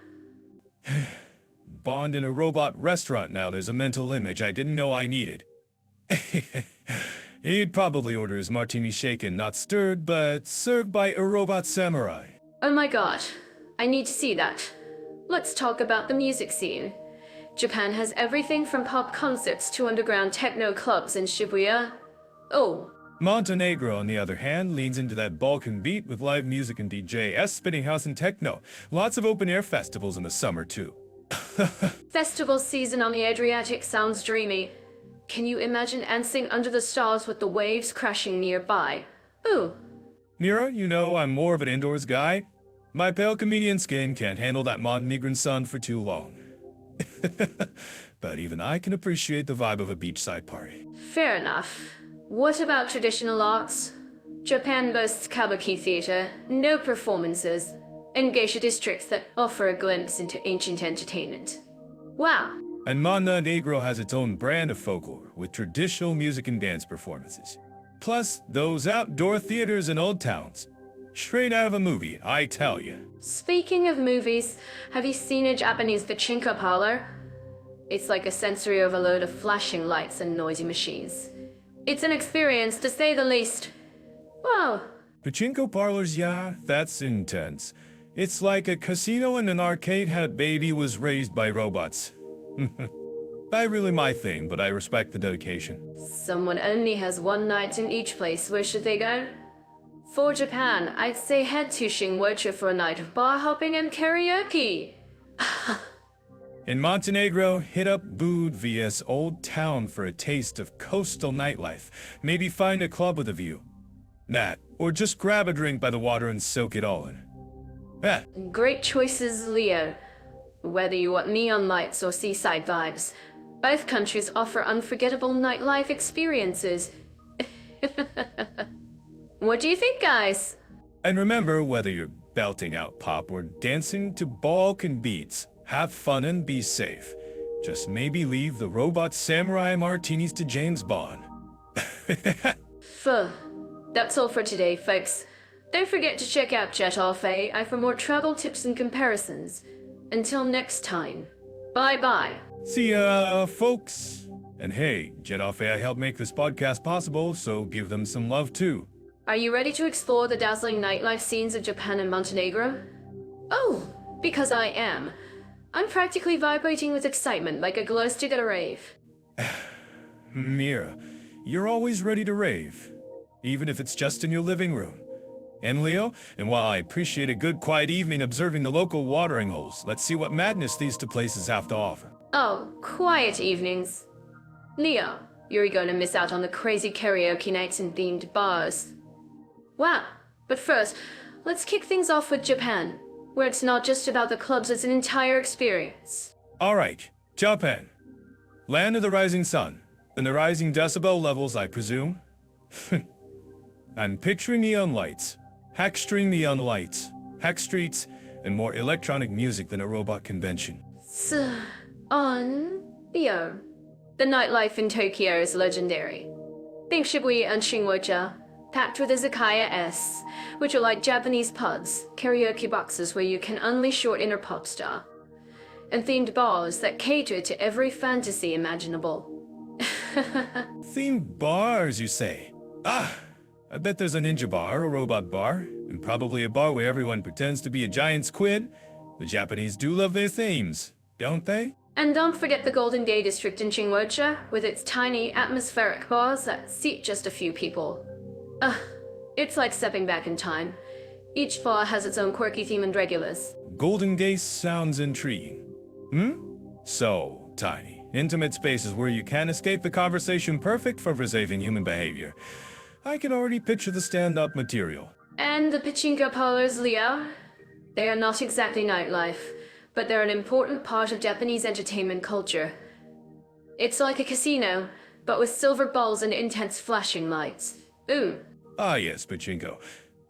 Bond in a robot restaurant now, there's a mental image I didn't know I needed. He'd probably order his martini shaken, not stirred, but served by a robot samurai. Oh my god, I need to see that. Let's talk about the music scene. Japan has everything from pop concerts to underground techno clubs in Shibuya. Oh, Montenegro, on the other hand, leans into that Balkan beat with live music and DJs spinning house and techno. Lots of open-air festivals in the summer, too. festival season on the Adriatic sounds dreamy. Can you imagine dancing under the stars with the waves crashing nearby? Ooh. Mira, you know I'm more of an indoors guy. My pale comedian skin can't handle that Montenegrin sun for too long. But even I can appreciate the vibe of a beachside party. Fair enough. What about traditional arts? Japan boasts kabuki theater, no performances, and geisha districts that offer a glimpse into ancient entertainment. Wow. And Montenegro has its own brand of folklore, with traditional music and dance performances. Plus, those outdoor theaters in old towns. Straight out of a movie, I tell you. Speaking of movies, have you seen a Japanese pachinko parlor? It's like a sensory overload of flashing lights and noisy machines. It's an experience, to say the least. Wow. Pachinko parlors, yeah, that's intense. It's like a casino and an arcade had a baby was raised by robots. Not really my thing, but I respect the dedication. Someone only has one night in each place. Where should they go? For Japan, I'd say head to Shinwocha for a night of bar hopping and karaoke. In Montenegro, hit up Bud vs Old Town for a taste of coastal nightlife. Maybe find a club with a view. That, or just grab a drink by the water and soak it all in. Ah, Great choices, Leo. Whether you want neon lights or seaside vibes, both countries offer unforgettable nightlife experiences. What do you think, guys? and remember, whether you're belting out pop or dancing to Balkan beats, have fun and be safe. Just maybe leave the robot samurai martinis to James Bond. Fuh. That's all for today, folks. Don't forget to check out Jet Off AI for more travel tips and comparisons. Until next time, bye-bye. See ya, folks. And hey, Jet Off AI helped make this podcast possible, so give them some love too. Are you ready to explore the dazzling nightlife scenes of Japan and Montenegro? Oh, because I am. I'm practically vibrating with excitement like a glow stick at a rave. Mira, you're always ready to rave, even if it's just in your living room. And Leo, and while I appreciate a good quiet evening observing the local watering holes, let's see what madness these two places have to offer. Oh, quiet evenings. Leo, you're gonna miss out on the crazy karaoke nights and themed bars. Wow, but first, let's kick things off with Japan, where it's not just about the clubs, it's an entire experience. Alright, Japan. Land of the rising sun, and the rising decibel levels, I presume. I'm picturing neon lights, hack-string neon lights, hack streets, and more electronic music than a robot convention. On Leo. The nightlife in Tokyo is legendary. Think Shibuya and Shinwocha, packed with izakaya-s, which are like Japanese pubs, karaoke boxes where you can unleash your inner pop star, and themed bars that cater to every fantasy imaginable. Themed bars, you say? Ah, I bet there's a ninja bar, a robot bar, and probably a bar where everyone pretends to be a giant squid. The Japanese do love their themes, don't they? And don't forget the Golden Gate District in Shinwocha, with its tiny, atmospheric bars that seat just a few people. It's like stepping back in time. Each bar has its own quirky theme and regulars. Golden Gate sounds intriguing. So tiny. Intimate spaces where you can't escape the conversation, perfect for preserving human behavior. I can already picture the stand-up material. And the pachinko parlors, Leo? They are not exactly nightlife, but they're an important part of Japanese entertainment culture. It's like a casino, but with silver balls and intense flashing lights. Ooh. Ah yes, pachinko.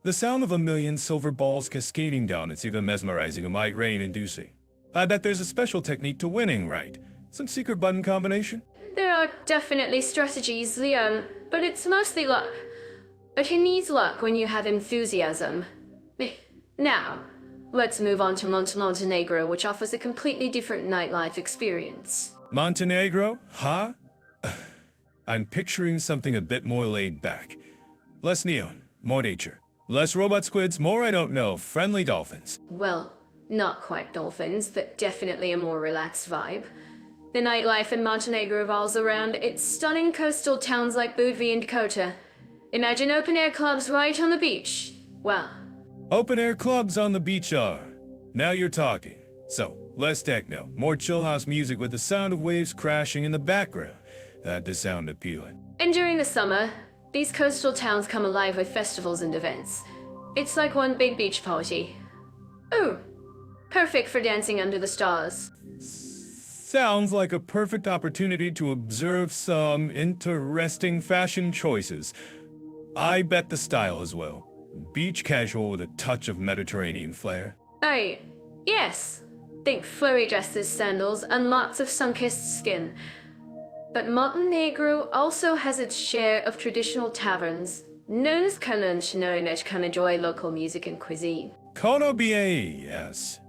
The sound of a million silver balls cascading down, it's even mesmerizing and migraine-inducing. I bet there's a special technique to winning, right? Some secret button combination? There are definitely strategies, Leo, but it's mostly luck. But who needs luck when you have enthusiasm? Now, let's move on to Montenegro, which offers a completely different nightlife experience. Montenegro? Huh? I'm picturing something a bit more laid back. Less neon, more nature. Less robot squids, more I don't know, friendly dolphins. Well, not quite dolphins, but definitely a more relaxed vibe. The nightlife in Montenegro revolves around its stunning coastal towns like Budvi and Kota. Imagine open-air clubs right on the beach. Wow. Open-air clubs on the beach are. Now you're talking. So, less techno, more chill house music with the sound of waves crashing in the background. That does sound appealing. And during the summer, these coastal towns come alive with festivals and events. It's like one big beach party. Ooh, perfect for dancing under the stars. Sounds like a perfect opportunity to observe some interesting fashion choices. I bet the style as well. Beach casual with a touch of Mediterranean flair. Oh, yes. Think flurry dresses, sandals, and lots of sun-kissed skin. But Montenegro also has its share of traditional taverns, known as Kononshino, which can enjoy local music and cuisine. Konobiei, yes.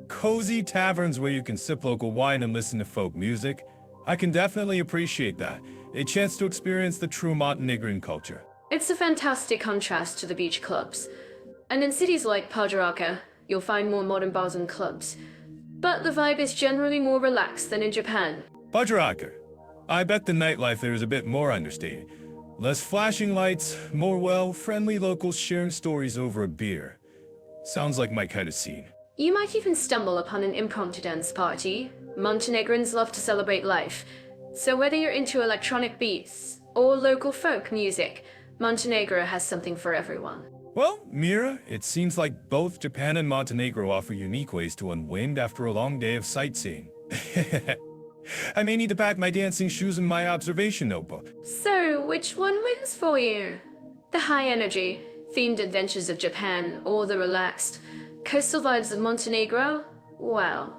Cozy taverns where you can sip local wine and listen to folk music. I can definitely appreciate that. A chance to experience the true Montenegrin culture. It's a fantastic contrast to the beach clubs. And in cities like Pajaraka, you'll find more modern bars and clubs. But the vibe is generally more relaxed than in Japan. Bajaraka. I bet the nightlife there is a bit more understated. Less flashing lights, more, well, friendly locals sharing stories over a beer. Sounds like my kind of scene. You might even stumble upon an impromptu dance party. Montenegrins love to celebrate life. So whether you're into electronic beats or local folk music, Montenegro has something for everyone. Well, Mira, it seems like both Japan and Montenegro offer unique ways to unwind after a long day of sightseeing. I may need to pack my dancing shoes and my observation notebook. So, which one wins for you? The high-energy, themed adventures of Japan or the relaxed, coastal vibes of Montenegro? Wow.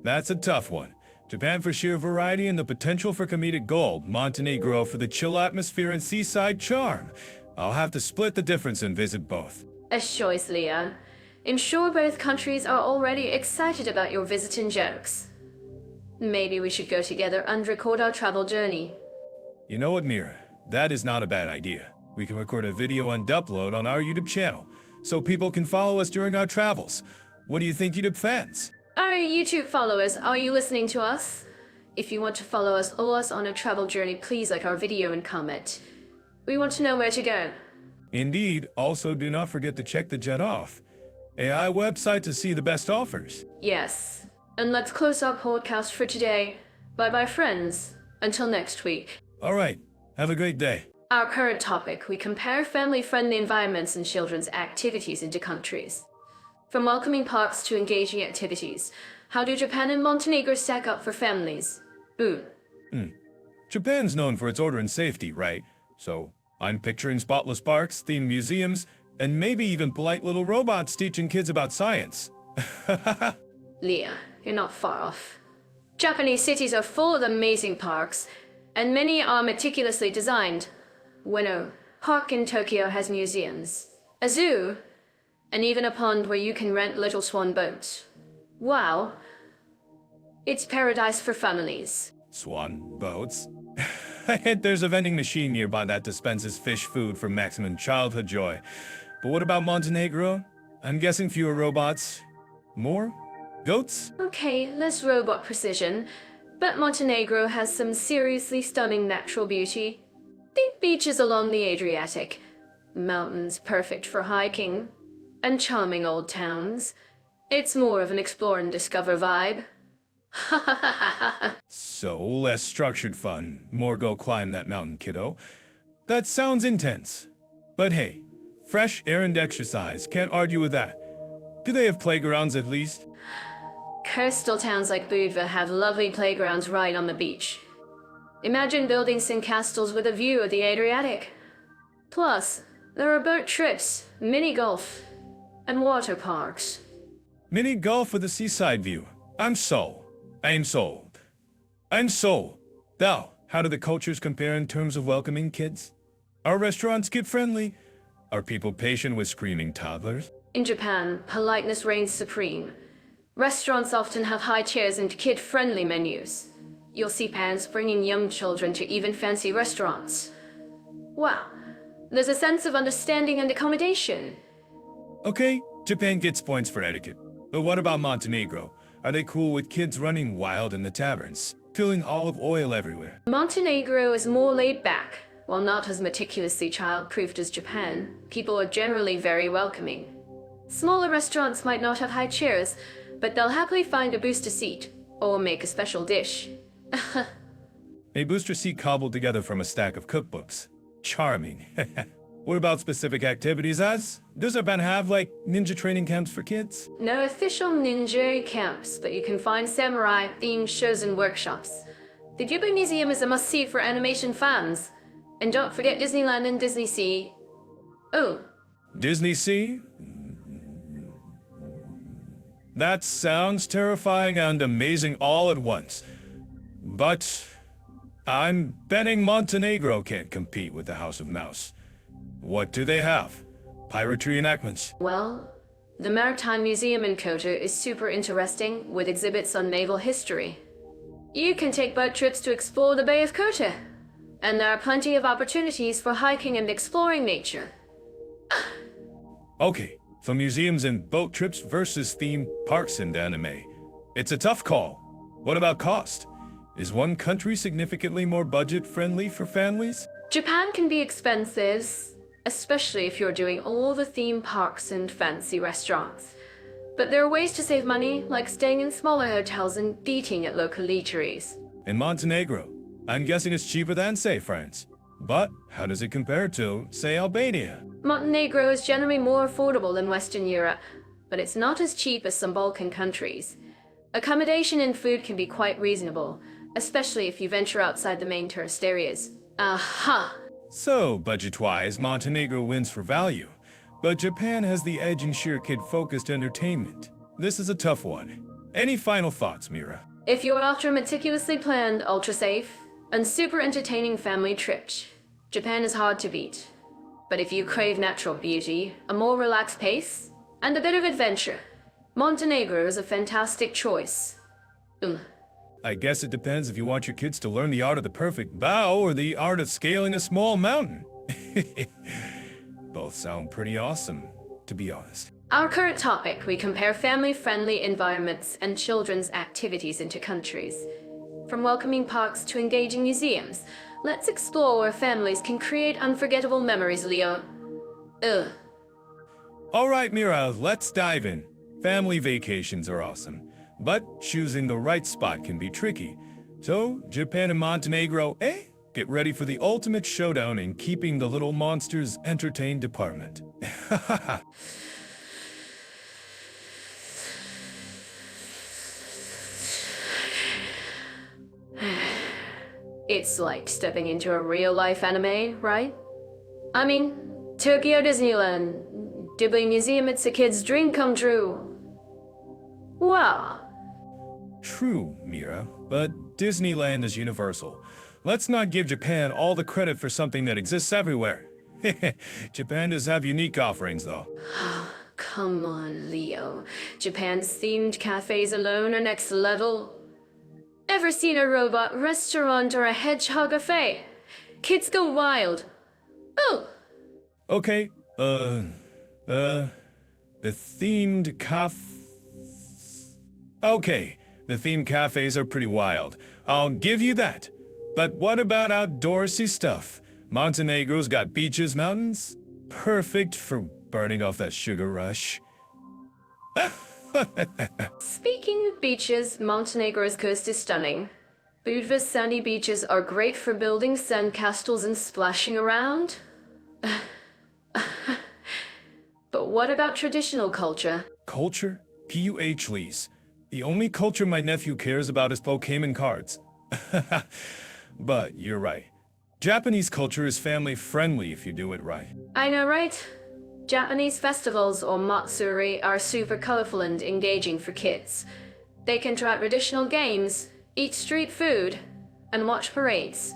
That's a tough one. Japan for sheer variety and the potential for comedic gold. Montenegro for the chill atmosphere and seaside charm. I'll have to split the difference and visit both. A choice, Leon. I'm sure both countries are already excited about your visit and jokes. Maybe we should go together and record our travel journey. You know what, Mira? That is not a bad idea. We can record a video and upload on our YouTube channel, so people can follow us during our travels. What do you think, YouTube fans? Our YouTube followers, are you listening to us? If you want to follow us on a travel journey, please like our video and comment. We want to know where to go. Indeed. Also, do not forget to check the Jet Off AI website to see the best offers. Yes. And let's close our podcast for today. Bye-bye, friends. Until next week. All right. Have a great day. Our current topic, we compare family-friendly environments and children's activities into countries. From welcoming parks to engaging activities, how do Japan and Montenegro stack up for families? Ooh. Japan's known for its order and safety, right? So, I'm picturing spotless parks, themed museums, and maybe even polite little robots teaching kids about science. Leah, you're not far off. Japanese cities are full of amazing parks, and many are meticulously designed. Ueno Park in Tokyo has museums, a zoo, and even a pond where you can rent little swan boats. Wow. It's paradise for families. Swan boats? I hint there's a vending machine nearby that dispenses fish food for maximum childhood joy. But what about Montenegro? I'm guessing fewer robots. More? Goats? Okay, less robot precision, but Montenegro has some seriously stunning natural beauty. Think beaches along the Adriatic, mountains perfect for hiking, and charming old towns. It's more of an explore and discover vibe. So, less structured fun, more go climb that mountain, kiddo. That sounds intense. But hey, fresh air and exercise, can't argue with that. Do they have playgrounds at least? Coastal towns like Budva have lovely playgrounds right on the beach. Imagine building sandcastles with a view of the Adriatic. Plus, there are boat trips, mini golf, and water parks. Mini golf with a seaside view. I'm sold. I'm sold. I'm sold. Now, how do the cultures compare in terms of welcoming kids? Are restaurants kid-friendly? Are people patient with screaming toddlers? In Japan, politeness reigns supreme. Restaurants often have high chairs and kid-friendly menus. You'll see parents bringing young children to even fancy restaurants. Wow, there's a sense of understanding and accommodation. Okay, Japan gets points for etiquette. But what about Montenegro? Are they cool with kids running wild in the taverns, spilling olive oil everywhere? Montenegro is more laid back. While not as meticulously child-proofed as Japan, people are generally very welcoming. Smaller restaurants might not have high chairs, but they'll happily find a booster seat, or make a special dish. A booster seat cobbled together from a stack of cookbooks. Charming. What about specific activities, Az? Does Japan have, like, ninja training camps for kids? No official ninja camps, but you can find samurai-themed shows and workshops. The Ghibli Museum is a must-see for animation fans. And don't forget Disneyland and Disney Sea. Oh. Disney Sea? That sounds terrifying and amazing all at once. But I'm betting Montenegro can't compete with the House of Mouse. What do they have? Piratery enactments? Well, the Maritime Museum in Kyoto is super interesting with exhibits on naval history. You can take boat trips to explore the Bay of Kyoto. And there are plenty of opportunities for hiking and exploring nature. Okay, so museums and boat trips versus theme parks and anime. It's a tough call. What about cost? Is one country significantly more budget-friendly for families? Japan can be expensive, especially if you're doing all the theme parks and fancy restaurants. But there are ways to save money, like staying in smaller hotels and eating at local eateries. In Montenegro, I'm guessing it's cheaper than, say, France. But how does it compare to, say, Albania? Montenegro is generally more affordable than Western Europe, but it's not as cheap as some Balkan countries. Accommodation and food can be quite reasonable, especially if you venture outside the main tourist areas. Aha! So, budget-wise, Montenegro wins for value. But Japan has the edge in sheer kid-focused entertainment. This is a tough one. Any final thoughts, Mira? If you're after a meticulously planned, ultra-safe, and super entertaining family trip, Japan is hard to beat. But if you crave natural beauty, a more relaxed pace, and a bit of adventure, Montenegro is a fantastic choice. I guess it depends if you want your kids to learn the art of the perfect bow or the art of scaling a small mountain. Both sound pretty awesome, to be honest. Our current topic, we compare family-friendly environments and children's activities into countries. From welcoming parks to engaging museums, let's explore where families can create unforgettable memories, Leo. All right, Mira, let's dive in. Family vacations are awesome, but choosing the right spot can be tricky. So, Japan and Montenegro, get ready for the ultimate showdown in keeping the little monsters entertained department. It's like stepping into a real-life anime, right? I mean, Tokyo Disneyland, Ghibli Museum, it's a kid's dream come true. Wow. True, Mira, but Disneyland is universal. Let's not give Japan all the credit for something that exists everywhere. Japan does have unique offerings, though. Come on, Leo. Japan's themed cafes alone are next level. Ever seen a robot restaurant or a hedgehog cafe? Kids go wild. Oh! Okay, the themed Okay, the themed cafes are pretty wild. I'll give you that. But what about outdoorsy stuff? Montenegro's got beaches, mountains. Perfect for burning off that sugar rush. Speaking of beaches, Montenegro's coast is stunning. Budva's sandy beaches are great for building sand castles and splashing around. But what about traditional culture? Culture? P-U-H, Lise. The only culture my nephew cares about is Pokemon cards. But you're right. Japanese culture is family-friendly if you do it right. I know, right? Japanese festivals, or matsuri, are super colorful and engaging for kids. They can try traditional games, eat street food, and watch parades.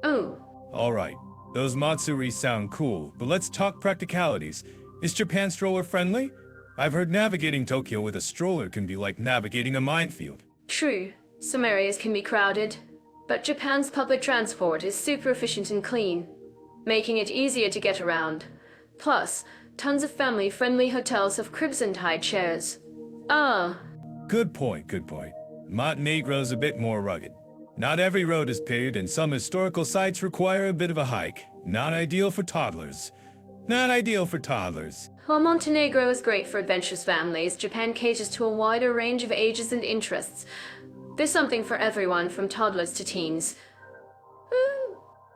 Ooh. Alright, those matsuri sound cool, but let's talk practicalities. Is Japan stroller-friendly? I've heard navigating Tokyo with a stroller can be like navigating a minefield. True, some areas can be crowded, but Japan's public transport is super efficient and clean, making it easier to get around. Plus, tons of family-friendly hotels have cribs and high chairs. Ah. Good point, good point. Montenegro's a bit more rugged. Not every road is paved and some historical sites require a bit of a hike. Not ideal for toddlers. Not ideal for toddlers. While Montenegro is great for adventurous families, Japan caters to a wider range of ages and interests. There's something for everyone, from toddlers to teens.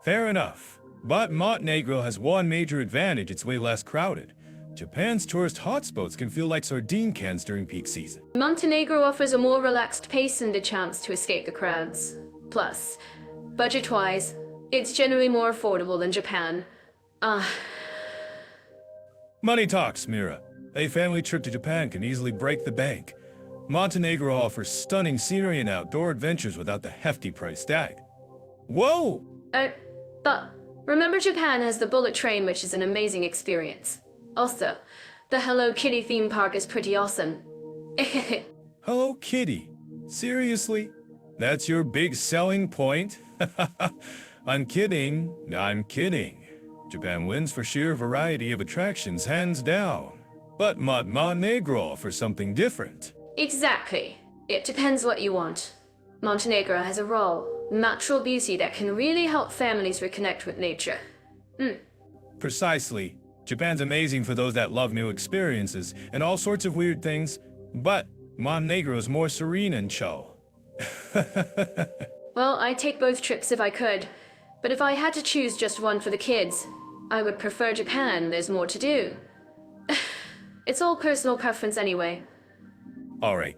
Fair enough. But Montenegro has one major advantage: it's way less crowded. Japan's tourist hotspots can feel like sardine cans during peak season. Montenegro offers a more relaxed pace and a chance to escape the crowds. Plus, budget-wise, it's generally more affordable than Japan. Money talks, Mira. A family trip to Japan can easily break the bank. Montenegro offers stunning scenery and outdoor adventures without the hefty price tag. Whoa! But remember, Japan has the bullet train, which is an amazing experience. Also, the Hello Kitty theme park is pretty awesome. Hello Kitty? Seriously? That's your big selling point? I'm kidding. I'm kidding. Japan wins for sheer variety of attractions, hands down. But Montenegro offers something different. Exactly. It depends what you want. Montenegro has a raw, natural beauty that can really help families reconnect with nature. Precisely. Japan's amazing for those that love new experiences and all sorts of weird things, but Montenegro is more serene and chill. Well, I'd take both trips if I could, but if I had to choose just one for the kids, I would prefer Japan. There's more to do. It's all personal preference anyway. Alright.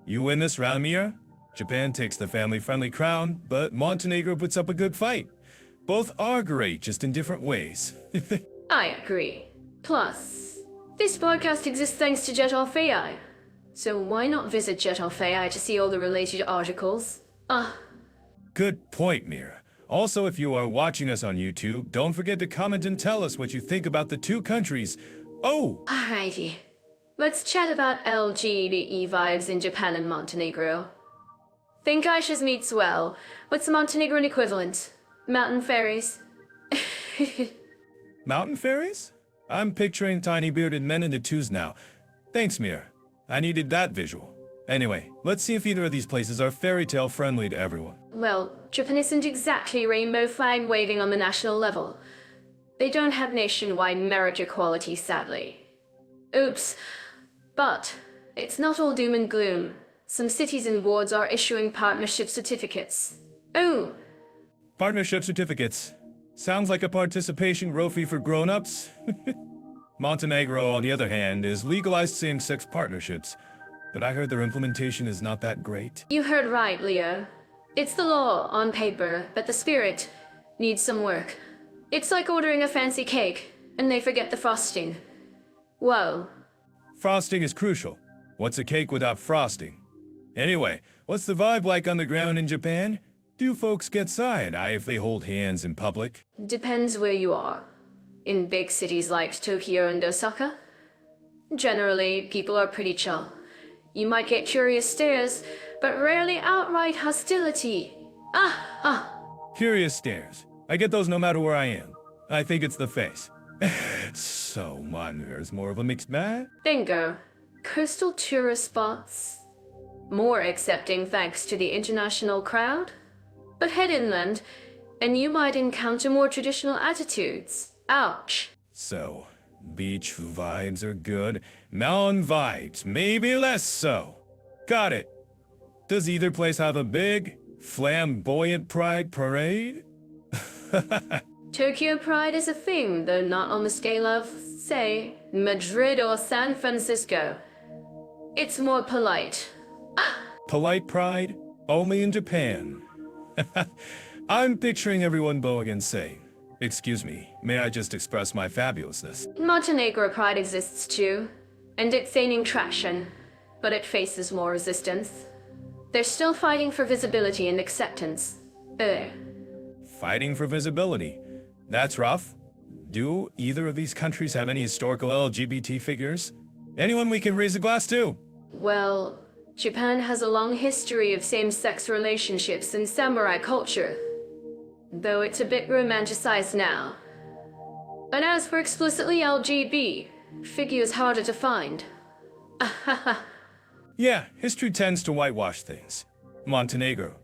You win this round, Mira. Japan takes the family-friendly crown, but Montenegro puts up a good fight. Both are great, just in different ways. I agree. Plus, this podcast exists thanks to Jet Off AI. So why not visit Jet Off AI to see all the related articles? Good point, Mira. Also, if you are watching us on YouTube, don't forget to comment and tell us what you think about the two countries. Oh! Alrighty. Let's chat about LGBT vibes in Japan and Montenegro. Think Aisha's meets well. What's the Montenegrin equivalent? Mountain fairies? Mountain fairies? I'm picturing tiny bearded men in the twos now. Thanks, Mira. I needed that visual. Anyway, let's see if either of these places are fairy tale friendly to everyone. Well, Japan isn't exactly rainbow flag waving on the national level. They don't have nationwide merit equality, sadly. Oops. But it's not all doom and gloom. Some cities and wards are issuing partnership certificates. Oh! Partnership certificates. Sounds like a participation trophy for grown-ups. Montenegro, on the other hand, is legalized same-sex partnerships. But I heard their implementation is not that great. You heard right, Leo. It's the law on paper, but the spirit needs some work. It's like ordering a fancy cake, and they forget the frosting. Whoa. Frosting is crucial. What's a cake without frosting? Anyway, what's the vibe like on the ground in Japan? Do folks get side-eye if they hold hands in public? Depends where you are. In big cities like Tokyo and Osaka, generally, people are pretty chill. You might get curious stares, but rarely outright hostility. Curious stares. I get those no matter where I am. I think it's the face. So, Montenegro's more of a mixed bag? Bingo. Coastal tourist spots. More accepting thanks to the international crowd. But head inland, and you might encounter more traditional attitudes. Ouch. So, Beach vibes are good. Mountain vibes, maybe less so. Got it. Does either place have a big, flamboyant pride parade? Tokyo Pride is a thing, though not on the scale of, say, Madrid or San Francisco. It's more polite. Polite pride? Only in Japan. I'm picturing everyone bowing and saying, "Excuse me, may I just express my fabulousness?" Montenegro Pride exists too, and it's gaining traction, but it faces more resistance. They're still fighting for visibility and acceptance. Fighting for visibility. That's rough. Do either of these countries have any historical LGBT figures? Anyone we can raise a glass to? Well, Japan has a long history of same-sex relationships and samurai culture, though it's a bit romanticized now. And as for explicitly LGBT, figures harder to find. Yeah, history tends to whitewash things. Montenegro.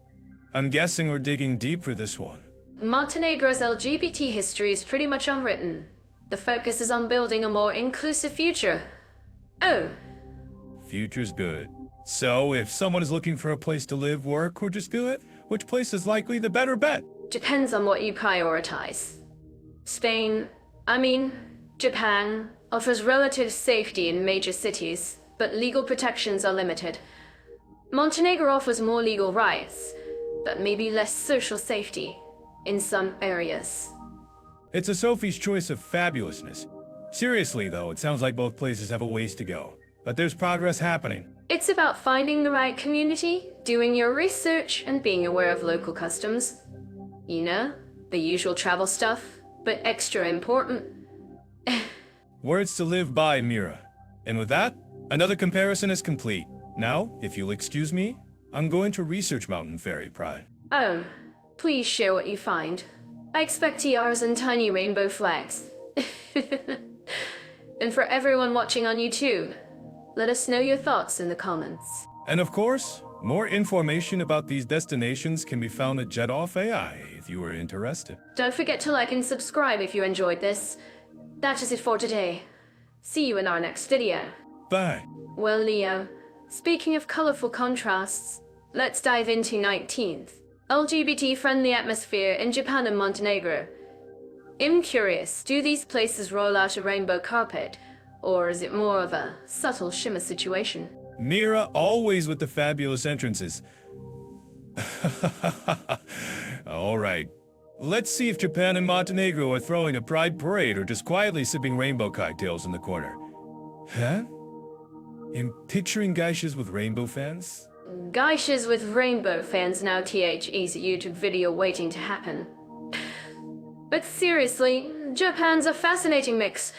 I'm guessing we're digging deep for this one. Montenegro's LGBT history is pretty much unwritten. The focus is on building a more inclusive future. Oh. Future's good. So, if someone is looking for a place to live, work, or just do it, which place is likely the better bet? Depends on what you prioritize. Japan offers relative safety in major cities, but legal protections are limited. Montenegro offers more legal rights, but maybe less social safety in some areas. It's a Sophie's choice of fabulousness. Seriously, though, it sounds like both places have a ways to go. But there's progress happening. It's about finding the right community, doing your research, and being aware of local customs. You know, the usual travel stuff, but extra important. Words to live by, Mira. And with that, another comparison is complete. Now, if you'll excuse me, I'm going to research Mountain Fairy Pride. Oh, please share what you find. I expect tiaras and tiny rainbow flags. And for everyone watching on YouTube, let us know your thoughts in the comments. And of course, more information about these destinations can be found at Jet AI if you are interested. Don't forget to like and subscribe if you enjoyed this. That is it for today. See you in our next video. Bye. Well, Leo, speaking of colorful contrasts, let's dive into 19th. LGBT-friendly atmosphere in Japan and Montenegro. I'm curious, do these places roll out a rainbow carpet, or is it more of a subtle shimmer situation? Mira always with the fabulous entrances. All right. Let's see if Japan and Montenegro are throwing a pride parade or just quietly sipping rainbow cocktails in the corner. Huh? I'm picturing geishas with rainbow fans? Geishas with rainbow fans now is a YouTube video waiting to happen. But seriously, Japan's a fascinating mix.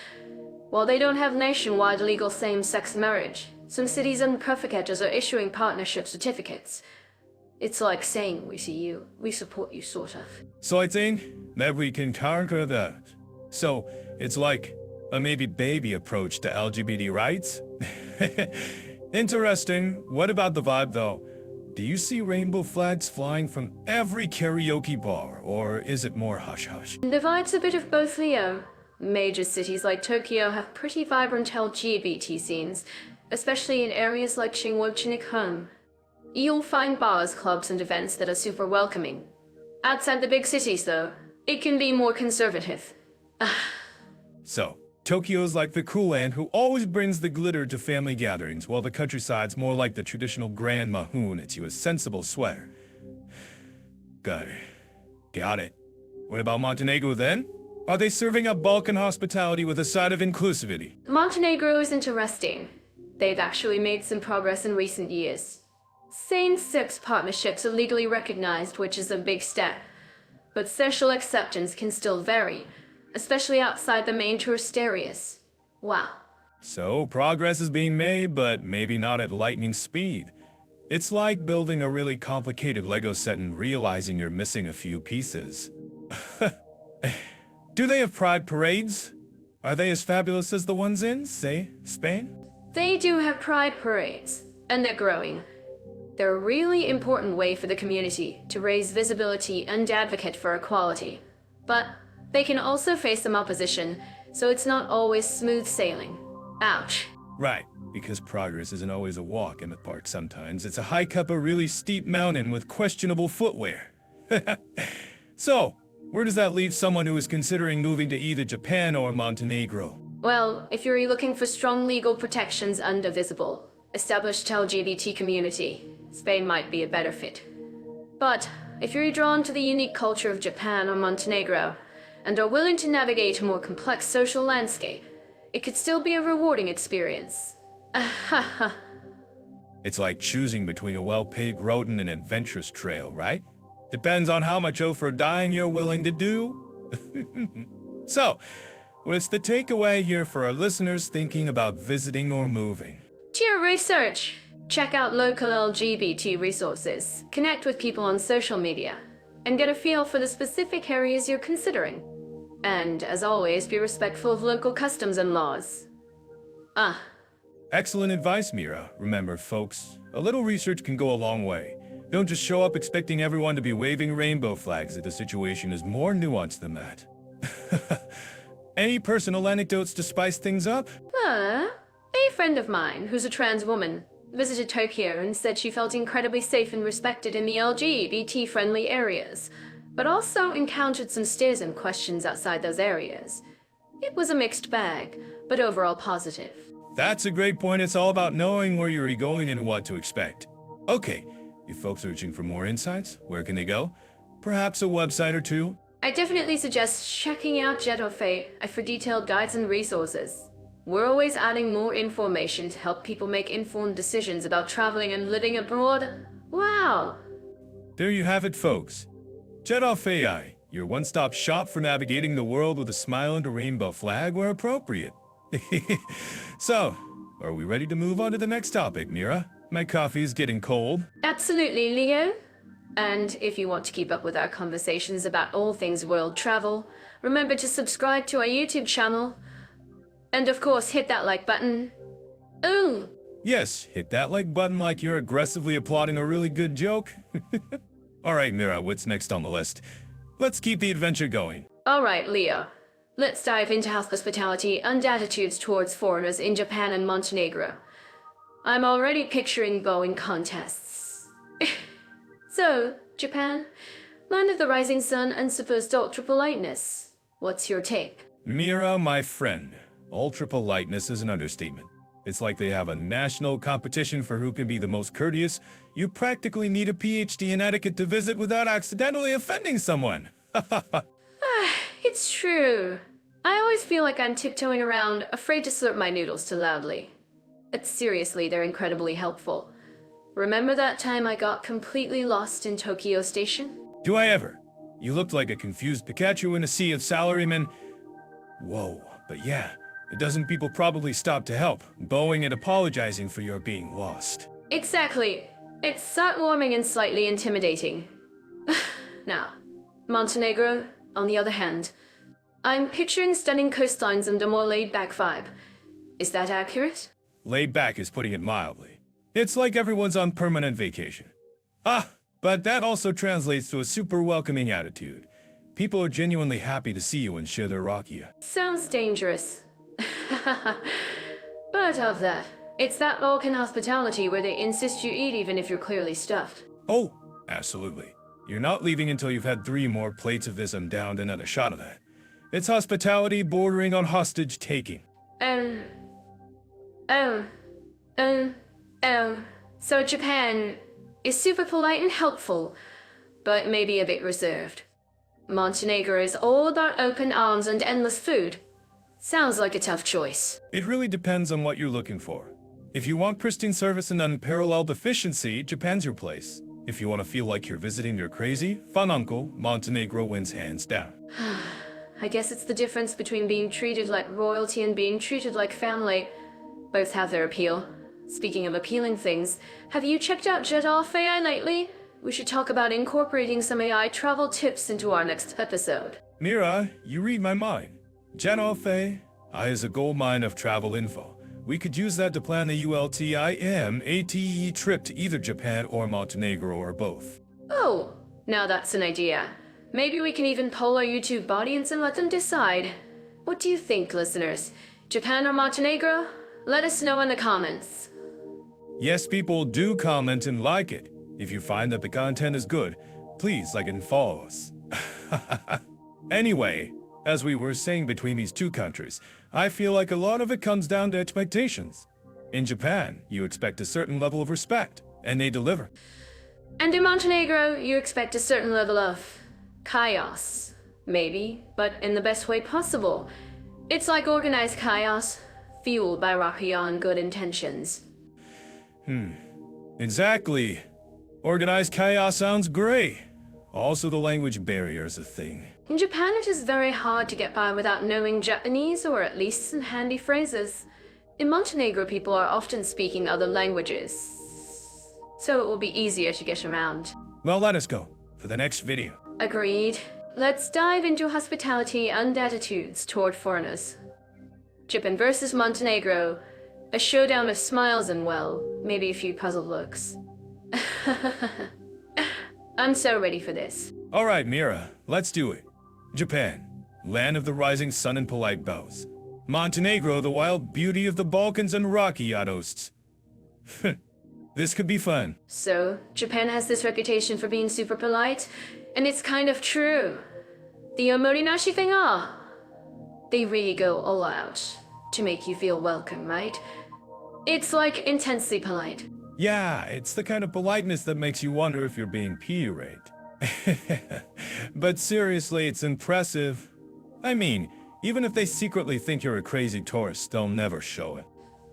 While they don't have nationwide legal same-sex marriage, some cities and prefectures are issuing partnership certificates. It's like saying, we see you, we support you, sort of. So I think that we can conquer that. So, it's like a maybe baby approach to LGBT rights? Interesting. What about the vibe, though? Do you see rainbow flags flying from every karaoke bar, or is it more hush-hush? The vibe's a bit of both, Leo. Major cities like Tokyo have pretty vibrant LGBT scenes, especially in areas like Shinwo-Chinik-home. You'll find bars, clubs, and events that are super welcoming. Outside the big cities, though, it can be more conservative. So, Tokyo's like the cool aunt who always brings the glitter to family gatherings, while the countryside's more like the traditional grandma who knits you a sensible sweater. Got it. What about Montenegro then? Are they serving up Balkan hospitality with a side of inclusivity? Montenegro is interesting. They've actually made some progress in recent years. Same-sex partnerships are legally recognized, which is a big step. But social acceptance can still vary, especially outside the main tourist areas. Wow. So, progress is being made, but maybe not at lightning speed. It's like building a really complicated Lego set and realizing you're missing a few pieces. Do they have pride parades? Are they as fabulous as the ones in, say, Spain? They do have pride parades, and they're growing. They're a really important way for the community to raise visibility and advocate for equality. But they can also face some opposition, so it's not always smooth sailing. Ouch. Right, because progress isn't always a walk in the park sometimes. It's a hike up a really steep mountain with questionable footwear. So, where does that leave someone who is considering moving to either Japan or Montenegro? Well, if you're looking for strong legal protections and a visible, established LGBT community, Spain might be a better fit. But if you're drawn to the unique culture of Japan or Montenegro, and are willing to navigate a more complex social landscape, it could still be a rewarding experience. It's like choosing between a well-paved road and an adventurous trail, right? Depends on how much over dying you're willing to do. So, what's the takeaway here for our listeners thinking about visiting or moving? Do your research. Check out local LGBT resources, connect with people on social media, and get a feel for the specific areas you're considering. And, as always, be respectful of local customs and laws. Excellent advice, Mira. Remember, folks, a little research can go a long way. Don't just show up expecting everyone to be waving rainbow flags. The situation is more nuanced than that. Any personal anecdotes to spice things up? A friend of mine, who's a trans woman, visited Tokyo and said she felt incredibly safe and respected in the LGBT-friendly areas, but also encountered some stares and questions outside those areas. It was a mixed bag, but overall positive. That's a great point. It's all about knowing where you're going and what to expect. Okay, if folks are searching for more insights, where can they go? Perhaps a website or two? I definitely suggest checking out Jetofe for detailed guides and resources. We're always adding more information to help people make informed decisions about traveling and living abroad. Wow! There you have it, folks. Jetofe, your one-stop shop for navigating the world with a smile and a rainbow flag where appropriate. So, are we ready to move on to the next topic, Mira? My coffee's getting cold. Absolutely, Leo. And if you want to keep up with our conversations about all things world travel, remember to subscribe to our YouTube channel. And of course, hit that like button. Ooh! Yes, hit that like button like you're aggressively applauding a really good joke. Alright, Mira, what's next on the list? Let's keep the adventure going. Alright, Leo. Let's dive into hospitality and attitudes towards foreigners in Japan and Montenegro. I'm already picturing bowing contests. So, Japan, land of the rising sun and supposed ultra-politeness. What's your take? Mira, my friend, ultra-politeness is an understatement. It's like they have a national competition for who can be the most courteous. You practically need a PhD in etiquette to visit without accidentally offending someone. It's true. I always feel like I'm tiptoeing around, afraid to slurp my noodles too loudly. But seriously, they're incredibly helpful. Remember that time I got completely lost in Tokyo Station? Do I ever? You looked like a confused Pikachu in a sea of salarymen. Whoa, but yeah, a dozen people probably stopped to help, bowing and apologizing for your being lost. Exactly. It's heartwarming and slightly intimidating. Now, Montenegro, on the other hand, I'm picturing stunning coastlines and a more laid-back vibe. Is that accurate? Laid back is putting it mildly. It's like everyone's on permanent vacation. But that also translates to a super welcoming attitude. People are genuinely happy to see you and share their rakia. Sounds dangerous. But of that, it's that Balkan hospitality where they insist you eat even if you're clearly stuffed. Oh, absolutely. You're not leaving until you've had 3 more plates of this and downed another shot of that. It's hospitality bordering on hostage-taking. So Japan is super polite and helpful, but maybe a bit reserved. Montenegro is all about open arms and endless food. Sounds like a tough choice. It really depends on what you're looking for. If you want pristine service and unparalleled efficiency, Japan's your place. If you want to feel like you're visiting your crazy, fun uncle, Montenegro wins hands down. I guess it's the difference between being treated like royalty and being treated like family. Both have their appeal. Speaking of appealing things, have you checked out Jet-Off AI lately? We should talk about incorporating some AI travel tips into our next episode. Mira, you read my mind. Jet-Off AI is a gold mine of travel info. We could use that to plan the ULTIMATE trip to either Japan or Montenegro or both. Oh, now that's an idea. Maybe we can even poll our YouTube audience and let them decide. What do you think, listeners? Japan or Montenegro? Let us know in the comments. Yes, people do comment and like it. If you find that the content is good, please like and follow us. Anyway, as we were saying between these two countries, I feel like a lot of it comes down to expectations. In Japan, you expect a certain level of respect, and they deliver. And in Montenegro, you expect a certain level of chaos. Maybe, but in the best way possible. It's like organized chaos, fueled by Rakian good intentions. Exactly. Organized chaos sounds great. Also, the language barrier is a thing. In Japan, it is very hard to get by without knowing Japanese or at least some handy phrases. In Montenegro, people are often speaking other languages, so it will be easier to get around. Well, let us go for the next video. Agreed. Let's dive into hospitality and attitudes toward foreigners. Japan versus Montenegro. A showdown of smiles and, well, maybe a few puzzled looks. I'm so ready for this. All right, Mira, let's do it. Japan, land of the rising sun and polite bows. Montenegro, the wild beauty of the Balkans and rocky yachts. This could be fun. So, Japan has this reputation for being super polite, and it's kind of true. The omorinashi thing are. They really go all out to make you feel welcome, right? It's like intensely polite. Yeah, it's the kind of politeness that makes you wonder if you're being P-raped. But seriously, it's impressive. I mean, even if they secretly think you're a crazy tourist, they'll never show it.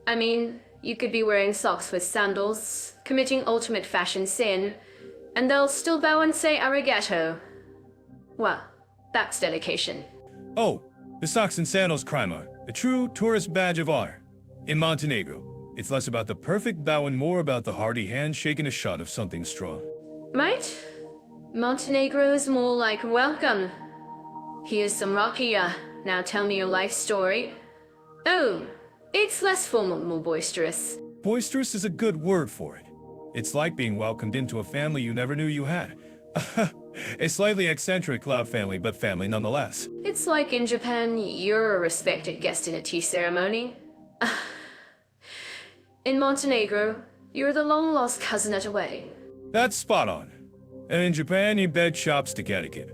I mean, you could be wearing socks with sandals, committing ultimate fashion sin, and they'll still bow and say arigato. Well, that's dedication. Oh, the socks and sandals crime are a true tourist badge of honor. In Montenegro, it's less about the perfect bow and more about the hearty handshake and a shot of something strong. Right? Montenegro is more like, welcome. Here's some rakia. Now tell me your life story. Oh, it's less formal, more boisterous. Boisterous is a good word for it. It's like being welcomed into a family you never knew you had. A slightly eccentric cloud family, but family nonetheless. It's like in Japan, you're a respected guest in a tea ceremony. In Montenegro, you're the long-lost cousin at a wedding. That's spot on. And in Japan, you bed chopstick etiquette.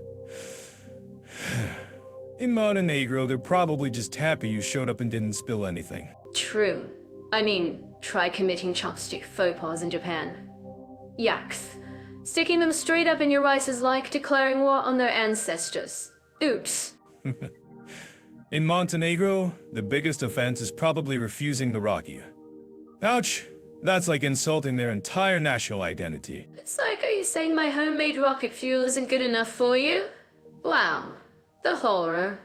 In Montenegro, they're probably just happy you showed up and didn't spill anything. True. I mean, try committing chopstick faux pas in Japan. Yaks. Sticking them straight up in your rice is like declaring war on their ancestors. Oops. In Montenegro, the biggest offense is probably refusing the rakia. Ouch! That's like insulting their entire national identity. It's like, are you saying my homemade rocket fuel isn't good enough for you? Wow. The horror.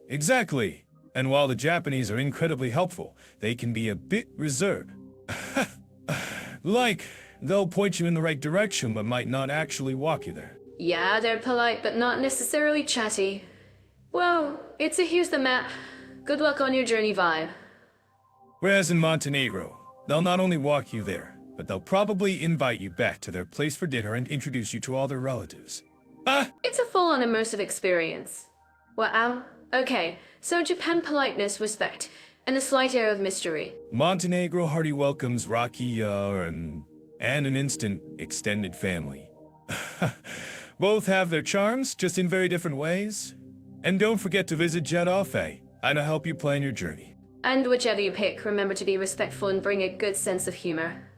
Exactly. And while the Japanese are incredibly helpful, they can be a bit reserved. Like, they'll point you in the right direction but might not actually walk you there. Yeah, they're polite but not necessarily chatty. Well, it's a here's the map. Good luck on your journey vibe. Whereas in Montenegro, they'll not only walk you there, but they'll probably invite you back to their place for dinner and introduce you to all their relatives. It's a full-on immersive experience. Wow. Okay, so Japan politeness, respect, and a slight air of mystery. Montenegro hearty welcomes rakia and an instant extended family. Both have their charms, just in very different ways. And don't forget to visit Jetafe, and I'll help you plan your journey. And whichever you pick, remember to be respectful and bring a good sense of humor.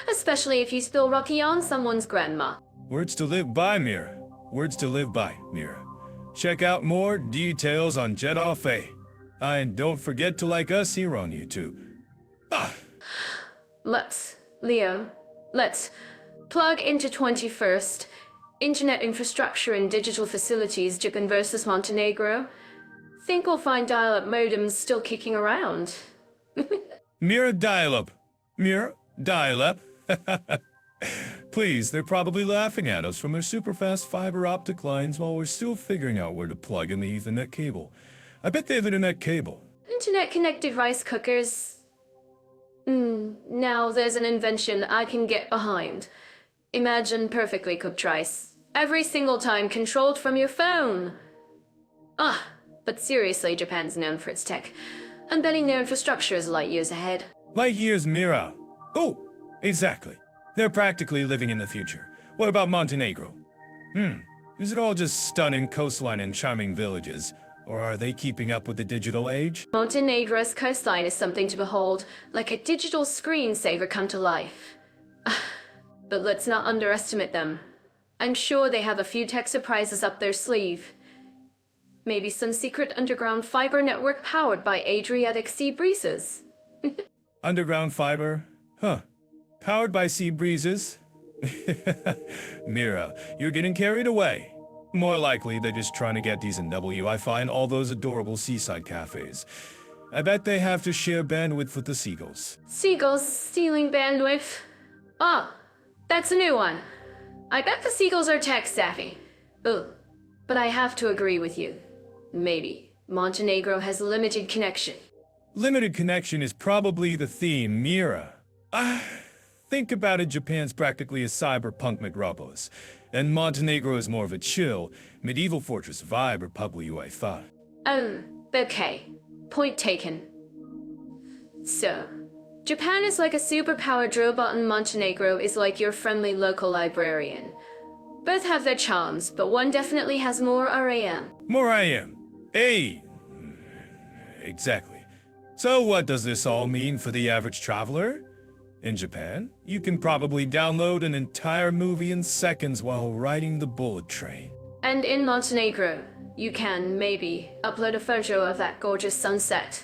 Especially if you spill rakia on someone's grandma. Words to live by, Mira. Words to live by, Mira. Check out more details on Jetafe. And don't forget to like us here on YouTube. Let's plug into 21st. Internet infrastructure and digital facilities, Japan versus Montenegro. Think we'll find dial-up modems still kicking around. Mira dial-up. Mira dial-up. Please, they're probably laughing at us from their super-fast fiber optic lines while we're still figuring out where to plug in the Ethernet cable. I bet they have internet cable. Internet-connected rice cookers. Now there's an invention I can get behind. Imagine perfectly cooked rice. Every single time controlled from your phone. But seriously, Japan's known for its tech. I'm betting their infrastructure is light years ahead. Light years, Mira. Oh, exactly. They're practically living in the future. What about Montenegro? Is it all just stunning coastline and charming villages? Or are they keeping up with the digital age? Montenegro's coastline is something to behold, like a digital screensaver come to life. But let's not underestimate them. I'm sure they have a few tech surprises up their sleeve. Maybe some secret underground fiber network powered by Adriatic sea breezes. Underground fiber? Huh. Powered by sea breezes? Mira, you're getting carried away. More likely, they're just trying to get decent Wi-Fi in all those adorable seaside cafes. I bet they have to share bandwidth with the seagulls. Seagulls stealing bandwidth? Ah, that's a new one. I bet the seagulls are tech savvy. Ugh, but I have to agree with you. Maybe Montenegro has limited connection. Limited connection is probably the theme, Mira. Think about it, Japan's practically a cyberpunk metropolis, and Montenegro is more of a chill, medieval fortress vibe Republic Wi-Fi. Okay. Point taken. So, Japan is like a superpowered robot and Montenegro is like your friendly local librarian. Both have their charms, but one definitely has more RAM. More RAM. Hey! Exactly. So what does this all mean for the average traveler? In Japan, you can probably download an entire movie in seconds while riding the bullet train. And in Montenegro, you can, maybe, upload a photo of that gorgeous sunset.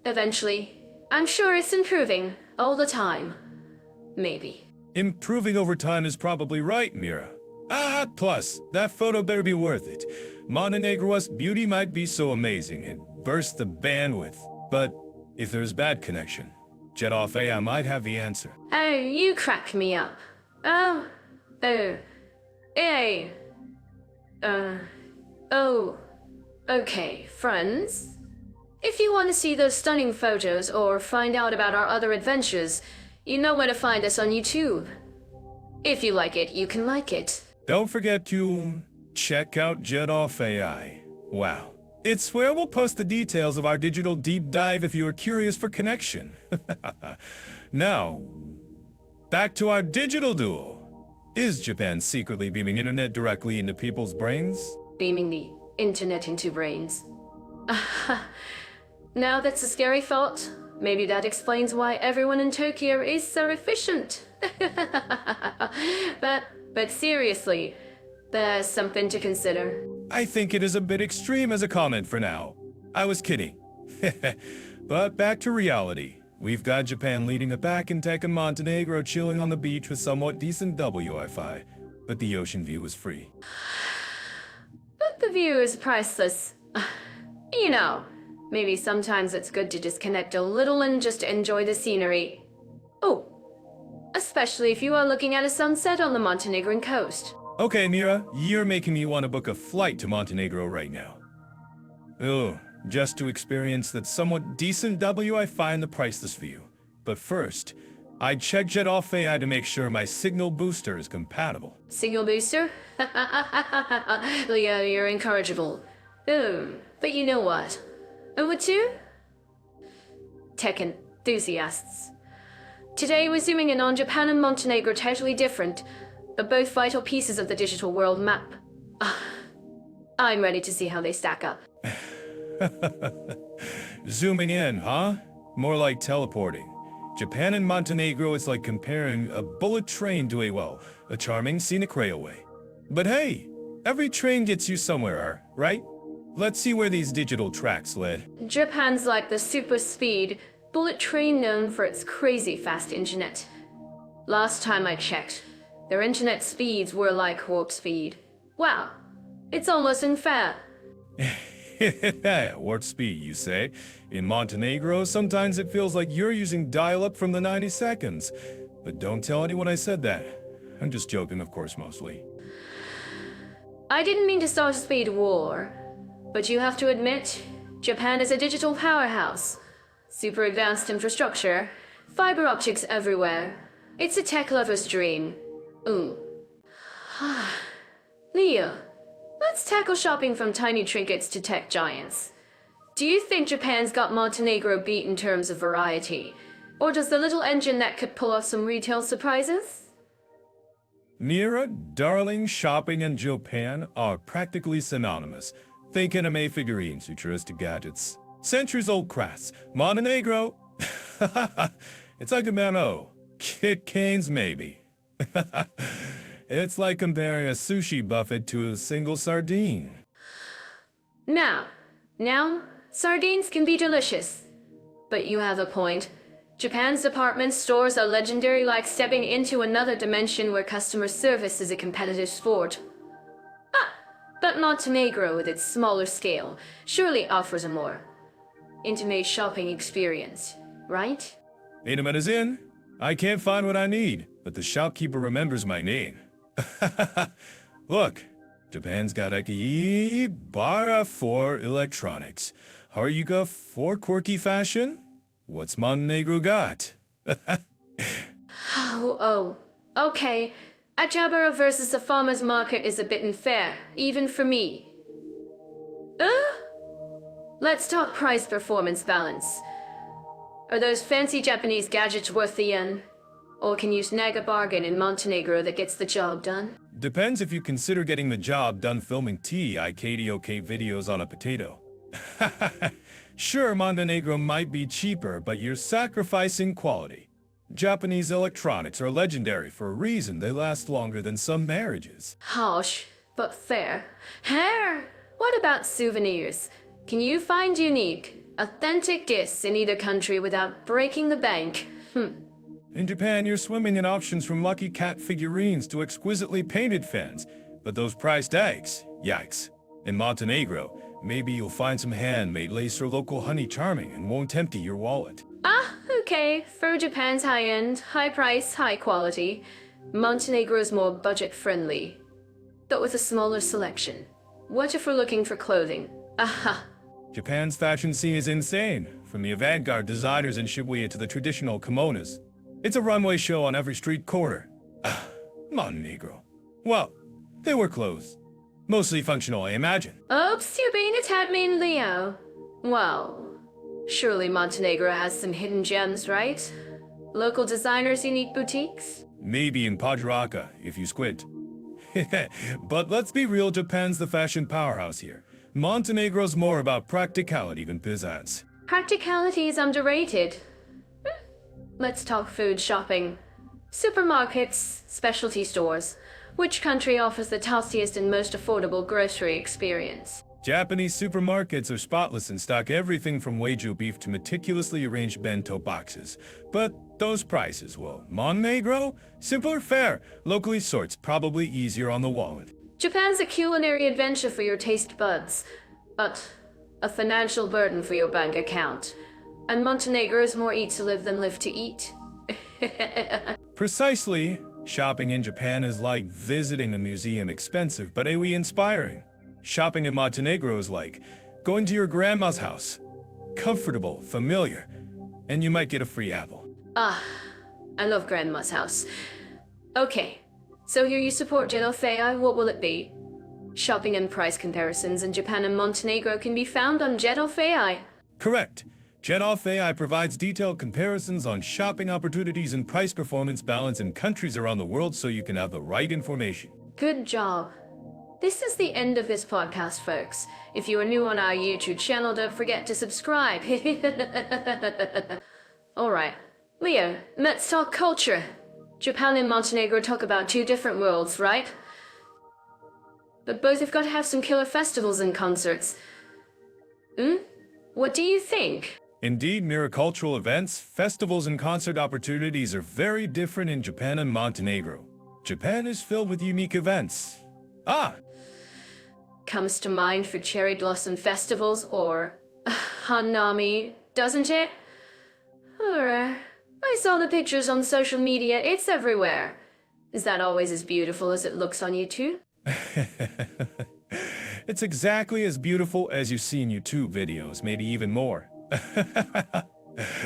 Eventually. I'm sure it's improving, all the time. Maybe. Improving over time is probably right, Mira. Plus, that photo better be worth it. Montenegro's beauty might be so amazing it bursts the bandwidth. But if there's bad connection, Jet off AI might have the answer. Oh, you crack me up. Okay, friends. If you want to see those stunning photos or find out about our other adventures, you know where to find us on YouTube. If you like it, you can like it. Don't forget to check out Jet Off AI. Wow. It's where we'll post the details of our digital deep dive if you are curious for connection. Now, back to our digital duel. Is Japan secretly beaming internet directly into people's brains? Beaming the internet into brains. Now that's a scary thought. Maybe that explains why everyone in Tokyo is so efficient. But seriously, there's something to consider. I think it is a bit extreme as a comment for now. I was kidding. But back to reality. We've got Japan leading the pack in tech and Montenegro chilling on the beach with somewhat decent Wi-Fi. But the ocean view is free. But the view is priceless. You know, maybe sometimes it's good to disconnect a little and just enjoy the scenery. Oh, especially if you are looking at a sunset on the Montenegrin coast. Okay, Mira, you're making me want to book a flight to Montenegro right now. Ugh, just to experience that somewhat decent Wi-Fi in the priceless view. But first, I'd check Jet Off AI to make sure my signal booster is compatible. Signal booster? Yeah, you're incorrigible. But you know what? Over to tech enthusiasts. Today we're zooming in on Japan and Montenegro, totally different, but both vital pieces of the digital world map. I'm ready to see how they stack up. Zooming in, huh? More like teleporting. Japan and Montenegro is like comparing a bullet train to a charming scenic railway. But hey, every train gets you somewhere, right? Let's see where these digital tracks led. Japan's like the super speed bullet train known for its crazy fast internet. Last time I checked, their internet speeds were like warp speed. Wow, it's almost unfair. Warp speed, you say? In Montenegro, sometimes it feels like you're using dial-up from the 90 seconds. But don't tell anyone I said that. I'm just joking, of course, mostly. I didn't mean to start a speed war, but you have to admit, Japan is a digital powerhouse. Super advanced infrastructure, fiber optics everywhere. It's a tech lover's dream. Leo, Let's tackle shopping from tiny trinkets to tech giants. Do you think Japan's got Montenegro beat in terms of variety? Or does the little engine that could pull off some retail surprises? Mira, darling, shopping and Japan are practically synonymous. Think anime figurines, futuristic gadgets, centuries-old crafts. Montenegro, it's like a mano. Kit Canes, maybe. It's like comparing a sushi buffet to a single sardine. Now, sardines can be delicious. But you have a point. Japan's department stores are legendary, like stepping into another dimension where customer service is a competitive sport. But Montenegro, with its smaller scale, surely offers a more intimate shopping experience, right? Intimate as in, I can't find what I need, but the shopkeeper remembers my name. Look, Japan's got Akibara for electronics, Haruka for quirky fashion. What's Montenegro got? Okay. Achabara versus the farmer's market is a bit unfair, even for me. Let's talk price-performance balance. Are those fancy Japanese gadgets worth the yen? Or can you snag a bargain in Montenegro that gets the job done? Depends if you consider getting the job done filming TIKDOK videos on a potato. Sure, Montenegro might be cheaper, but you're sacrificing quality. Japanese electronics are legendary for a reason. They last longer than some marriages. Harsh, but fair. What about souvenirs? Can you find unique, authentic gifts in either country without breaking the bank? In Japan, you're swimming in options from lucky cat figurines to exquisitely painted fans. But those price tags, yikes. In Montenegro, maybe you'll find some handmade lace or local honey charming and won't empty your wallet. Okay, for Japan's high-end, high price, high quality, Montenegro's more budget-friendly, but with a smaller selection. What if we're looking for clothing? Japan's fashion scene is insane, from the avant-garde designers in Shibuya to the traditional kimonos. It's a runway show on every street corner. Montenegro. Well, they wear clothes. Mostly functional, I imagine. Oops, you're being a tad mean, Leo. Well, surely Montenegro has some hidden gems, right? Local designers' unique boutiques? Maybe in Pajaraka, if you squint. But let's be real, Japan's the fashion powerhouse here. Montenegro's more about practicality than pizzazz. Practicality is underrated. Let's talk food shopping. Supermarkets, specialty stores. Which country offers the tastiest and most affordable grocery experience? Japanese supermarkets are spotless and stock everything from Wagyu beef to meticulously arranged bento boxes. But those prices, well, Montenegro? Simpler fare, locally sourced, probably easier on the wallet. Japan's a culinary adventure for your taste buds, but a financial burden for your bank account. And Montenegro is more eat to live than live to eat. Precisely. Shopping in Japan is like visiting a museum, expensive but inspiring. Shopping in Montenegro is like going to your grandma's house. Comfortable, familiar, and you might get a free apple. I love grandma's house. Okay, so here you support Jetofei, what will it be? Shopping and price comparisons in Japan and Montenegro can be found on Jetofei. Correct. Jetofei provides detailed comparisons on shopping opportunities and price-performance balance in countries around the world so you can have the right information. Good job. This is the end of this podcast, folks. If you are new on our YouTube channel, don't forget to subscribe. Alright, Leo, let's talk culture. Japan and Montenegro talk about two different worlds, right? But both have got to have some killer festivals and concerts. What do you think? Indeed, mirror cultural events, festivals, and concert opportunities are very different in Japan and Montenegro. Japan is filled with unique events. Comes to mind for cherry blossom festivals or Hanami, doesn't it? I saw the pictures on social media, it's everywhere. Is that always as beautiful as it looks on YouTube? It's exactly as beautiful as you see in YouTube videos, maybe even more.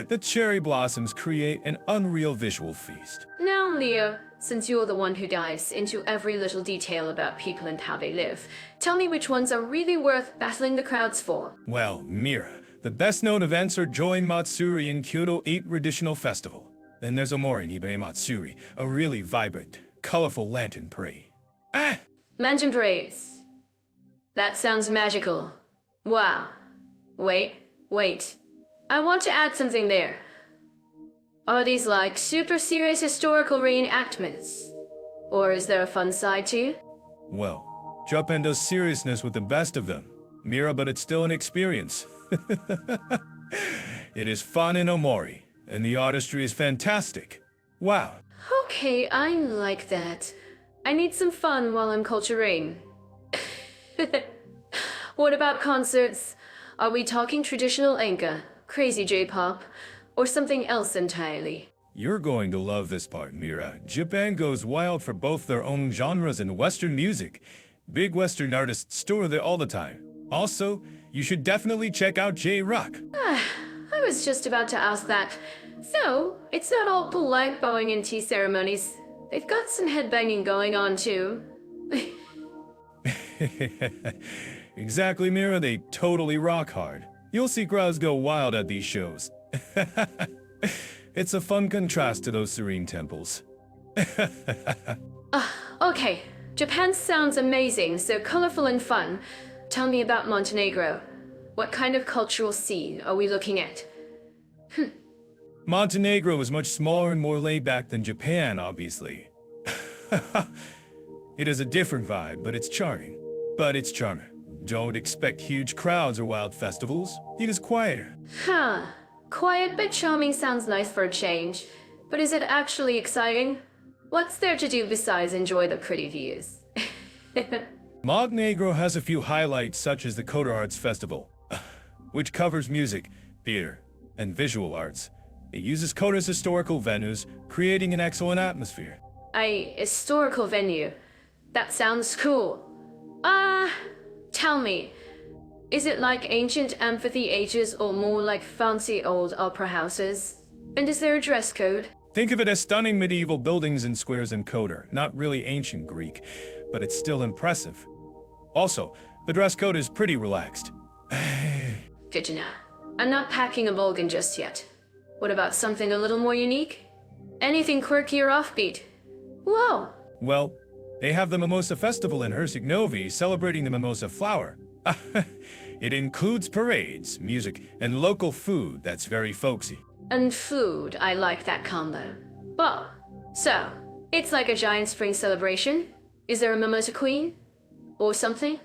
The cherry blossoms create an unreal visual feast. Now, Leo, since you're the one who dives into every little detail about people and how they live, tell me which ones are really worth battling the crowds for. Well, Mira, the best-known events are Join Matsuri in Kyoto 8 Traditional Festival. Then there's Omori Nibe Matsuri, a really vibrant, colorful lantern parade. Ah! Lantern parades. That sounds magical. Wow. Wait. I want to add something there. Are these like super serious historical reenactments? Or is there a fun side too? Well, Japan does seriousness with the best of them, Mira, but it's still an experience. It is fun in Omori, and the artistry is fantastic. Wow. Okay, I like that. I need some fun while I'm culturing. What about concerts? Are we talking traditional enka, crazy J-pop, or something else entirely? You're going to love this part, Mira. Japan goes wild for both their own genres and Western music. Big Western artists tour there all the time. Also, you should definitely check out J-Rock. I was just about to ask that. So, it's not all polite bowing and tea ceremonies. They've got some headbanging going on too. Exactly, Mira, they totally rock hard. You'll see crowds go wild at these shows. It's a fun contrast to those serene temples. Okay, Japan sounds amazing, so colorful and fun. Tell me about Montenegro. What kind of cultural scene are we looking at? Montenegro is much smaller and more laid back than Japan, obviously. It is a different vibe, but it's charming. Don't expect huge crowds or wild festivals. It is quieter. Huh. Quiet but charming sounds nice for a change. But is it actually exciting? What's there to do besides enjoy the pretty views? Montenegro has a few highlights such as the Coda Arts Festival, which covers music, theater, and visual arts. It uses Coda's historical venues, creating an excellent atmosphere. A historical venue. That sounds cool. Tell me, is it like ancient amphitheaters or more like fancy old opera houses? And is there a dress code? Think of it as stunning medieval buildings and squares in Coda, not really ancient Greek, but it's still impressive. Also, the dress code is pretty relaxed. Good to know. I'm not packing a Balkan just yet. What about something a little more unique? Anything quirky or offbeat? Whoa! Well, they have the Mimosa Festival in Herceg Novi celebrating the mimosa flower. It includes parades, music, and local food that's very folksy. And food, I like that combo. Well, so, it's like a giant spring celebration? Is there a mimosa queen? Or something?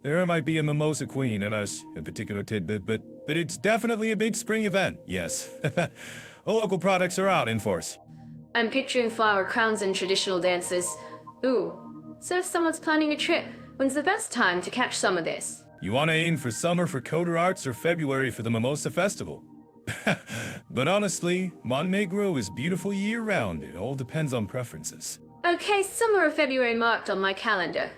There might be a mimosa queen in us, a particular tidbit, but it's definitely a big spring event, yes. All local products are out in force. I'm picturing flower crowns and traditional dances. Ooh, so if someone's planning a trip, when's the best time to catch some of this? You want to aim for summer for Coda Arts or February for the Mimosa Festival? But honestly, Montenegro is beautiful year-round. It all depends on preferences. Okay, summer or February marked on my calendar.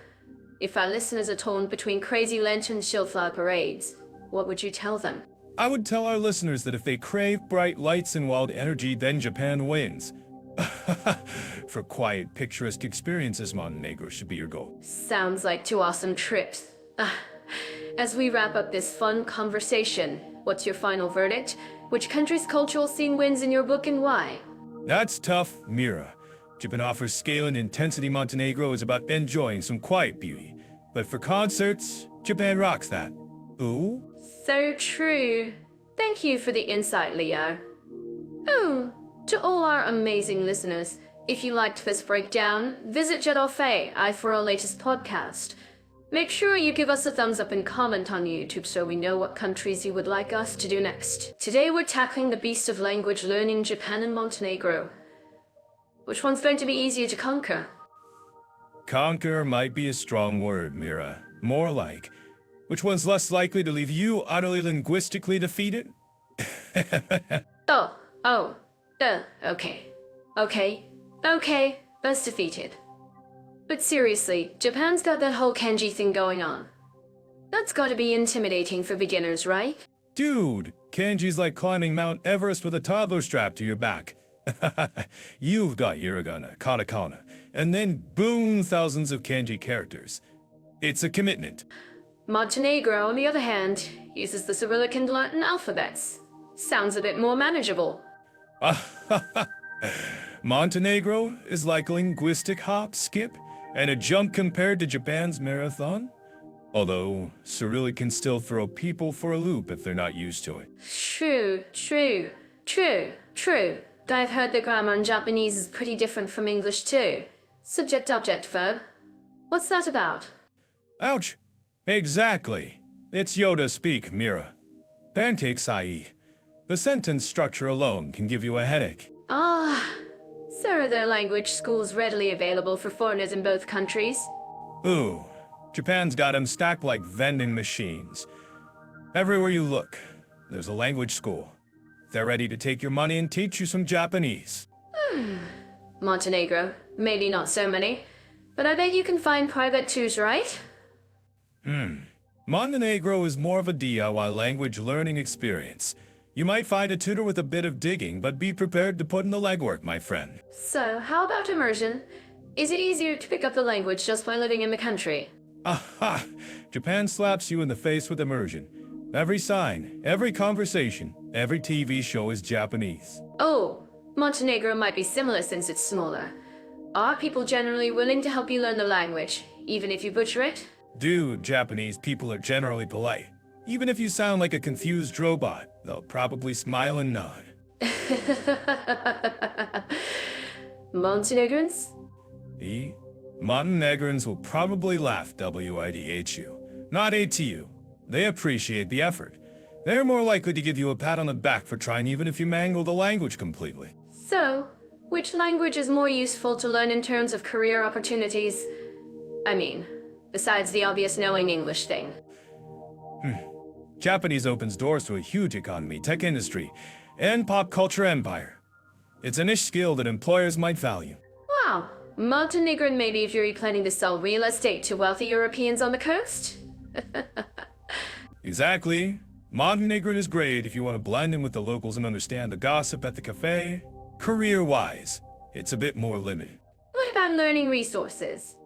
If our listeners are torn between crazy lantern shieldflower parades, what would you tell them? I would tell our listeners that if they crave bright lights and wild energy, then Japan wins. For quiet, picturesque experiences, Montenegro should be your goal. Sounds like two awesome trips. As we wrap up this fun conversation, what's your final verdict? Which country's cultural scene wins in your book and why? That's tough, Mira. Japan offers scale and intensity. Montenegro is about enjoying some quiet beauty. But for concerts, Japan rocks that. Ooh? So true. Thank you for the insight, Leo. Oh, to all our amazing listeners, if you liked this breakdown, visit Jedolfei for our latest podcast. Make sure you give us a thumbs up and comment on YouTube so we know what countries you would like us to do next. Today we're tackling the beast of language learning, Japan and Montenegro. Which one's going to be easier to conquer? Conquer might be a strong word, Mira. More like, which one's less likely to leave you utterly linguistically defeated? Okay, that's defeated. But seriously, Japan's got that whole kanji thing going on. That's gotta be intimidating for beginners, right? Dude, kanji's like climbing Mount Everest with a toddler strapped to your back. You've got hiragana, katakana, and then boom, thousands of kanji characters. It's a commitment. Montenegro, on the other hand, uses the Cyrillic and Latin alphabets. Sounds a bit more manageable. Montenegro is like a linguistic hop, skip, and a jump compared to Japan's marathon. Although, Cyrillic can still throw people for a loop if they're not used to it. True. I've heard the grammar in Japanese is pretty different from English too. Subject, object, verb. What's that about? Ouch! Exactly. It's Yoda speak, Mira. Pancakes, i.e. The sentence structure alone can give you a headache. So are there language schools readily available for foreigners in both countries? Ooh, Japan's got 'em stacked like vending machines. Everywhere you look, there's a language school. They're ready to take your money and teach you some Japanese. Montenegro, maybe not so many, but I bet you can find private tutors, right? Montenegro is more of a DIY language learning experience. You might find a tutor with a bit of digging, but be prepared to put in the legwork, my friend. So, how about immersion? Is it easier to pick up the language just by living in the country? Aha! Japan slaps you in the face with immersion. Every sign, every conversation, every TV show is Japanese. Oh, Montenegro might be similar since it's smaller. Are people generally willing to help you learn the language, even if you butcher it? Dude, Japanese people are generally polite. Even if you sound like a confused robot, they'll probably smile and nod. Montenegrins? Montenegrins will probably laugh WIDHU, not ATU. They appreciate the effort. They're more likely to give you a pat on the back for trying even if you mangle the language completely. So, which language is more useful to learn in terms of career opportunities? I mean, besides the obvious knowing English thing. Japanese opens doors to a huge economy, tech industry, and pop culture empire. It's a niche skill that employers might value. Wow, Montenegrin may be if you're planning to sell real estate to wealthy Europeans on the coast? Exactly. Montenegrin is great if you want to blend in with the locals and understand the gossip at the cafe. Career-wise, it's a bit more limited. What about learning resources?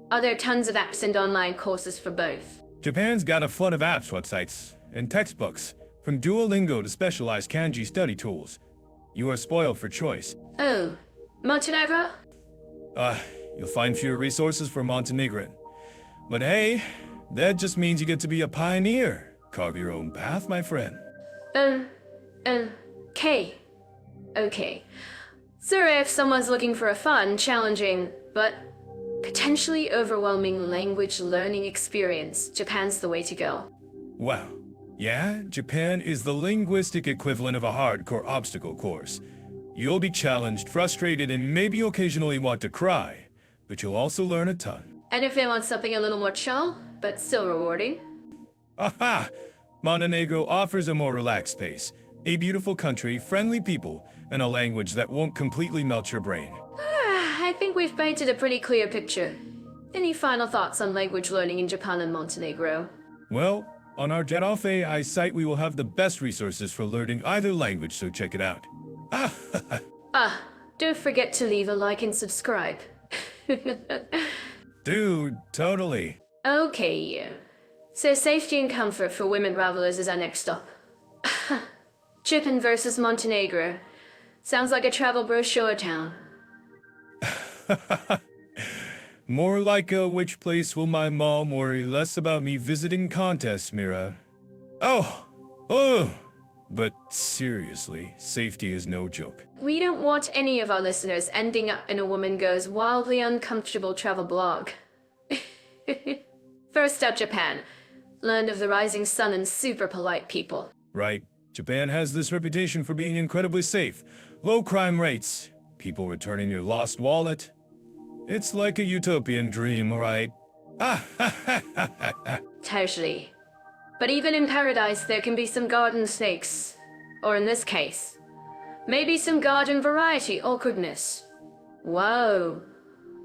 Are there tons of apps and online courses for both? Japan's got a flood of apps, websites, and textbooks, from Duolingo to specialized kanji study tools. You are spoiled for choice. Oh, Montenegro? You'll find fewer resources for Montenegrin. But hey, that just means you get to be a pioneer. Carve your own path, my friend. Okay. So if someone's looking for a fun, challenging, but potentially overwhelming language learning experience, Japan's the way to go. Wow. Yeah, Japan is the linguistic equivalent of a hardcore obstacle course. You'll be challenged, frustrated, and maybe occasionally want to cry, but you'll also learn a ton. And if they want something a little more chill, but still rewarding? Aha! Montenegro offers a more relaxed pace, a beautiful country, friendly people, and a language that won't completely melt your brain. I think we've painted a pretty clear picture. Any final thoughts on language learning in Japan and Montenegro? Well, on our Jet Off AI site, we will have the best resources for learning either language, so check it out. Don't forget to leave a like and subscribe. Dude, totally. Okay. So safety and comfort for women travelers is our next stop. Japan versus Montenegro. Sounds like a travel brochure town. More like a which place will my mom worry, less about me visiting contests, Mira. But seriously, safety is no joke. We don't want any of our listeners ending up in a woman goes wildly uncomfortable travel blog. First up, Japan. Land of the rising sun and super polite people. Right. Japan has this reputation for being incredibly safe. Low crime rates. People returning your lost wallet. It's like a utopian dream, right? Totally. But even in paradise, there can be some garden snakes. Or in this case, maybe some garden variety awkwardness. Whoa.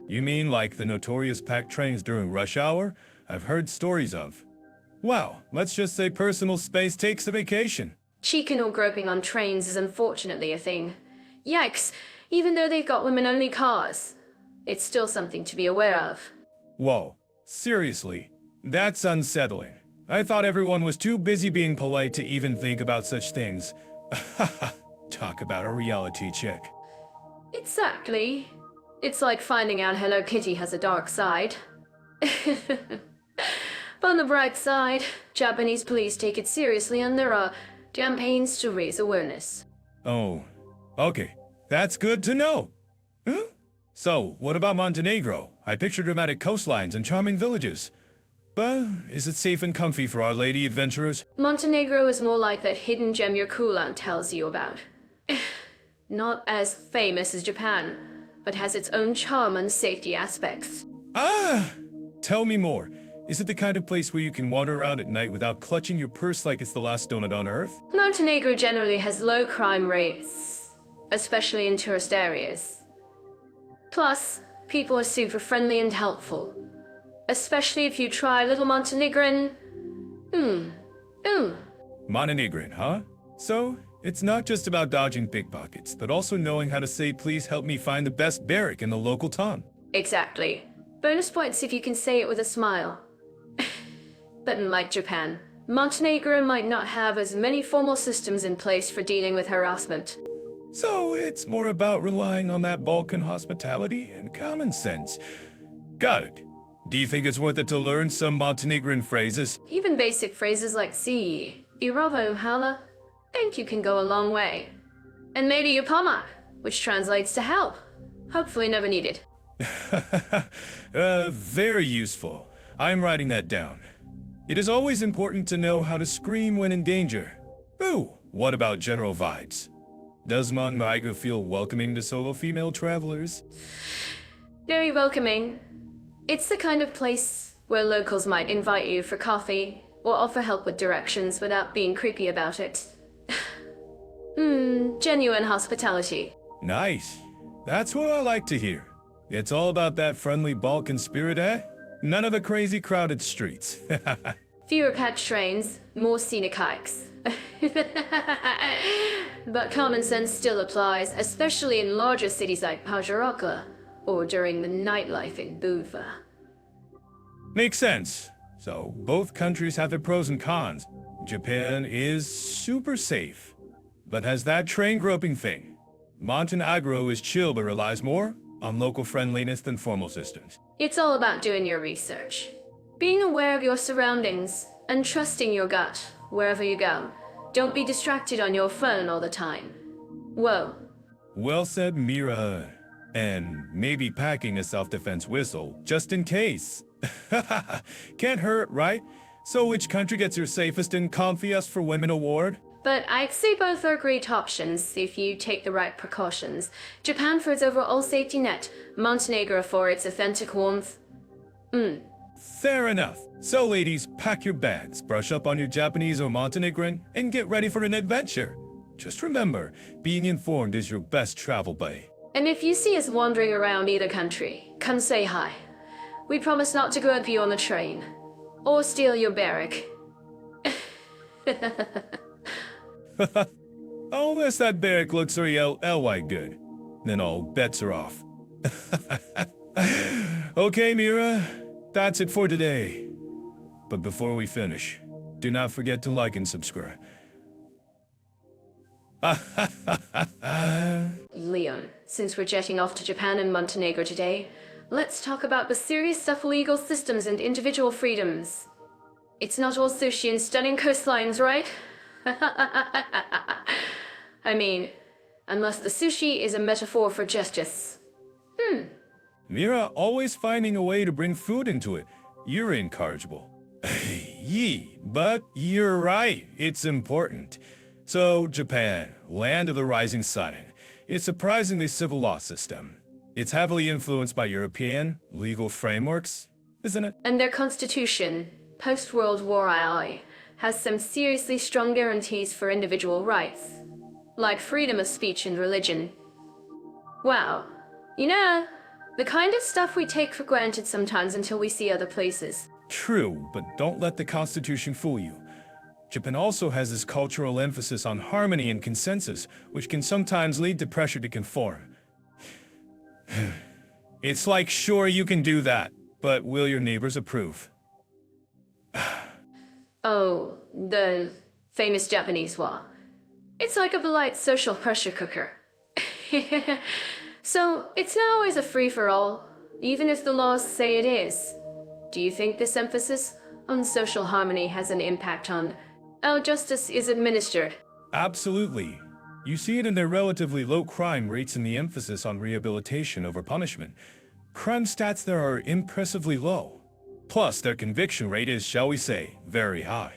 You mean like the notorious packed trains during rush hour? I've heard stories of. Wow, let's just say personal space takes a vacation. Cheeking or groping on trains is unfortunately a thing. Yikes, even though they've got women-only cars. It's still something to be aware of. Whoa, seriously, that's unsettling. I thought everyone was too busy being polite to even think about such things. Talk about a reality check. Exactly. It's like finding out Hello Kitty has a dark side. But on the bright side, Japanese police take it seriously and there are campaigns to raise awareness. Oh, okay, that's good to know. Huh? So, what about Montenegro? I picture dramatic coastlines and charming villages. But is it safe and comfy for our lady adventurers? Montenegro is more like that hidden gem your coolant tells you about. Not as famous as Japan, but has its own charm and safety aspects. Ah! Tell me more. Is it the kind of place where you can wander around at night without clutching your purse like it's the last donut on Earth? Montenegro generally has low crime rates, especially in tourist areas. Plus, people are super friendly and helpful. Especially if you try little Montenegrin. Montenegrin, huh? So, it's not just about dodging pickpockets, but also knowing how to say please help me find the best barrack in the local town. Exactly. Bonus points if you can say it with a smile. But unlike Japan, Montenegro might not have as many formal systems in place for dealing with harassment. So, it's more about relying on that Balkan hospitality and common sense. Got it. Do you think it's worth it to learn some Montenegrin phrases? Even basic phrases like si, iravo hala, thank you can go a long way. And maybe upama, which translates to help. Hopefully never needed. Very useful. I'm writing that down. It is always important to know how to scream when in danger. Ooh, what about general vibes? Does Montenegro feel welcoming to solo female travelers? Very welcoming. It's the kind of place where locals might invite you for coffee or offer help with directions without being creepy about it. Genuine hospitality. Nice. That's what I like to hear. It's all about that friendly Balkan spirit, eh? None of the crazy crowded streets. Fewer catch trains, more scenic hikes. But common sense still applies, especially in larger cities like Pajaraka or during the nightlife in Buva. Makes sense. So, both countries have their pros and cons. Japan is super safe, but has that train groping thing. Montenegro is chill but relies more on local friendliness than formal systems. It's all about doing your research. Being aware of your surroundings and trusting your gut wherever you go. Don't be distracted on your phone all the time. Whoa. Well said, Mira. And maybe packing a self-defense whistle, just in case. Can't hurt, right? So which country gets your safest and comfiest for women award? But I'd say both are great options if you take the right precautions. Japan for its overall safety net, Montenegro for its authentic warmth. Fair enough. So ladies, pack your bags, brush up on your Japanese or Montenegrin, and get ready for an adventure. Just remember, being informed is your best travel buddy. And if you see us wandering around either country, come say hi. We promise not to grope you on the train. Or steal your barrack. Unless that barrack looks L-Y good, then all bets are off. Okay, Mira, that's it for today. But before we finish, do not forget to like and subscribe. Leon, since we're jetting off to Japan and Montenegro today, let's talk about the serious stuff of legal systems and individual freedoms. It's not all sushi and stunning coastlines, right? I mean, unless the sushi is a metaphor for justice. Mira always finding a way to bring food into it. You're incorrigible. But you're right, it's important. So, Japan, land of the rising sun. It's a surprisingly civil law system. It's heavily influenced by European legal frameworks, isn't it? And their constitution, post-World War II, has some seriously strong guarantees for individual rights, like freedom of speech and religion. Wow. You know, the kind of stuff we take for granted sometimes until we see other places. True, but don't let the Constitution fool you. Japan also has this cultural emphasis on harmony and consensus, which can sometimes lead to pressure to conform. It's like, sure, you can do that, but will your neighbors approve? Oh, the famous Japanese wa. It's like a polite social pressure cooker. So, it's not always a free-for-all, even if the laws say it is. Do you think this emphasis on social harmony has an impact on how justice is administered? Absolutely. You see it in their relatively low crime rates and the emphasis on rehabilitation over punishment. Crime stats there are impressively low. Plus, their conviction rate is, shall we say, very high.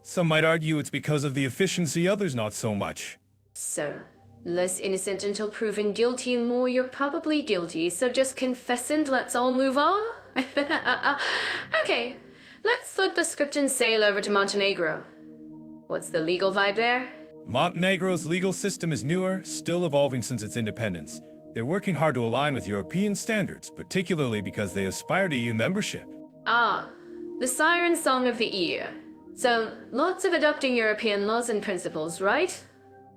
Some might argue it's because of the efficiency, others not so much. So, less innocent until proven guilty, more you're probably guilty, so just confess and let's all move on? Okay, let's flip the script and sail over to Montenegro. What's the legal vibe there? Montenegro's legal system is newer, still evolving since its independence. They're working hard to align with European standards, particularly because they aspire to EU membership. Ah, the siren song of the EU. So, lots of adopting European laws and principles, right?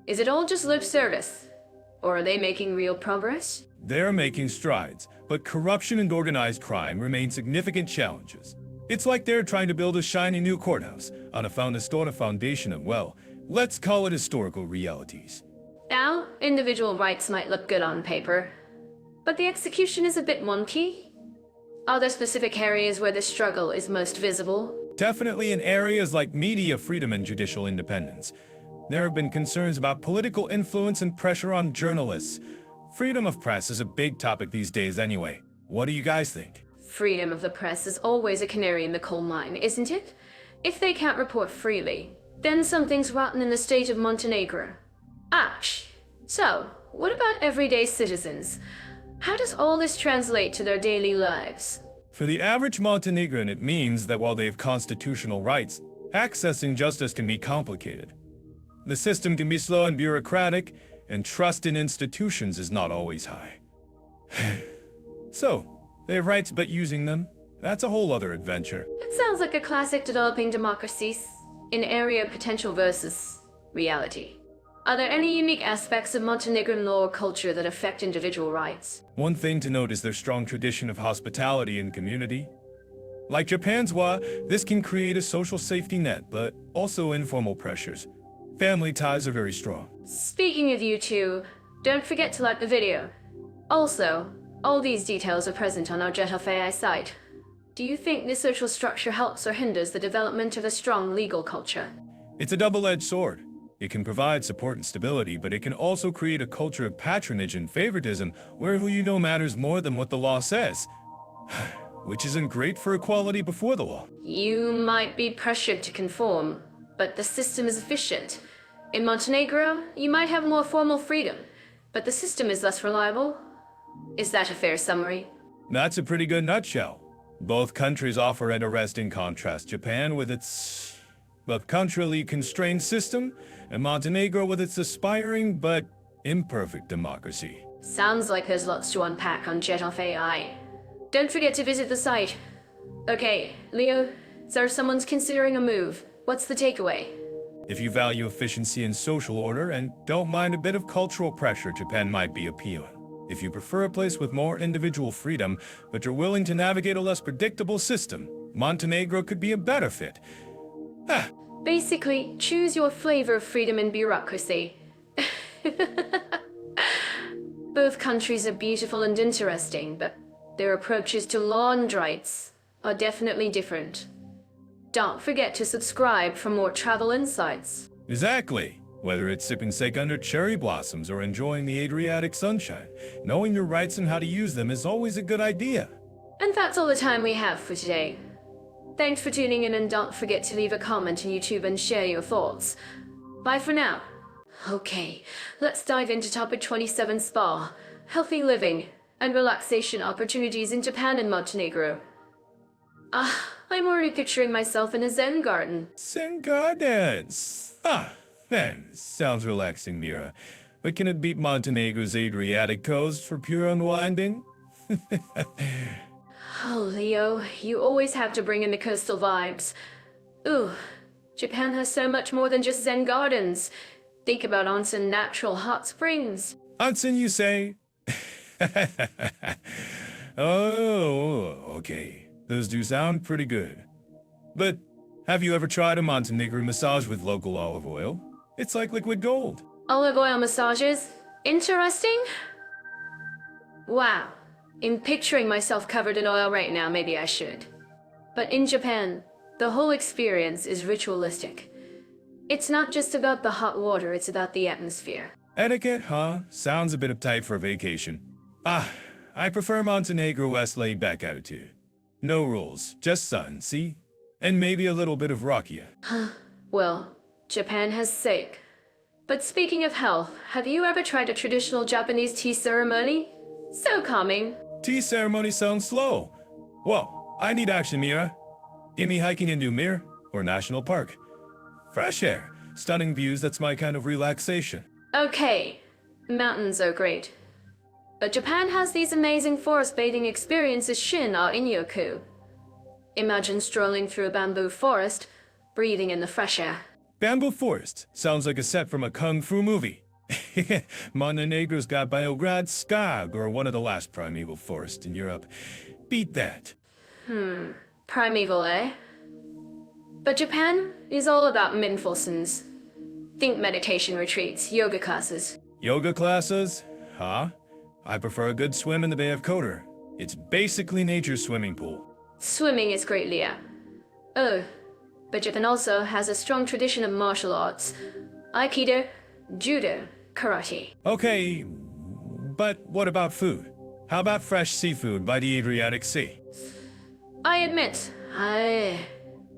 Is it all just lip service? Or are they making real progress? They're making strides, but corruption and organized crime remain significant challenges. It's like they're trying to build a shiny new courthouse on a foundation of, well, let's call it historical realities. Now, individual rights might look good on paper, but the execution is a bit wonky. Are there specific areas where the struggle is most visible? Definitely in areas like media freedom and judicial independence. There have been concerns about political influence and pressure on journalists. Freedom of press is a big topic these days anyway. What do you guys think? Freedom of the press is always a canary in the coal mine, isn't it? If they can't report freely, then something's rotten in the state of Montenegro. Ouch. So, what about everyday citizens? How does all this translate to their daily lives? For the average Montenegrin, it means that while they have constitutional rights, accessing justice can be complicated. The system can be slow and bureaucratic, and trust in institutions is not always high. So, they have rights, but using them, that's a whole other adventure. It sounds like a classic developing democracies, in area potential versus reality. Are there any unique aspects of Montenegrin law or culture that affect individual rights? One thing to note is their strong tradition of hospitality and community. Like Japan's wa, this can create a social safety net, but also informal pressures. Family ties are very strong. Speaking of you two, don't forget to like the video. Also, all these details are present on our JetOffAI site. Do you think this social structure helps or hinders the development of a strong legal culture? It's a double-edged sword. It can provide support and stability, but it can also create a culture of patronage and favoritism where who you know matters more than what the law says. Which isn't great for equality before the law. You might be pressured to conform, but the system is efficient. In Montenegro, you might have more formal freedom, but the system is less reliable. Is that a fair summary? That's a pretty good nutshell. Both countries offer an arresting contrast. Japan with its, well, culturally constrained system, and Montenegro with its aspiring but imperfect democracy. Sounds like there's lots to unpack on JetOffAI. Don't forget to visit the site. Okay, Leo, so someone's considering a move. What's the takeaway? If you value efficiency and social order and don't mind a bit of cultural pressure, Japan might be appealing. If you prefer a place with more individual freedom, but you're willing to navigate a less predictable system, Montenegro could be a better fit. Basically, choose your flavor of freedom and bureaucracy. Both countries are beautiful and interesting, but their approaches to law and rights are definitely different. Don't forget to subscribe for more travel insights. Exactly. Whether it's sipping sake under cherry blossoms or enjoying the Adriatic sunshine, knowing your rights and how to use them is always a good idea. And that's all the time we have for today. Thanks for tuning in, and don't forget to leave a comment on YouTube and share your thoughts. Bye for now. Okay, let's dive into topic 27, spa, healthy living, and relaxation opportunities in Japan and Montenegro. I'm already picturing myself in a Zen garden. Zen gardens. Then, sounds relaxing, Mira. But can it beat Montenegro's Adriatic coast for pure unwinding? Oh, Leo, you always have to bring in the coastal vibes. Ooh, Japan has so much more than just zen gardens. Think about onsen natural hot springs. Onsen, you say? Oh, okay. Those do sound pretty good. But have you ever tried a Montenegro massage with local olive oil? It's like liquid gold. Olive oil massages? Interesting? Wow. I'm picturing myself covered in oil right now, maybe I should. But in Japan, the whole experience is ritualistic. It's not just about the hot water, it's about the atmosphere. Etiquette, huh? Sounds a bit uptight for a vacation. I prefer Montenegro West laid back attitude. No rules, just sun, see? And maybe a little bit of rakia. Well, Japan has sake. But speaking of health, have you ever tried a traditional Japanese tea ceremony? So calming. Tea ceremony sounds slow. Well, I need action, Mira. Give me hiking in Mir or National Park. Fresh air, stunning views, that's my kind of relaxation. Okay, mountains are great. But Japan has these amazing forest bathing experiences Shin or Inyoku. Imagine strolling through a bamboo forest, breathing in the fresh air. Bamboo forest sounds like a set from a kung fu movie. Montenegro's got Biograd Skag, or one of the last primeval forests in Europe. Beat that. Primeval, eh? But Japan is all about mindfulness. Think meditation retreats, yoga classes. Yoga classes? Huh? I prefer a good swim in the Bay of Kotor. It's basically nature's swimming pool. Swimming is great, Leah. Oh, but Japan also has a strong tradition of martial arts. Aikido, judo, karate. Okay, but what about food? How about fresh seafood by the Adriatic Sea? I admit,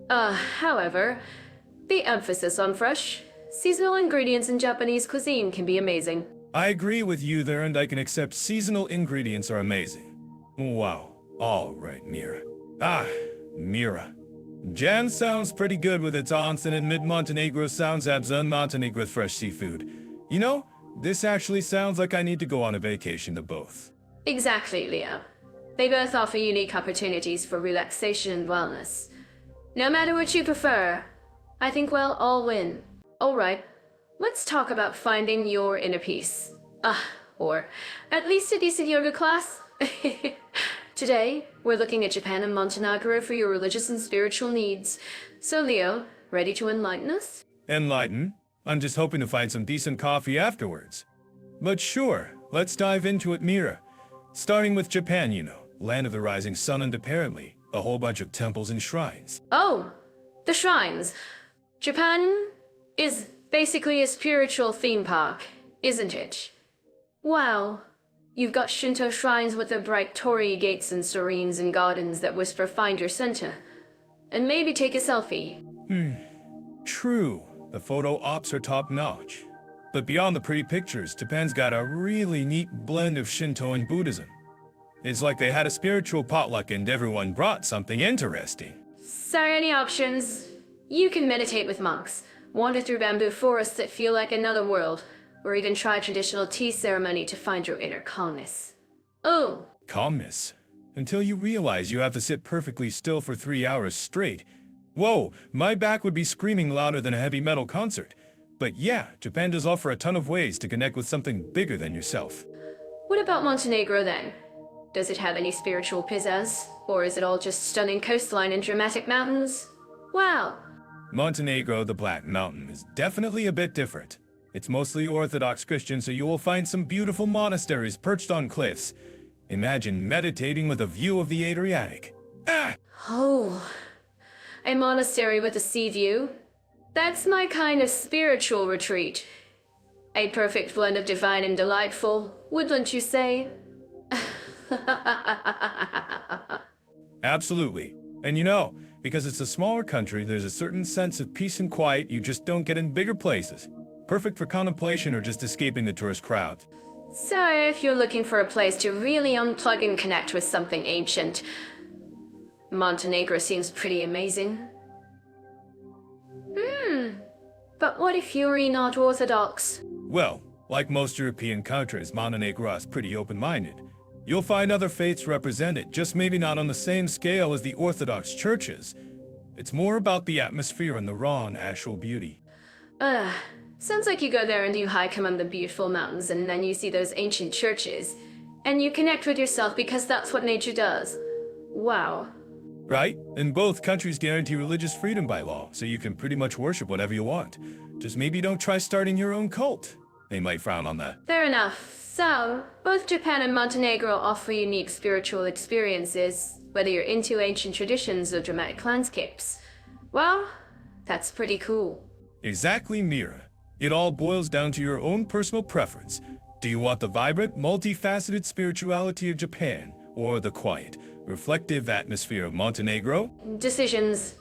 however, the emphasis on fresh, seasonal ingredients in Japanese cuisine can be amazing. I agree with you there, and I can accept seasonal ingredients are amazing. Wow. All right, Mira. Mira. Jan sounds pretty good with its onsen, and mid-Montenegro sounds abzun Montenegro with fresh seafood. You know, this actually sounds like I need to go on a vacation to both. Exactly, Leo. They both offer unique opportunities for relaxation and wellness. No matter what you prefer, I think we'll all win. Alright, let's talk about finding your inner peace. Or at least a decent yoga class. Today, we're looking at Japan and Montenegro for your religious and spiritual needs. So Leo, ready to enlighten us? Enlighten? I'm just hoping to find some decent coffee afterwards. But sure, let's dive into it, Mira. Starting with Japan, you know, land of the rising sun, and apparently a whole bunch of temples and shrines. Oh, the shrines. Japan is basically a spiritual theme park, isn't it? Wow. You've got Shinto shrines with their bright torii gates and serenes and gardens that whisper find your center. And maybe take a selfie. True, the photo ops are top-notch. But beyond the pretty pictures, Japan's got a really neat blend of Shinto and Buddhism. It's like they had a spiritual potluck and everyone brought something interesting. So any options? You can meditate with monks, wander through bamboo forests that feel like another world, or even try a traditional tea ceremony to find your inner calmness. Oh! Calmness? Until you realize you have to sit perfectly still for 3 hours straight. Whoa, my back would be screaming louder than a heavy metal concert. But yeah, Japan does offer a ton of ways to connect with something bigger than yourself. What about Montenegro then? Does it have any spiritual pizzazz? Or is it all just stunning coastline and dramatic mountains? Wow! Montenegro, the Black Mountain, is definitely a bit different. It's mostly Orthodox Christian, so you will find some beautiful monasteries perched on cliffs. Imagine meditating with a view of the Adriatic. Oh, a monastery with a sea view? That's my kind of spiritual retreat. A perfect blend of divine and delightful, wouldn't you say? Absolutely. And you know, because it's a smaller country, there's a certain sense of peace and quiet you just don't get in bigger places. Perfect for contemplation or just escaping the tourist crowd. So if you're looking for a place to really unplug and connect with something ancient, Montenegro seems pretty amazing. But what if you're not Orthodox? Well, like most European countries, Montenegro is pretty open-minded. You'll find other faiths represented, just maybe not on the same scale as the Orthodox churches. It's more about the atmosphere and the raw and actual beauty. Ugh. Sounds like you go there and you hike among the beautiful mountains and then you see those ancient churches. And you connect with yourself because that's what nature does. Wow. Right? And both countries guarantee religious freedom by law, so you can pretty much worship whatever you want. Just maybe don't try starting your own cult. They might frown on that. Fair enough. So, both Japan and Montenegro offer unique spiritual experiences, whether you're into ancient traditions or dramatic landscapes. Well, that's pretty cool. Exactly, Mira. It all boils down to your own personal preference. Do you want the vibrant, multifaceted spirituality of Japan, or the quiet, reflective atmosphere of Montenegro? Decisions.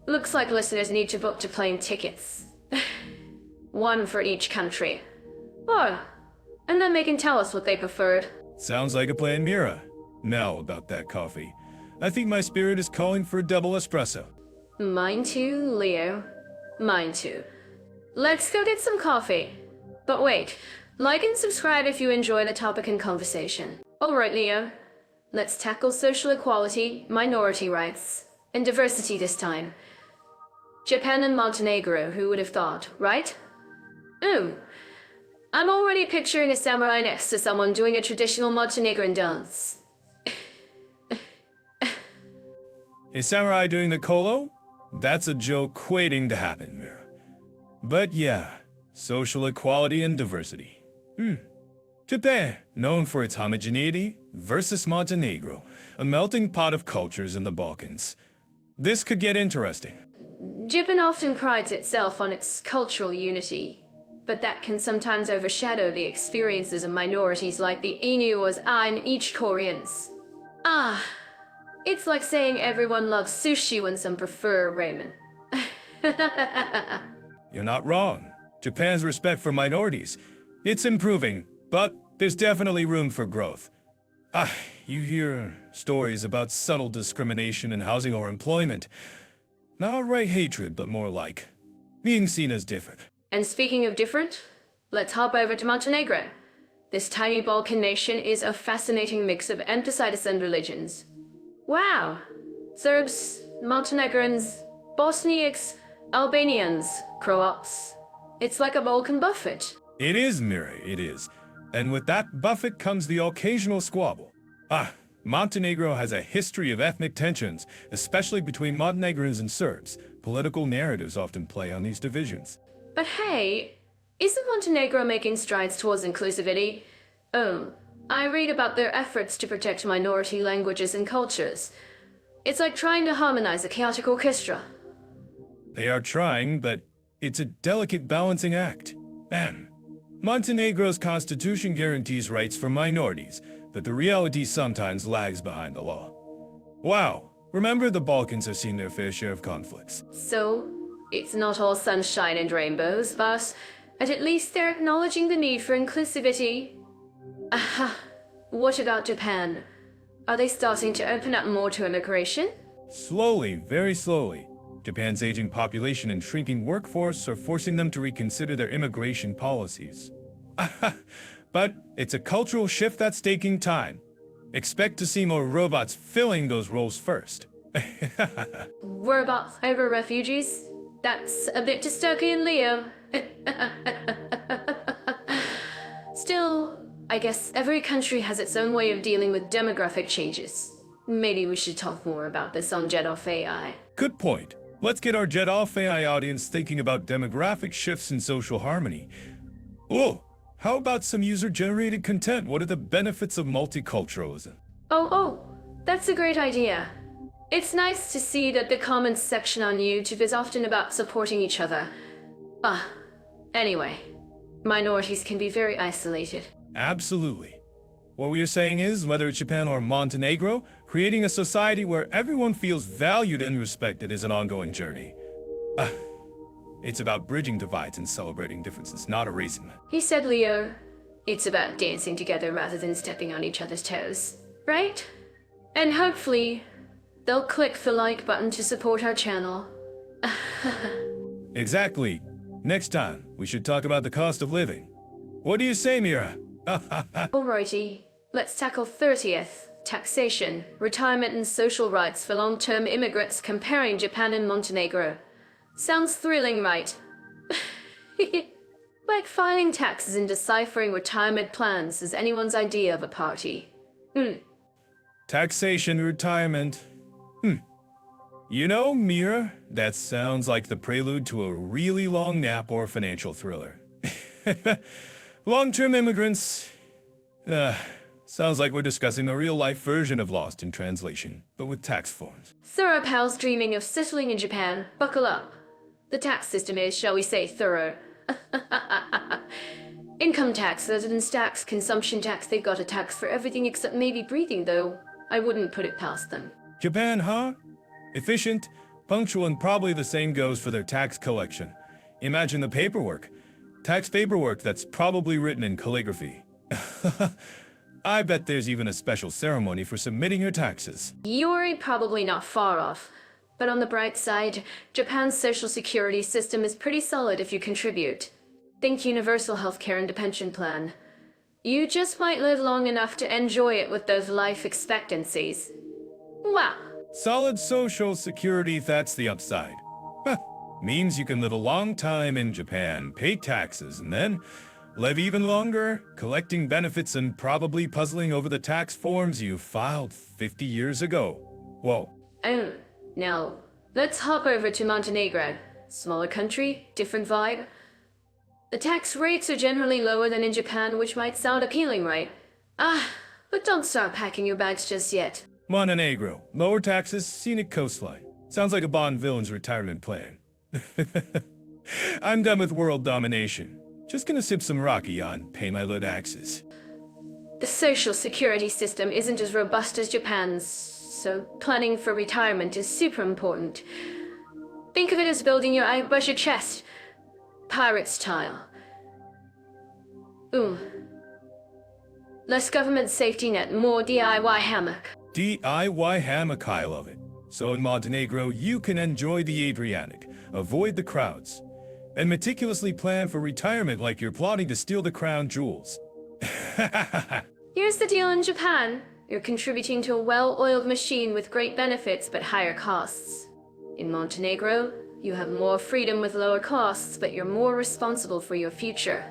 Looks like listeners need to book to plane tickets. One for each country. Oh, and then they can tell us what they preferred. Sounds like a plan, Mira. Now about that coffee. I think my spirit is calling for a double espresso. Mine too, Leo. Mine too. Let's go get some coffee. But wait, like and subscribe if you enjoy the topic and conversation. Alright, Leo. Let's tackle social equality, minority rights, and diversity this time. Japan and Montenegro, who would have thought, right? Ooh. I'm already picturing a samurai next to someone doing a traditional Montenegrin dance. A samurai doing the kolo? That's a joke waiting to happen, Mira. But yeah, social equality and diversity. Japan, known for its homogeneity, versus Montenegro, a melting pot of cultures in the Balkans. This could get interesting. Japan often prides itself on its cultural unity, but that can sometimes overshadow the experiences of minorities like the Innu or Ain each Koreans. It's like saying everyone loves sushi when some prefer ramen. You're not wrong. Japan's respect for minorities, it's improving, but there's definitely room for growth. You hear stories about subtle discrimination in housing or employment. Not outright hatred, but more like being seen as different. And speaking of different, let's hop over to Montenegro. This tiny Balkan nation is a fascinating mix of anticides and religions. Wow! Serbs, Montenegrins, Bosniaks, Albanians, Croats. It's like a Balkan buffet. It is, Mira, it is. And with that buffet comes the occasional squabble. Montenegro has a history of ethnic tensions, especially between Montenegrins and Serbs. Political narratives often play on these divisions. But hey, isn't Montenegro making strides towards inclusivity? I read about their efforts to protect minority languages and cultures. It's like trying to harmonize a chaotic orchestra. They are trying, but it's a delicate balancing act. Montenegro's constitution guarantees rights for minorities, but the reality sometimes lags behind the law. Wow, remember the Balkans have seen their fair share of conflicts. So, it's not all sunshine and rainbows, but at least they're acknowledging the need for inclusivity. What about Japan? Are they starting to open up more to immigration? Slowly, very slowly. Japan's aging population and shrinking workforce are forcing them to reconsider their immigration policies. But it's a cultural shift that's taking time. Expect to see more robots filling those roles first. Robots over refugees? That's a bit dystopian, Leo. Still, I guess every country has its own way of dealing with demographic changes. Maybe we should talk more about this on Jet Off AI. Good point. Let's get our Jet Off AI audience thinking about demographic shifts and social harmony. Oh, how about some user-generated content? What are the benefits of multiculturalism? Oh, that's a great idea. It's nice to see that the comments section on YouTube is often about supporting each other. Anyway, minorities can be very isolated. Absolutely. What we are saying is, whether it's Japan or Montenegro, creating a society where everyone feels valued and respected is an ongoing journey. It's about bridging divides and celebrating differences, not erasing them. He said, Leo, it's about dancing together rather than stepping on each other's toes, right? And hopefully, they'll click the like button to support our channel. Exactly. Next time, we should talk about the cost of living. What do you say, Mira? Alrighty, Let's tackle 30th, taxation, retirement and social rights for long-term immigrants comparing Japan and Montenegro. Sounds thrilling, right? Like filing taxes and deciphering retirement plans is anyone's idea of a party. Taxation, retirement. You know, Mira, that sounds like the prelude to a really long nap or financial thriller. Long-term immigrants. Sounds like we're discussing the real-life version of Lost in Translation, but with tax forms. Thorough pals dreaming of settling in Japan, buckle up. The tax system is, shall we say, thorough. Income tax, residence tax, consumption tax, they've got a tax for everything except maybe breathing, though. I wouldn't put it past them. Japan, huh? Efficient, punctual, and probably the same goes for their tax collection. Imagine the paperwork. Tax paperwork that's probably written in calligraphy. I bet there's even a special ceremony for submitting your taxes. You're probably not far off. But on the bright side, Japan's social security system is pretty solid if you contribute. Think universal healthcare and a pension plan. You just might live long enough to enjoy it with those life expectancies. Wow. Solid social security, that's the upside. Means you can live a long time in Japan, pay taxes, and then live even longer, collecting benefits and probably puzzling over the tax forms you filed 50 years ago. Whoa. Oh, now, let's hop over to Montenegro. Smaller country, different vibe. The tax rates are generally lower than in Japan, which might sound appealing, right? But don't start packing your bags just yet. Montenegro, lower taxes, scenic coastline. Sounds like a Bond villain's retirement plan. I'm done with world domination. Just gonna sip some raki on, pay my little taxes. The social security system isn't as robust as Japan's, so planning for retirement is super important. Think of it as building your eyebrush chest. Pirate style. Less government safety net, more DIY hammock. DIY hammock, I love it. So in Montenegro, you can enjoy the Adriatic, avoid the crowds, and meticulously plan for retirement like you're plotting to steal the crown jewels. Here's the deal in Japan. You're contributing to a well-oiled machine with great benefits but higher costs. In Montenegro, you have more freedom with lower costs, but you're more responsible for your future.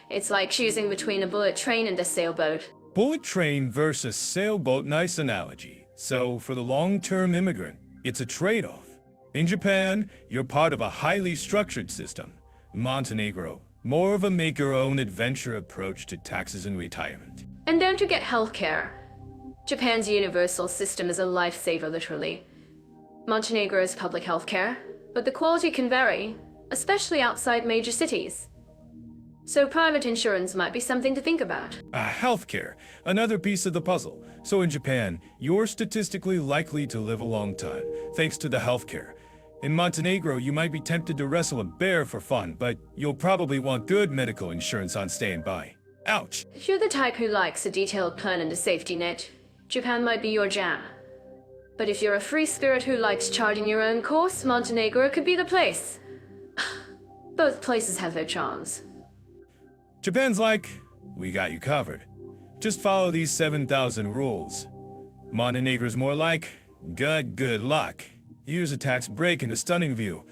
It's like choosing between a bullet train and a sailboat. Bullet train versus sailboat, nice analogy. So for the long-term immigrant, it's a trade-off. In Japan, you're part of a highly structured system. Montenegro, more of a make-your-own adventure approach to taxes and retirement. And don't forget healthcare. Japan's universal system is a lifesaver, literally. Montenegro's public healthcare, but the quality can vary, especially outside major cities. So private insurance might be something to think about. Healthcare, another piece of the puzzle. So in Japan, you're statistically likely to live a long time, thanks to the healthcare. In Montenegro, you might be tempted to wrestle a bear for fun, but you'll probably want good medical insurance on standby. Ouch! If you're the type who likes a detailed plan and a safety net, Japan might be your jam. But if you're a free spirit who likes charting your own course, Montenegro could be the place. Both places have their charms. Japan's like, we got you covered. Just follow these 7,000 rules. Montenegro's more like, good luck. Here's a tax break and a stunning view.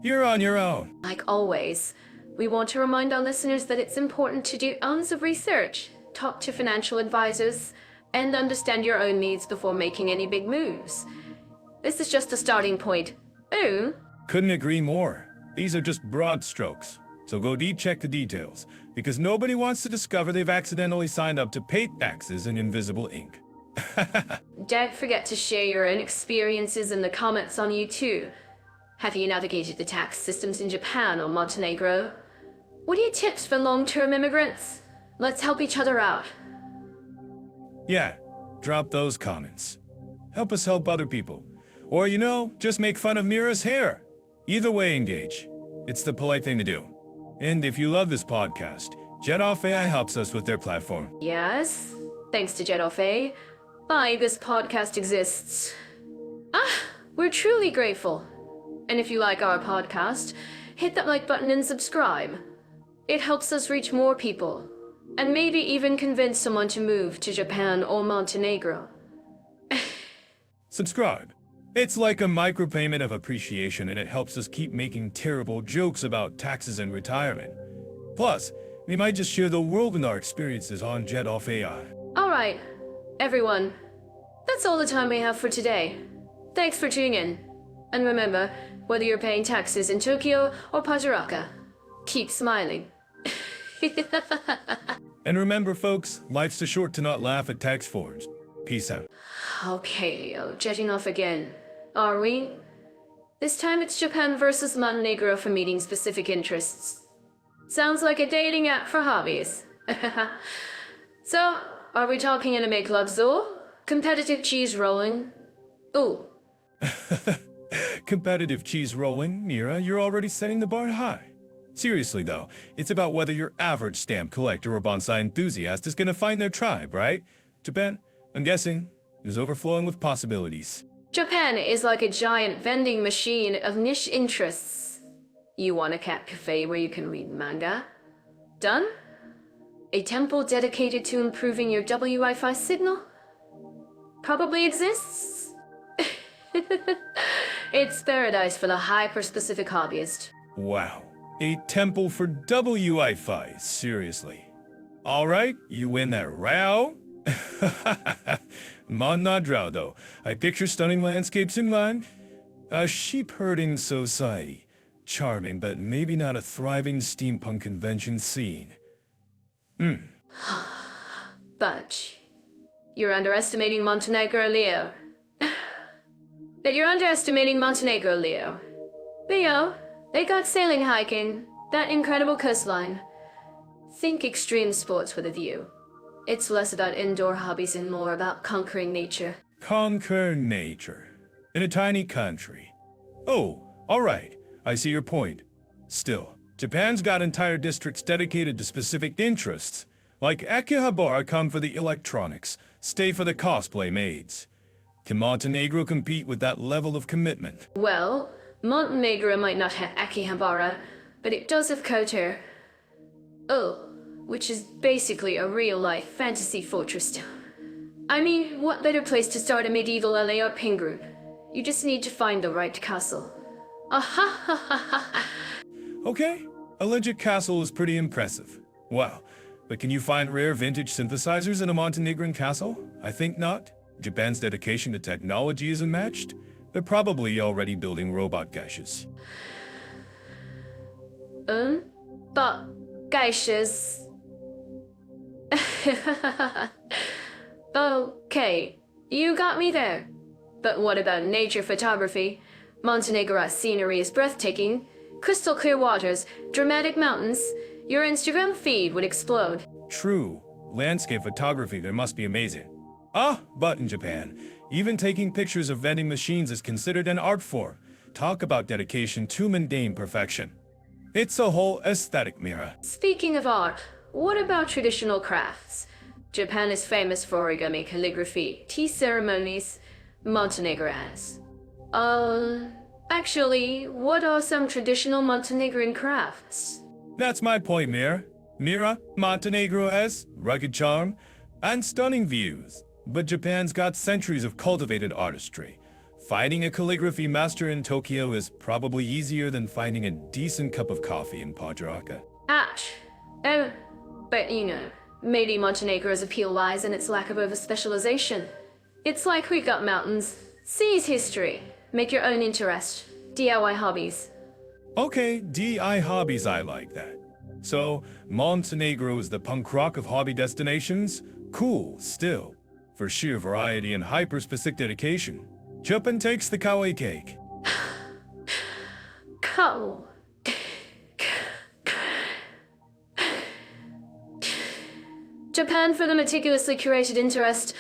You're on your own. Like always, we want to remind our listeners that it's important to do ounce of research, talk to financial advisors, and understand your own needs before making any big moves. This is just a starting point. Oh. Couldn't agree more. These are just broad strokes. So go deep check the details, because nobody wants to discover they've accidentally signed up to pay taxes in invisible ink. Don't forget to share your own experiences in the comments on YouTube. Have you navigated the tax systems in Japan or Montenegro? What are your tips for long-term immigrants? Let's help each other out. Yeah, drop those comments. Help us help other people. Or, just make fun of Mira's hair. Either way, engage. It's the polite thing to do. And if you love this podcast, Jet Off AI helps us with their platform. Yes, thanks to Jet Off AI, this podcast exists. We're truly grateful. And if you like our podcast, hit that like button and subscribe. It helps us reach more people. And maybe even convince someone to move to Japan or Montenegro. Subscribe. It's like a micropayment of appreciation, and it helps us keep making terrible jokes about taxes and retirement. Plus, we might just share the world in our experiences on Jet Off AI. Alright, everyone. That's all the time we have for today. Thanks for tuning in. And remember, whether you're paying taxes in Tokyo or Pajaraka, keep smiling. And remember, folks, life's too short to not laugh at tax forms. Peace out. Okay, jetting off again. Are we? This time it's Japan versus Montenegro for meeting specific interests. Sounds like a dating app for hobbies. So, are we talking anime clubs or competitive cheese rolling? Ooh. Competitive cheese rolling, Mira, you're already setting the bar high. Seriously though, it's about whether your average stamp collector or bonsai enthusiast is gonna find their tribe, right? Japan, I'm guessing, is overflowing with possibilities. Japan is like a giant vending machine of niche interests. You want a cat cafe where you can read manga? Done? A temple dedicated to improving your Wi-Fi signal? Probably exists? It's paradise for the hyper-specific hobbyist. Wow. A temple for Wi-Fi, seriously. Alright, you win that row. Mon Nadrao, though. I picture stunning landscapes in mind. A sheep-herding society. Charming, but maybe not a thriving steampunk convention scene. But you're underestimating Montenegro, Leo. Leo, they got sailing, hiking, that incredible coastline. Think extreme sports with a view. It's less about indoor hobbies and more about conquering nature. Conquer nature. In a tiny country. Oh, alright. I see your point. Still, Japan's got entire districts dedicated to specific interests. Like Akihabara come for the electronics, stay for the cosplay maids. Can Montenegro compete with that level of commitment? Well, Montenegro might not have Akihabara, but it does have Kotor. Oh, which is basically a real-life fantasy fortress town. I mean, what better place to start a medieval LARP group? You just need to find the right castle. Okay, a legit castle is pretty impressive. Wow, but can you find rare vintage synthesizers in a Montenegrin castle? I think not. Japan's dedication to technology is unmatched. They're probably already building robot geishas. But geishas. Okay, you got me there. But what about nature photography? Montenegro's scenery is breathtaking. Crystal clear waters, dramatic mountains. Your Instagram feed would explode. True. Landscape photography there must be amazing. Ah, but in Japan, even taking pictures of vending machines is considered an art form. Talk about dedication to mundane perfection. It's a whole aesthetic, Mira. Speaking of art, what about traditional crafts? Japan is famous for origami, calligraphy, tea ceremonies. Montenegro has. Actually, what are some traditional Montenegrin crafts? That's my point, Mira. Montenegro has rugged charm and stunning views. But Japan's got centuries of cultivated artistry. Finding a calligraphy master in Tokyo is probably easier than finding a decent cup of coffee in Pajaraka. Ash. But you know, maybe Montenegro's appeal lies in its lack of over-specialization. It's like we got mountains. Seize history. Make your own interest. DIY hobbies. Okay, DI hobbies, I like that. So, Montenegro is the punk rock of hobby destinations? Cool, still. For sheer variety and hyper-specific dedication. Japan takes the kawaii cake. Cow. Japan for the meticulously curated interest.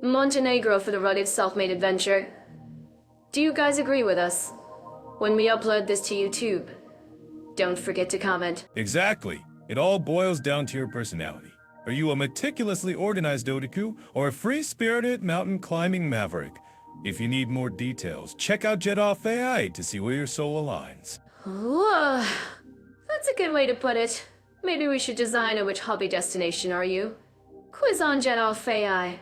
Montenegro for the rugged self-made adventure. Do you guys agree with us? When we upload this to YouTube, don't forget to comment. Exactly. It all boils down to your personality. Are you a meticulously organized otaku or a free-spirited mountain-climbing maverick? If you need more details, check out Jet Off AI to see where your soul aligns. Whoa, that's a good way to put it. Maybe we should design a which hobby destination are you? Quiz on Jet Off AI.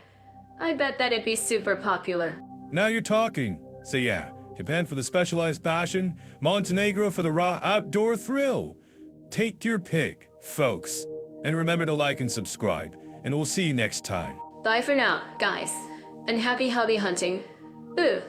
I bet that'd be super popular. Now you're talking. So yeah, Japan for the specialized passion, Montenegro for the raw outdoor thrill. Take your pick, folks. And remember to like and subscribe, and we'll see you next time. Bye for now, guys. And happy hobby hunting. Ooh.